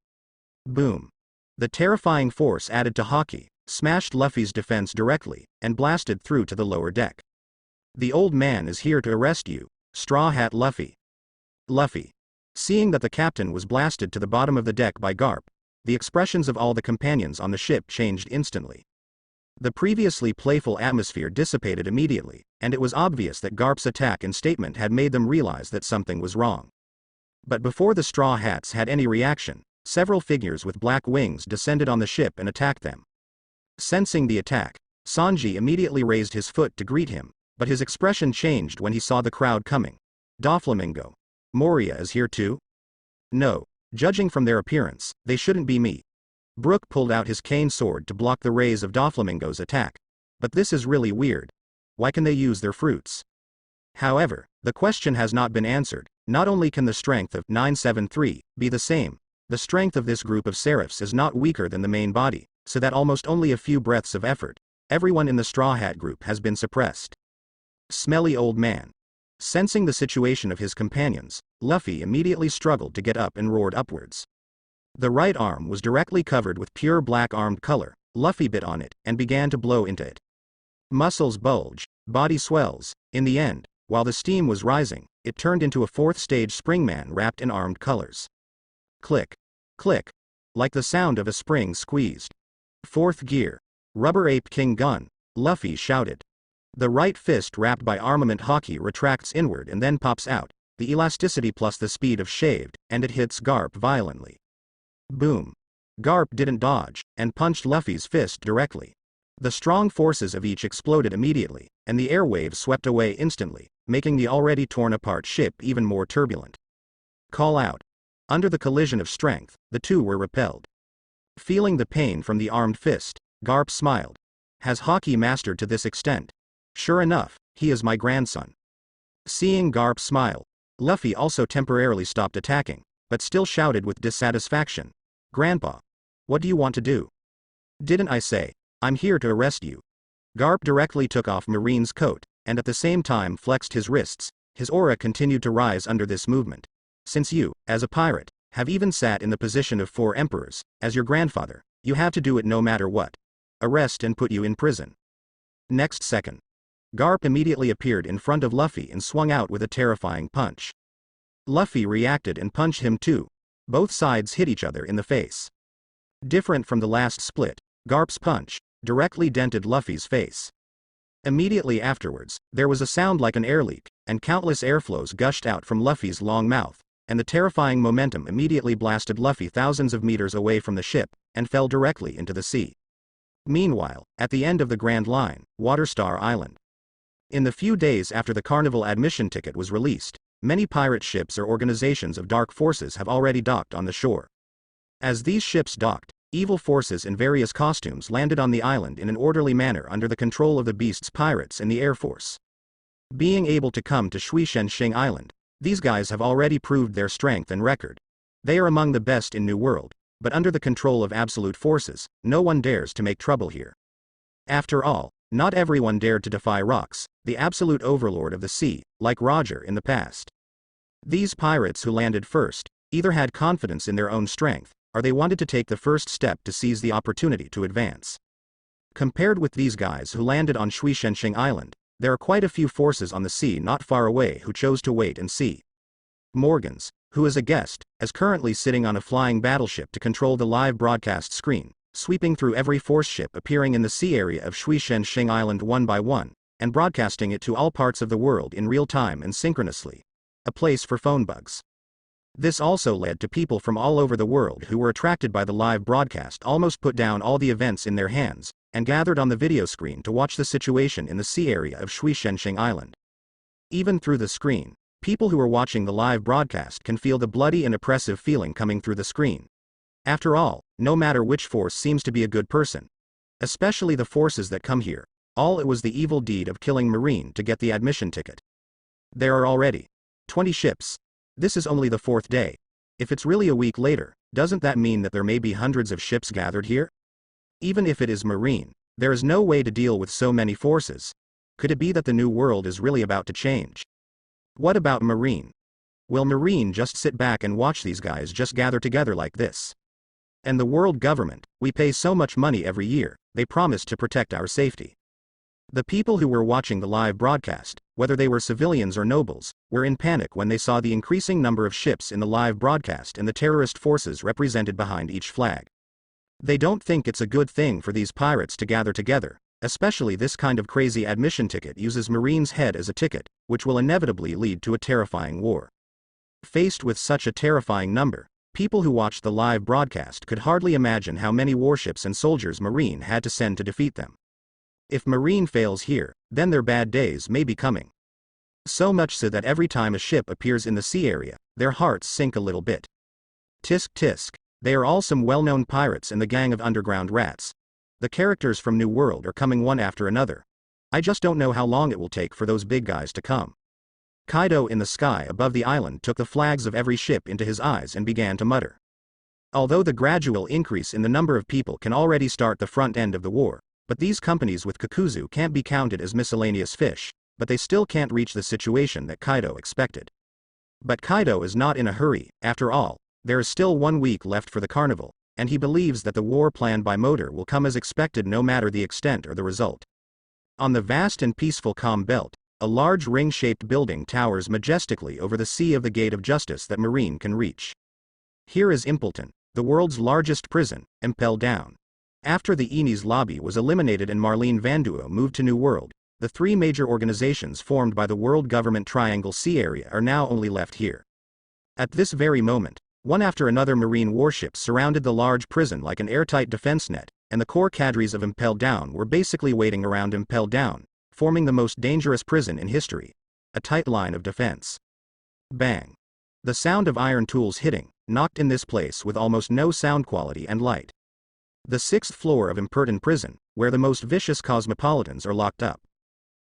Boom. The terrifying force added to Haki, smashed Luffy's defense directly, and blasted through to the lower deck. The old man is here to arrest you, Straw Hat Luffy. Luffy. Seeing that the captain was blasted to the bottom of the deck by Garp, the expressions of all the companions on the ship changed instantly. The previously playful atmosphere dissipated immediately, and it was obvious that Garp's attack and statement had made them realize that something was wrong. But before the Straw Hats had any reaction, several figures with black wings descended on the ship and attacked them. Sensing the attack, Sanji immediately raised his foot to greet him, but his expression changed when he saw the crowd coming. Doflamingo. Moria is here too? No, judging from their appearance, they shouldn't be me. Brook pulled out his cane sword to block the rays of Doflamingo's attack. But this is really weird. Why can they use their fruits? However, the question has not been answered. Not only can the strength of 973 be the same, the strength of this group of seraphs is not weaker than the main body, so that almost only a few breaths of effort, everyone in the Straw Hat group has been suppressed. Smelly old man. Sensing the situation of his companions, Luffy immediately struggled to get up and roared upwards. The right arm was directly covered with pure black armed color. Luffy bit on it, and began to blow into it. Muscles bulge, body swells. In the end, while the steam was rising, it turned into a fourth-stage springman wrapped in armed colors. Click. Click. Like the sound of a spring squeezed. Fourth gear. Rubber Ape King Gun, Luffy shouted. The right fist wrapped by armament Haki retracts inward and then pops out, the elasticity plus the speed of shaved, and it hits Garp violently. Boom. Garp didn't dodge, and punched Luffy's fist directly. The strong forces of each exploded immediately, and the airwaves swept away instantly, making the already torn-apart ship even more turbulent. Call out. Under the collision of strength, the two were repelled. Feeling the pain from the armed fist, Garp smiled. Has Haki mastered to this extent? Sure enough, he is my grandson. Seeing Garp smile, Luffy also temporarily stopped attacking, but still shouted with dissatisfaction. Grandpa. What do you want to do? Didn't I say, I'm here to arrest you? Garp directly took off Marine's coat, and at the same time flexed his wrists. His aura continued to rise under this movement. Since you, as a pirate, have even sat in the position of 4 emperors, as your grandfather, you have to do it no matter what. Arrest and put you in prison. Next second. Garp immediately appeared in front of Luffy and swung out with a terrifying punch. Luffy reacted and punched him too. Both sides hit each other in the face. Different from the last split, Garp's punch directly dented Luffy's face. Immediately afterwards, there was a sound like an air leak, and countless airflows gushed out from Luffy's long mouth, and the terrifying momentum immediately blasted Luffy thousands of meters away from the ship, and fell directly into the sea. Meanwhile, at the end of the Grand Line, Waterstar Island. In the few days after the Carnival admission ticket was released, many pirate ships or organizations of dark forces have already docked on the shore. As these ships docked, evil forces in various costumes landed on the island in an orderly manner under the control of the Beast's pirates and the Air Force. Being able to come to Shuishenshin Island, these guys have already proved their strength and record. They are among the best in New World, but under the control of absolute forces, no one dares to make trouble here. After all, not everyone dared to defy Rox, the absolute overlord of the sea, like Roger in the past. These pirates who landed first, either had confidence in their own strength, or they wanted to take the first step to seize the opportunity to advance. Compared with these guys who landed on Shuishenshin Island, there are quite a few forces on the sea not far away who chose to wait and see. Morgans, who is a guest, as currently sitting on a flying battleship to control the live broadcast screen, sweeping through every force ship appearing in the sea area of Shui-Shen-Shing Island one by one, and broadcasting it to all parts of the world in real time and synchronously. A place for phone bugs. This also led to people from all over the world who were attracted by the live broadcast almost put down all the events in their hands, and gathered on the video screen to watch the situation in the sea area of Shui-Shen-Shing Island. Even through the screen, people who are watching the live broadcast can feel the bloody and oppressive feeling coming through the screen. After all, no matter which force seems to be a good person, especially the forces that come here, all it was the evil deed of killing Marine to get the admission ticket. There are already 20 ships. This is only the 4th day. If it's really a week later, doesn't that mean that there may be hundreds of ships gathered here? Even if it is Marine, there is no way to deal with so many forces. Could it be that the new world is really about to change? What about Marine? Will Marine just sit back and watch these guys just gather together like this? And the world government, we pay so much money every year, they promise to protect our safety. The people who were watching the live broadcast, whether they were civilians or nobles, were in panic when they saw the increasing number of ships in the live broadcast and the terrorist forces represented behind each flag. They don't think it's a good thing for these pirates to gather together, especially this kind of crazy admission ticket uses Marine's head as a ticket, which will inevitably lead to a terrifying war. Faced with such a terrifying number, people who watched the live broadcast could hardly imagine how many warships and soldiers Marine had to send to defeat them. If Marine fails here, then their bad days may be coming. So much so that every time a ship appears in the sea area, their hearts sink a little bit. Tisk tisk, they are all some well-known pirates in the gang of underground rats. The characters from New World are coming one after another. I just don't know how long it will take for those big guys to come. Kaido in the sky above the island took the flags of every ship into his eyes and began to mutter. Although the gradual increase in the number of people can already start the front end of the war, but these companies with Kakuzu can't be counted as miscellaneous fish, but they still can't reach the situation that Kaido expected. But Kaido is not in a hurry. After all, there is still 1 week left for the carnival, and he believes that the war planned by Motor will come as expected no matter the extent or the result. On the vast and peaceful calm belt, a large ring-shaped building towers majestically over the sea of the Gate of Justice that Marine can reach. Here is Impleton, the world's largest prison, Impel down. After the Enies lobby was eliminated and Marlene Vanduo moved to New World, the 3 major organizations formed by the World Government Triangle Sea Area are now only left here. At this very moment, one after another Marine warships surrounded the large prison like an airtight defense net, and the core cadres of Impel Down were basically waiting around Impel Down, forming the most dangerous prison in history. A tight line of defense. Bang. The sound of iron tools hitting, knocked in this place with almost no sound quality and light. The 6th floor of Impelton Prison, where the most vicious cosmopolitans are locked up.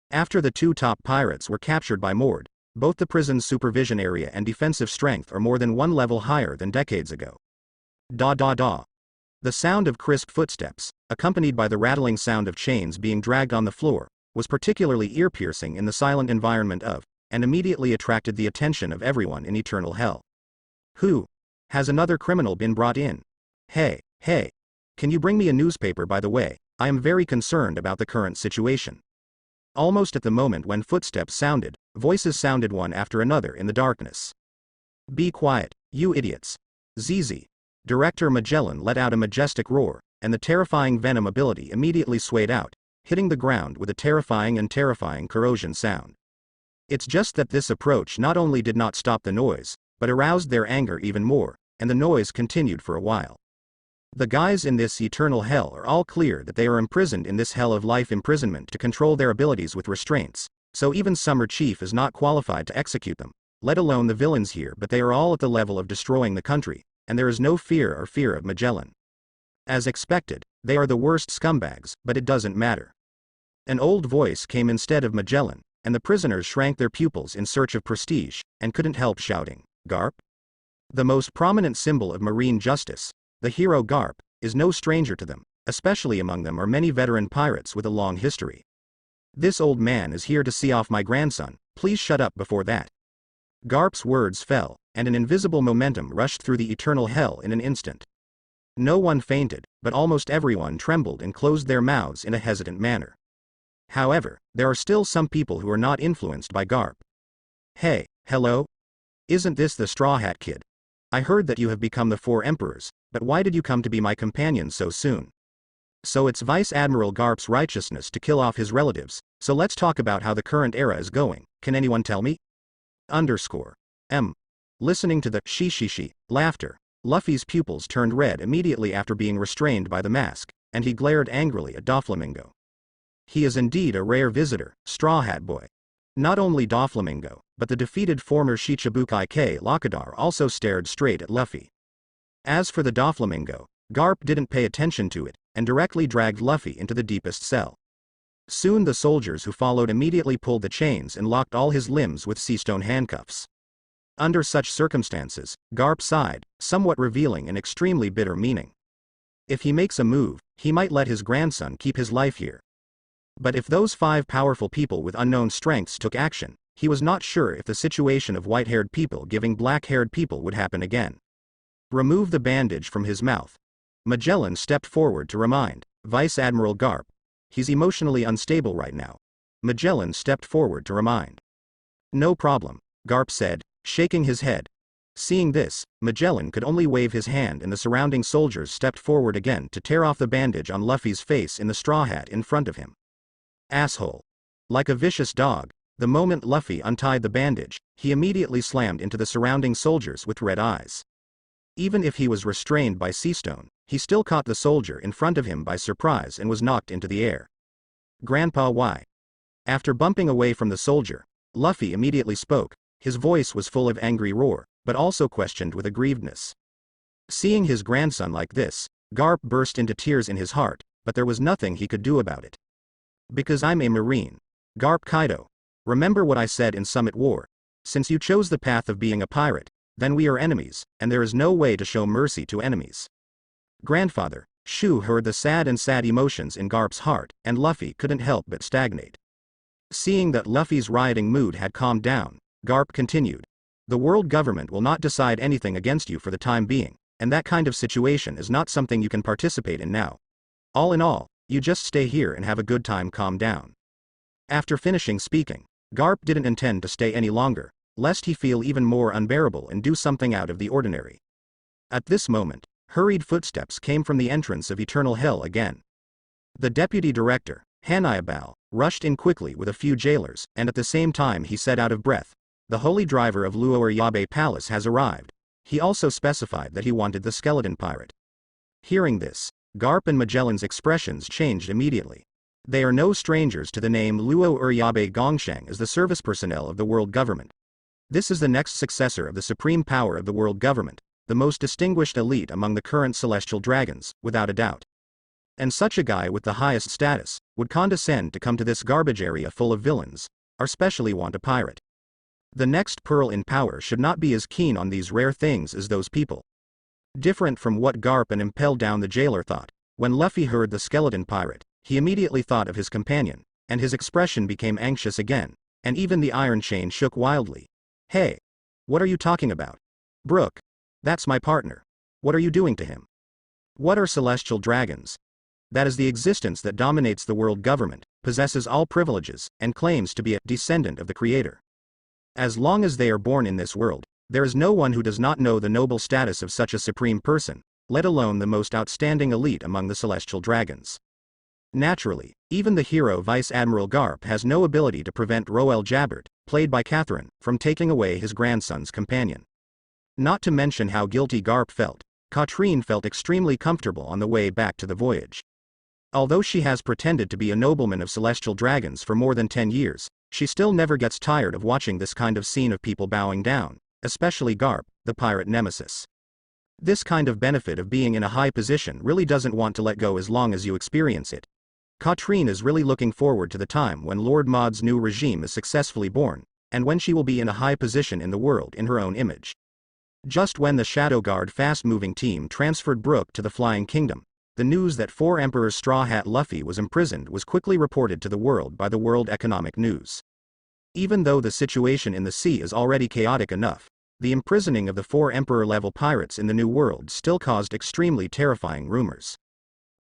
After the 2 top pirates were captured by Mord, both the prison's supervision area and defensive strength are more than 1 level higher than decades ago. Da da da. The sound of crisp footsteps, accompanied by the rattling sound of chains being dragged on the floor, was particularly ear-piercing in the silent environment of, and immediately attracted the attention of everyone in Eternal Hell. Who? Has another criminal been brought in? Hey. Can you bring me a newspaper by the way? I am very concerned about the current situation. Almost at the moment when footsteps sounded, voices sounded one after another in the darkness. Be quiet, you idiots. ZZ. Director Magellan let out a majestic roar, and the terrifying venom ability immediately swayed out, hitting the ground with a terrifying corrosion sound. It's just that this approach not only did not stop the noise, but aroused their anger even more, and the noise continued for a while. The guys in this eternal hell are all clear that they are imprisoned in this hell of life imprisonment to control their abilities with restraints, so even Summer Chief is not qualified to execute them, let alone the villains here, but they are all at the level of destroying the country, and there is no fear of Magellan. As expected, they are the worst scumbags, but it doesn't matter. An old voice came instead of Magellan, and the prisoners shrank their pupils in search of prestige, and couldn't help shouting, Garp? The most prominent symbol of marine justice, the hero Garp, is no stranger to them, especially among them are many veteran pirates with a long history. This old man is here to see off my grandson, please shut up before that. Garp's words fell, and an invisible momentum rushed through the eternal hell in an instant. No one fainted, but almost everyone trembled and closed their mouths in a hesitant manner. However, there are still some people who are not influenced by Garp. Hey, hello? Isn't this the Straw Hat Kid? I heard that you have become the 4 emperors, but why did you come to be my companion so soon? So it's Vice Admiral Garp's righteousness to kill off his relatives, so let's talk about how the current era is going, can anyone tell me? Listening to the she laughter, Luffy's pupils turned red immediately after being restrained by the mask, and he glared angrily at Doflamingo. He is indeed a rare visitor, Straw Hat Boy. Not only Doflamingo, but the defeated former Shichibukai K. Lakadar also stared straight at Luffy. As for the Doflamingo, Garp didn't pay attention to it, and directly dragged Luffy into the deepest cell. Soon the soldiers who followed immediately pulled the chains and locked all his limbs with seastone handcuffs. Under such circumstances, Garp sighed, somewhat revealing an extremely bitter meaning. If he makes a move, he might let his grandson keep his life here. But if those 5 powerful people with unknown strengths took action, he was not sure if the situation of white-haired people giving black-haired people would happen again. Remove the bandage from his mouth. Magellan stepped forward to remind Vice Admiral Garp. He's emotionally unstable right now. Magellan stepped forward to remind. No problem, Garp said, shaking his head. Seeing this, Magellan could only wave his hand and the surrounding soldiers stepped forward again to tear off the bandage on Luffy's face in the straw hat in front of him. Asshole. Like a vicious dog, the moment Luffy untied the bandage, he immediately slammed into the surrounding soldiers with red eyes. Even if he was restrained by Seastone, he still caught the soldier in front of him by surprise and was knocked into the air. Grandpa, why? After bumping away from the soldier, Luffy immediately spoke. His voice was full of angry roar, but also questioned with aggrievedness. Seeing his grandson like this, Garp burst into tears in his heart, but there was nothing he could do about it. Because I'm a Marine. Garp Kaido. Remember what I said in Summit War. Since you chose the path of being a pirate, then we are enemies, and there is no way to show mercy to enemies. Grandfather, Shu heard the sad emotions in Garp's heart, and Luffy couldn't help but stagnate. Seeing that Luffy's rioting mood had calmed down, Garp continued. The world government will not decide anything against you for the time being, and that kind of situation is not something you can participate in now. All in all, you just stay here and have a good time, calm down. After finishing speaking, Garp didn't intend to stay any longer, lest he feel even more unbearable and do something out of the ordinary. At this moment, hurried footsteps came from the entrance of Eternal Hell again. The deputy director, Hanayabao, rushed in quickly with a few jailers, and at the same time he said out of breath, the holy driver of Luoyaryabe Palace has arrived. He also specified that he wanted the skeleton pirate. Hearing this, Garp and Magellan's expressions changed immediately. They are no strangers to the name Luoyaryabe Gongsheng as the service personnel of the world government. This is the next successor of the supreme power of the world government, the most distinguished elite among the current celestial dragons, without a doubt. And such a guy with the highest status would condescend to come to this garbage area full of villains, or specially want a pirate. The next pearl in power should not be as keen on these rare things as those people. Different from what Garp and Impel down the jailer thought, when Luffy heard the skeleton pirate, he immediately thought of his companion, and his expression became anxious again, and even the iron chain shook wildly. Hey! What are you talking about? Brook! That's my partner. What are you doing to him? What are celestial dragons? That is the existence that dominates the world government, possesses all privileges, and claims to be a descendant of the Creator. As long as they are born in this world, there is no one who does not know the noble status of such a supreme person, let alone the most outstanding elite among the celestial dragons. Naturally, even the hero Vice Admiral Garp has no ability to prevent Roel Jabbert, played by Catherine, from taking away his grandson's companion. Not to mention how guilty Garp felt, Katrine felt extremely comfortable on the way back to the voyage. Although she has pretended to be a nobleman of celestial dragons for more than 10 years, she still never gets tired of watching this kind of scene of people bowing down, especially Garp, the pirate nemesis. This kind of benefit of being in a high position really doesn't want to let go as long as you experience it. Katrine is really looking forward to the time when Lord Maud's new regime is successfully born, and when she will be in a high position in the world in her own image. Just when the Shadow Guard fast-moving team transferred Brook to the Flying Kingdom, the news that 4 Emperors Straw Hat Luffy was imprisoned was quickly reported to the world by the World Economic News. Even though the situation in the sea is already chaotic enough, the imprisoning of the 4 Emperor-level pirates in the New World still caused extremely terrifying rumors.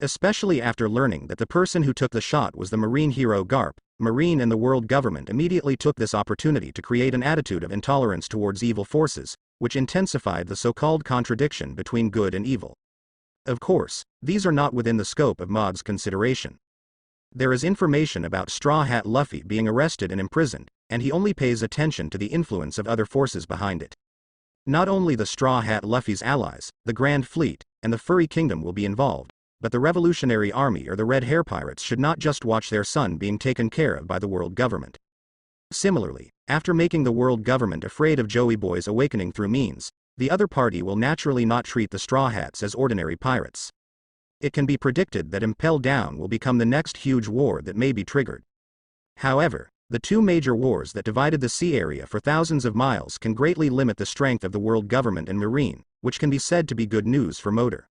Especially after learning that the person who took the shot was the Marine hero Garp, Marine and the world government immediately took this opportunity to create an attitude of intolerance towards evil forces, which intensified the so-called contradiction between good and evil. Of course, these are not within the scope of Maud's consideration. There is information about Straw Hat Luffy being arrested and imprisoned, and he only pays attention to the influence of other forces behind it. Not only the Straw Hat Luffy's allies, the Grand Fleet, and the Furry Kingdom will be involved, but the Revolutionary Army or the Red Hair Pirates should not just watch their son being taken care of by the world government. Similarly, after making the world government afraid of Joey Boy's awakening through means, the other party will naturally not treat the Straw Hats as ordinary pirates. It can be predicted that Impel Down will become the next huge war that may be triggered. However, the two major wars that divided the sea area for thousands of miles can greatly limit the strength of the world government and marine, which can be said to be good news for Motor.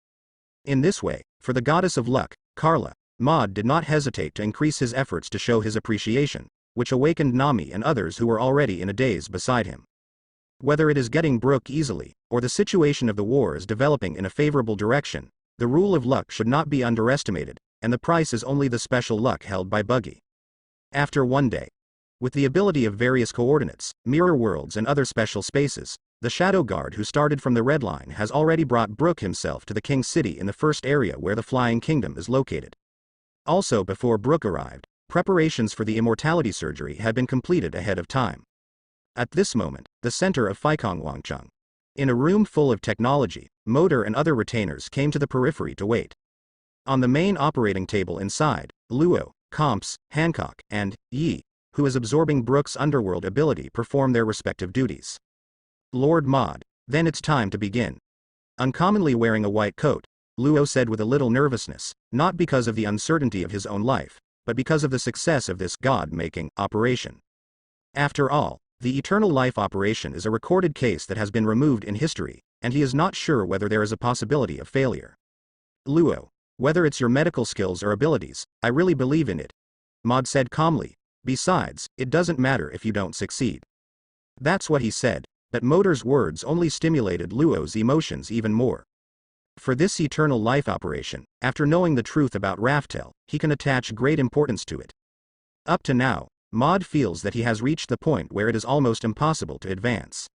In this way, for the goddess of luck, Carla, Maud did not hesitate to increase his efforts to show his appreciation, which awakened Nami and others who were already in a daze beside him. Whether it is getting Brook easily, or the situation of the war is developing in a favorable direction, the rule of luck should not be underestimated, and the price is only the special luck held by Buggy. After one day, with the ability of various coordinates, mirror worlds and other special spaces, the Shadow Guard who started from the Red Line has already brought Brook himself to the King City in the first area where the Flying Kingdom is located. Also before Brook arrived, preparations for the immortality surgery had been completed ahead of time. At this moment, the center of Feikongwangchung. In a room full of technology, Motor and other retainers came to the periphery to wait. On the main operating table inside, Luo, Comps, Hancock, and Yi, who is absorbing Brook's underworld ability, perform their respective duties. Lord Maud, then it's time to begin. Uncommonly wearing a white coat, Luo said with a little nervousness, not because of the uncertainty of his own life, but because of the success of this god-making operation. After all, the Eternal Life operation is a recorded case that has been removed in history, and he is not sure whether there is a possibility of failure. Luo, whether it's your medical skills or abilities, I really believe in it, Maud said calmly. Besides, it doesn't matter if you don't succeed. That's what he said, but Motor's words only stimulated Luo's emotions even more. For this Eternal Life operation, after knowing the truth about Raftel, he can attach great importance to it. Up to now, Maud feels that he has reached the point where it is almost impossible to advance.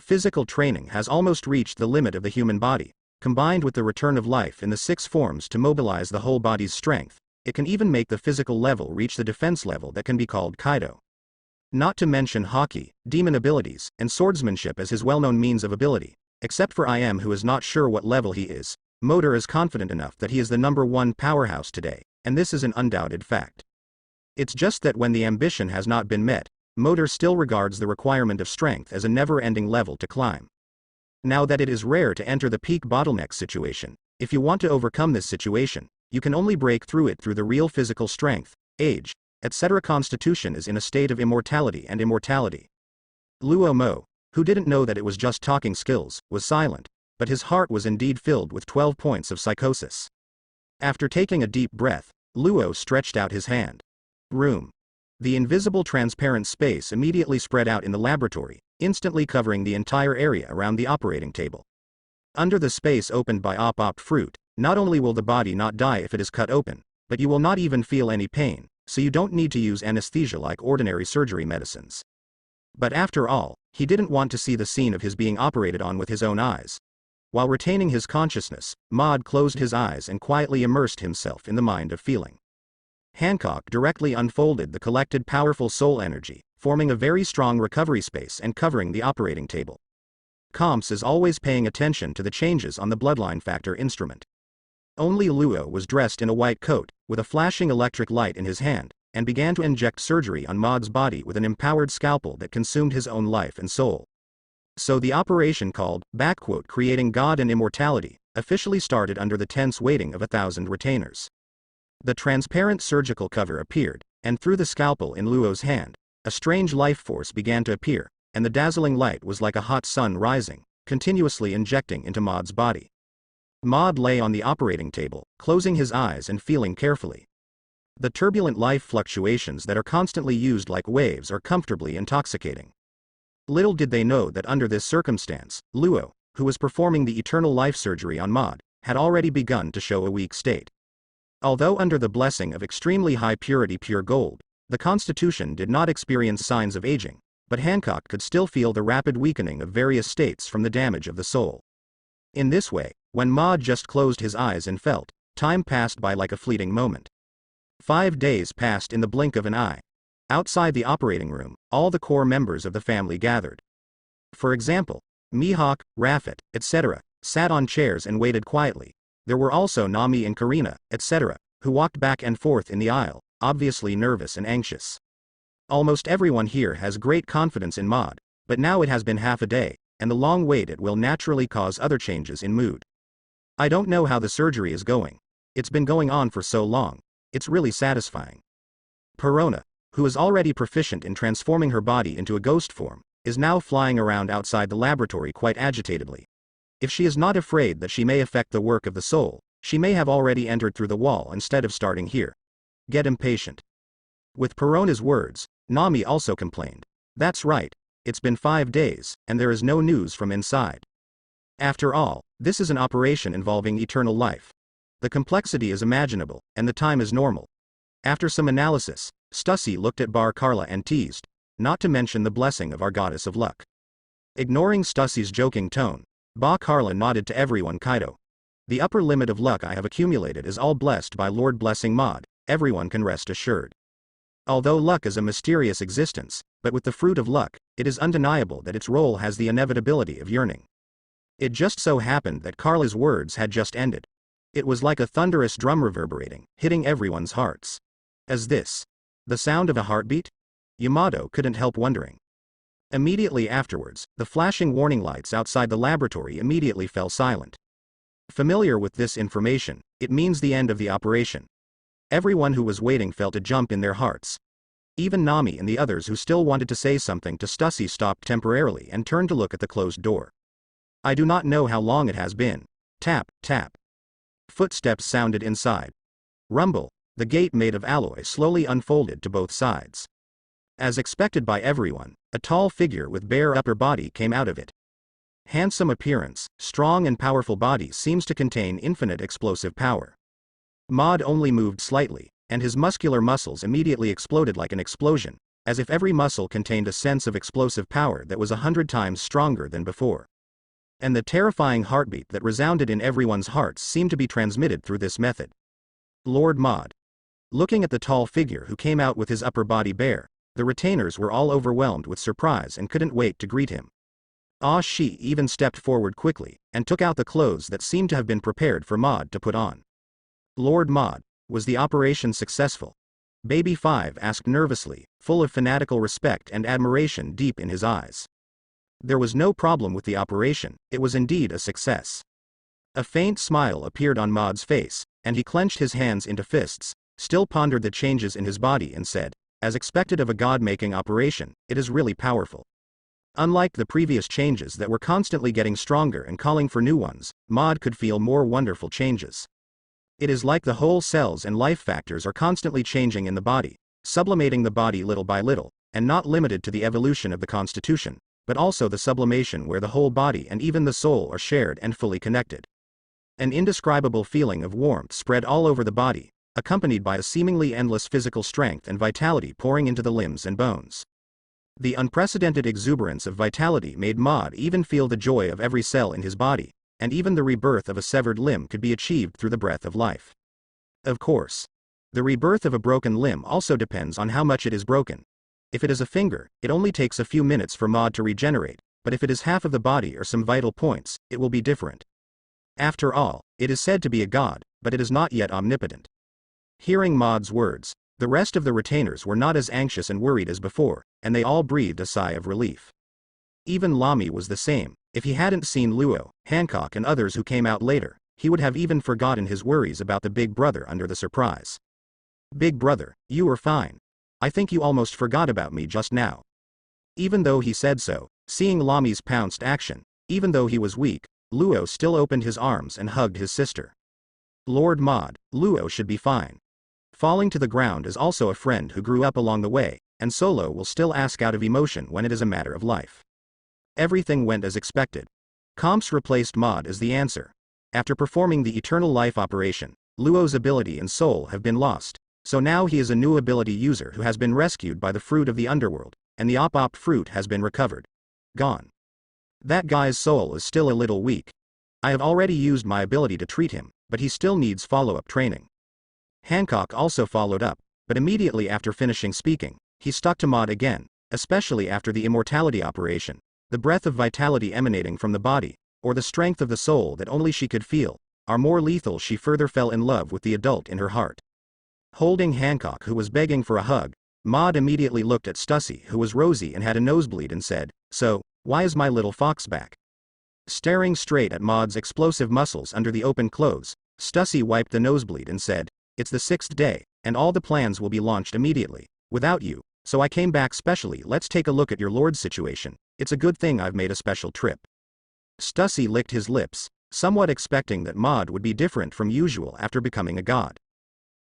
Physical training has almost reached the limit of the human body, combined with the return of life in the 6 forms to mobilize the whole body's strength. It can even make the physical level reach the defense level that can be called Kaido. Not to mention hockey, demon abilities, and swordsmanship as his well-known means of ability. Except for IM, who is not sure what level he is, Motor is confident enough that he is the #1 powerhouse today, and this is an undoubted fact. It's just that when the ambition has not been met, Motor still regards the requirement of strength as a never-ending level to climb. Now that it is rare to enter the peak bottleneck situation, if you want to overcome this situation, you can only break through it through the real physical strength, age, etc. Constitution is in a state of immortality and immortality. Luo Mo, who didn't know that it was just talking skills, was silent, but his heart was indeed filled with 12 points of psychosis. After taking a deep breath, Luo stretched out his hand. Room. The invisible transparent space immediately spread out in the laboratory, instantly covering the entire area around the operating table. Under the space opened by Op Fruit, not only will the body not die if it is cut open, but you will not even feel any pain, so you don't need to use anesthesia like ordinary surgery medicines. But after all, he didn't want to see the scene of his being operated on with his own eyes. While retaining his consciousness, Maud closed his eyes and quietly immersed himself in the mind of feeling. Hancock directly unfolded the collected powerful soul energy, forming a very strong recovery space and covering the operating table. Comps is always paying attention to the changes on the bloodline factor instrument. Only Luo was dressed in a white coat, with a flashing electric light in his hand, and began to inject surgery on Maud's body with an empowered scalpel that consumed his own life and soul. So the operation called, creating God and Immortality, officially started under the tense waiting of 1,000 retainers. The transparent surgical cover appeared, and through the scalpel in Luo's hand, a strange life force began to appear, and the dazzling light was like a hot sun rising, continuously injecting into Maud's body. Maud lay on the operating table, closing his eyes and feeling carefully. The turbulent life fluctuations that are constantly used like waves are comfortably intoxicating. Little did they know that under this circumstance, Luo, who was performing the eternal life surgery on Maud, had already begun to show a weak state. Although under the blessing of extremely high purity pure gold, the constitution did not experience signs of aging, but Hancock could still feel the rapid weakening of various states from the damage of the soul. In this way, when Maud just closed his eyes and felt, time passed by like a fleeting moment. 5 days passed in the blink of an eye. Outside the operating room, all the core members of the family gathered. For example, Mihawk, Rafet, etc., sat on chairs and waited quietly. There were also Nami and Karina, etc., who walked back and forth in the aisle, obviously nervous and anxious. Almost everyone here has great confidence in Maud, but now it has been half a day, and the long wait it will naturally cause other changes in mood. I don't know how the surgery is going. It's been going on for so long. It's really satisfying. Perona, who is already proficient in transforming her body into a ghost form, is now flying around outside the laboratory quite agitatedly. If she is not afraid that she may affect the work of the soul, she may have already entered through the wall instead of starting here. Get impatient. With Perona's words, Nami also complained. That's right, it's been 5 days, and there is no news from inside. After all, this is an operation involving eternal life. The complexity is imaginable, and the time is normal. After some analysis, Stussy looked at Bar Carla and teased, not to mention the blessing of our goddess of luck. Ignoring Stussy's joking tone, Bar Carla nodded to everyone. Kaido. The upper limit of luck I have accumulated is all blessed by Lord Blessing Maud, everyone can rest assured. Although luck is a mysterious existence, but with the fruit of luck, it is undeniable that its role has the inevitability of yearning. It just so happened that Carla's words had just ended. It was like a thunderous drum reverberating, hitting everyone's hearts. As this, the sound of a heartbeat? Yamato couldn't help wondering. Immediately afterwards, the flashing warning lights outside the laboratory immediately fell silent. Familiar with this information, it means the end of the operation. Everyone who was waiting felt a jump in their hearts. Even Nami and the others who still wanted to say something to Stussy stopped temporarily and turned to look at the closed door. I do not know how long it has been. Tap, tap. Footsteps sounded inside. Rumble, the gate made of alloy slowly unfolded to both sides. As expected by everyone, a tall figure with bare upper body came out of it. Handsome appearance, strong and powerful body seems to contain infinite explosive power. Maud only moved slightly, and his muscular muscles immediately exploded like an explosion, as if every muscle contained a sense of explosive power that was 100 times stronger than before. And the terrifying heartbeat that resounded in everyone's hearts seemed to be transmitted through this method. Lord Maud. Looking at the tall figure who came out with his upper body bare, the retainers were all overwhelmed with surprise and couldn't wait to greet him. She even stepped forward quickly, and took out the clothes that seemed to have been prepared for Maud to put on. Lord Maud, was the operation successful? Baby 5 asked nervously, full of fanatical respect and admiration deep in his eyes. There was no problem with the operation, it was indeed a success. A faint smile appeared on Maud's face, and he clenched his hands into fists, still pondered the changes in his body and said, as expected of a god-making operation, it is really powerful. Unlike the previous changes that were constantly getting stronger and calling for new ones, Maud could feel more wonderful changes. It is like the whole cells and life factors are constantly changing in the body, sublimating the body little by little, and not limited to the evolution of the constitution, but also the sublimation where the whole body and even the soul are shared and fully connected. An indescribable feeling of warmth spread all over the body, accompanied by a seemingly endless physical strength and vitality pouring into the limbs and bones. The unprecedented exuberance of vitality made Maud even feel the joy of every cell in his body, and even the rebirth of a severed limb could be achieved through the breath of life. Of course, the rebirth of a broken limb also depends on how much it is broken. If it is a finger, it only takes a few minutes for Maud to regenerate, but if it is half of the body or some vital points, it will be different. After all, it is said to be a god, but it is not yet omnipotent. Hearing Maud's words, the rest of the retainers were not as anxious and worried as before, and they all breathed a sigh of relief. Even Lamy was the same. If he hadn't seen Luo, Hancock and others who came out later, he would have even forgotten his worries about the big brother under the surprise. Big brother, you were fine. I think you almost forgot about me just now. Even though he said so, seeing Lamy's pounced action, even though he was weak, Luo still opened his arms and hugged his sister. Lord Maud, Luo should be fine. Falling to the ground is also a friend who grew up along the way, and Solo will still ask out of emotion when it is a matter of life. Everything went as expected. Comps replaced Maud as the answer. After performing the Eternal Life operation, Luo's ability and soul have been lost, so now he is a new ability user who has been rescued by the fruit of the underworld, and the op fruit has been recovered. Gone. That guy's soul is still a little weak. I have already used my ability to treat him, but he still needs follow-up training. Hancock also followed up, but immediately after finishing speaking, he stuck to Maud again, especially after the immortality operation, the breath of vitality emanating from the body, or the strength of the soul that only she could feel, are more lethal. She further fell in love with the adult in her heart. Holding Hancock, who was begging for a hug, Maud immediately looked at Stussy, who was rosy and had a nosebleed, and said, "So, why is my little fox back?" Staring straight at Maud's explosive muscles under the open clothes, Stussy wiped the nosebleed and said, "It's the 6th day, and all the plans will be launched immediately, without you, so I came back specially. Let's take a look at your lord's situation. It's a good thing I've made a special trip." Stussy licked his lips, somewhat expecting that Maud would be different from usual after becoming a god.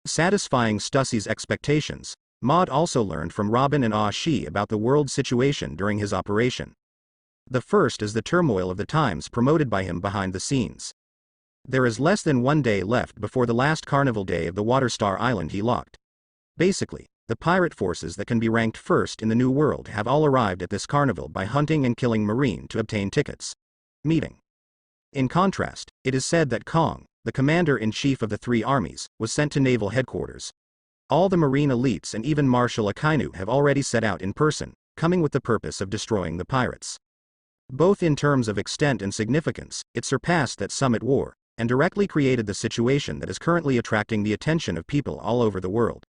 Satisfying Stussy's expectations, Maud also learned from Robin and Ah Shi about the world's situation during his operation. The first is the turmoil of the times promoted by him behind the scenes. There is less than 1 day left before the last carnival day of the Waterstar Island he locked. Basically, the pirate forces that can be ranked first in the New World have all arrived at this carnival by hunting and killing Marine to obtain tickets. Meeting. In contrast, it is said that Kong, the commander-in-chief of the 3 armies, was sent to naval headquarters. All the Marine elites and even Marshal Akainu have already set out in person, coming with the purpose of destroying the pirates. Both in terms of extent and significance, it surpassed that summit war, and directly created the situation that is currently attracting the attention of people all over the world.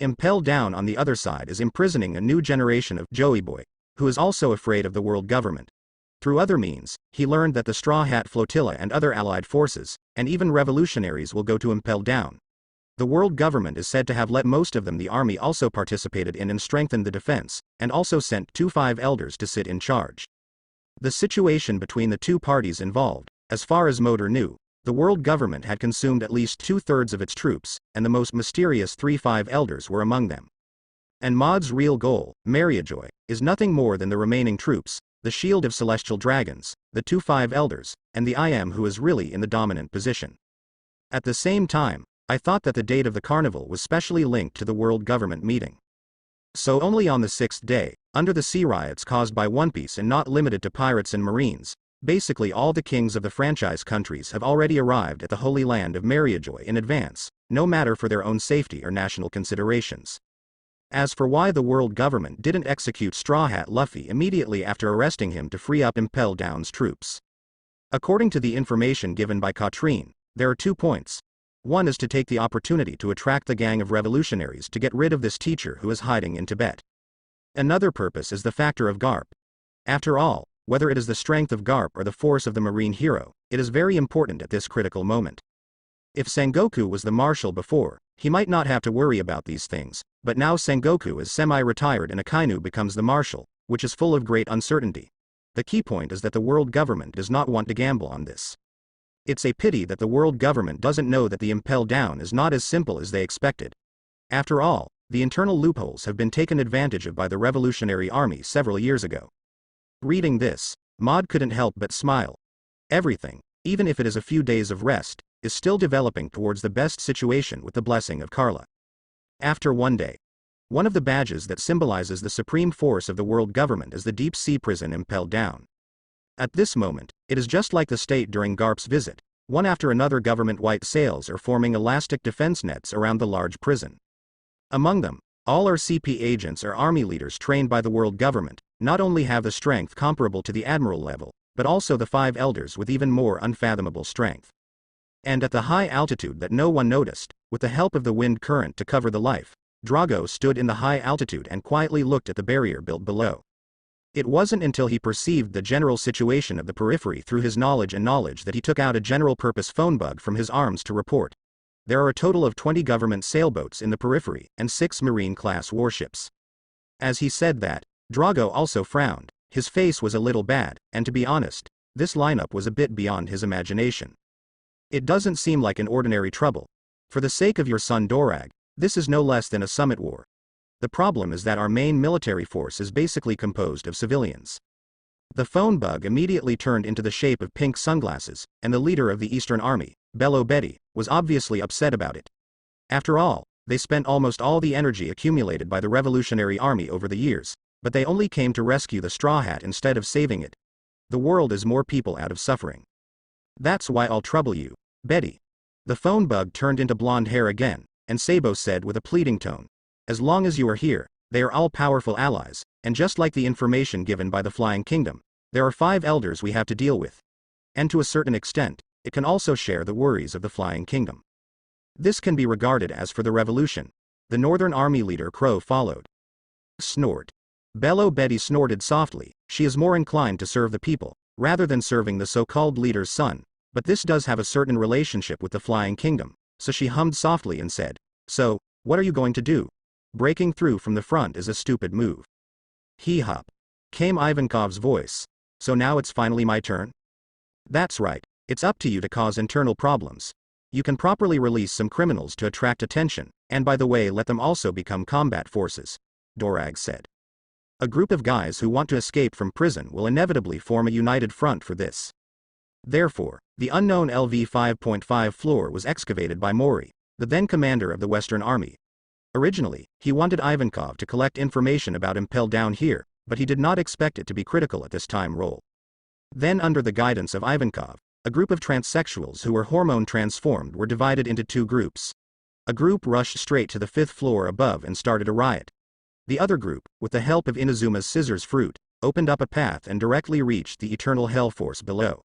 Impel Down, on the other side, is imprisoning a new generation of Joey Boy, who is also afraid of the world government. Through other means, he learned that the Straw Hat Flotilla and other allied forces, and even revolutionaries, will go to Impel Down. The world government is said to have let most of them. The army also participated in and strengthened the defense, and also sent 2 5 elders to sit in charge. The situation between the two parties involved, as far as Motor knew, the world government had consumed at least 2/3 of its troops, and the most mysterious 3 5 elders were among them. And Maud's real goal, Mariajoy, is nothing more than the remaining troops, the Shield of Celestial Dragons, the 2 5 elders, and the I Am, who is really in the dominant position. At the same time, I thought that the date of the carnival was specially linked to the world government meeting. So only on the 6th day, under the sea riots caused by One Piece and not limited to pirates and marines, basically all the kings of the franchise countries have already arrived at the Holy Land of Mariajoy in advance, no matter for their own safety or national considerations. As for why the world government didn't execute Straw Hat Luffy immediately after arresting him to free up Impel Down's troops. According to the information given by Katrine, there are 2 points. One is to take the opportunity to attract the gang of revolutionaries to get rid of this teacher who is hiding in Tibet. Another purpose is the factor of Garp. After all, whether it is the strength of Garp or the force of the marine hero, it is very important at this critical moment. If Sengoku was the marshal before, he might not have to worry about these things, but now Sengoku is semi-retired and Akainu becomes the marshal, which is full of great uncertainty. The key point is that the world government does not want to gamble on this. It's a pity that the world government doesn't know that the Impel Down is not as simple as they expected. After all, the internal loopholes have been taken advantage of by the Revolutionary Army several years ago. Reading this, Maud couldn't help but smile. Everything, even if it is a few days of rest, is still developing towards the best situation with the blessing of Carla. After 1 day, one of the badges that symbolizes the supreme force of the world government is the deep sea prison Impel Down. At this moment, it is just like the state during Garp's visit. One after another government white sails are forming elastic defense nets around the large prison. Among them, all RCP agents or army leaders trained by the world government, not only have the strength comparable to the admiral level, but also the 5 elders with even more unfathomable strength. And at the high altitude that no one noticed, with the help of the wind current to cover the life, Drago stood in the high altitude and quietly looked at the barrier built below. It wasn't until he perceived the general situation of the periphery through his knowledge that he took out a general-purpose phone bug from his arms to report. There are a total of 20 government sailboats in the periphery, and 6 Marine-class warships. As he said that, Drago also frowned. His face was a little bad, and to be honest, this lineup was a bit beyond his imagination. It doesn't seem like an ordinary trouble. For the sake of your son Dorag, this is no less than a summit war. The problem is that our main military force is basically composed of civilians. The phone bug immediately turned into the shape of pink sunglasses, and the leader of the Eastern Army, Bello Betty, was obviously upset about it. After all, they spent almost all the energy accumulated by the Revolutionary Army over the years, but they only came to rescue the Straw Hat instead of saving it. The world is more people out of suffering. That's why I'll trouble you, Betty. The phone bug turned into blonde hair again, and Sabo said with a pleading tone. As long as you are here, they are all powerful allies, and just like the information given by the Flying Kingdom, there are 5 elders we have to deal with. And to a certain extent, it can also share the worries of the Flying Kingdom. This can be regarded as for the revolution. The Northern Army leader Crow followed. Snort. Bellow Betty snorted softly. She is more inclined to serve the people, rather than serving the so-called leader's son, but this does have a certain relationship with the Flying Kingdom, so she hummed softly and said, "So, what are you going to do? Breaking through from the front is a stupid move." Hee-hop. Came Ivankov's voice. So now it's finally my turn? That's right, it's up to you to cause internal problems. You can properly release some criminals to attract attention, and by the way let them also become combat forces, Dorag said. A group of guys who want to escape from prison will inevitably form a united front for this. Therefore, the unknown LV 5.5 floor was excavated by Mori, the then commander of the Western Army. Originally, he wanted Ivankov to collect information about Impel down here, but he did not expect it to be critical at this time role. Then under the guidance of Ivankov, a group of transsexuals who were hormone transformed were divided into 2 groups. A group rushed straight to the 5th floor above and started a riot. The other group, with the help of Inazuma's scissors fruit, opened up a path and directly reached the eternal hell force below.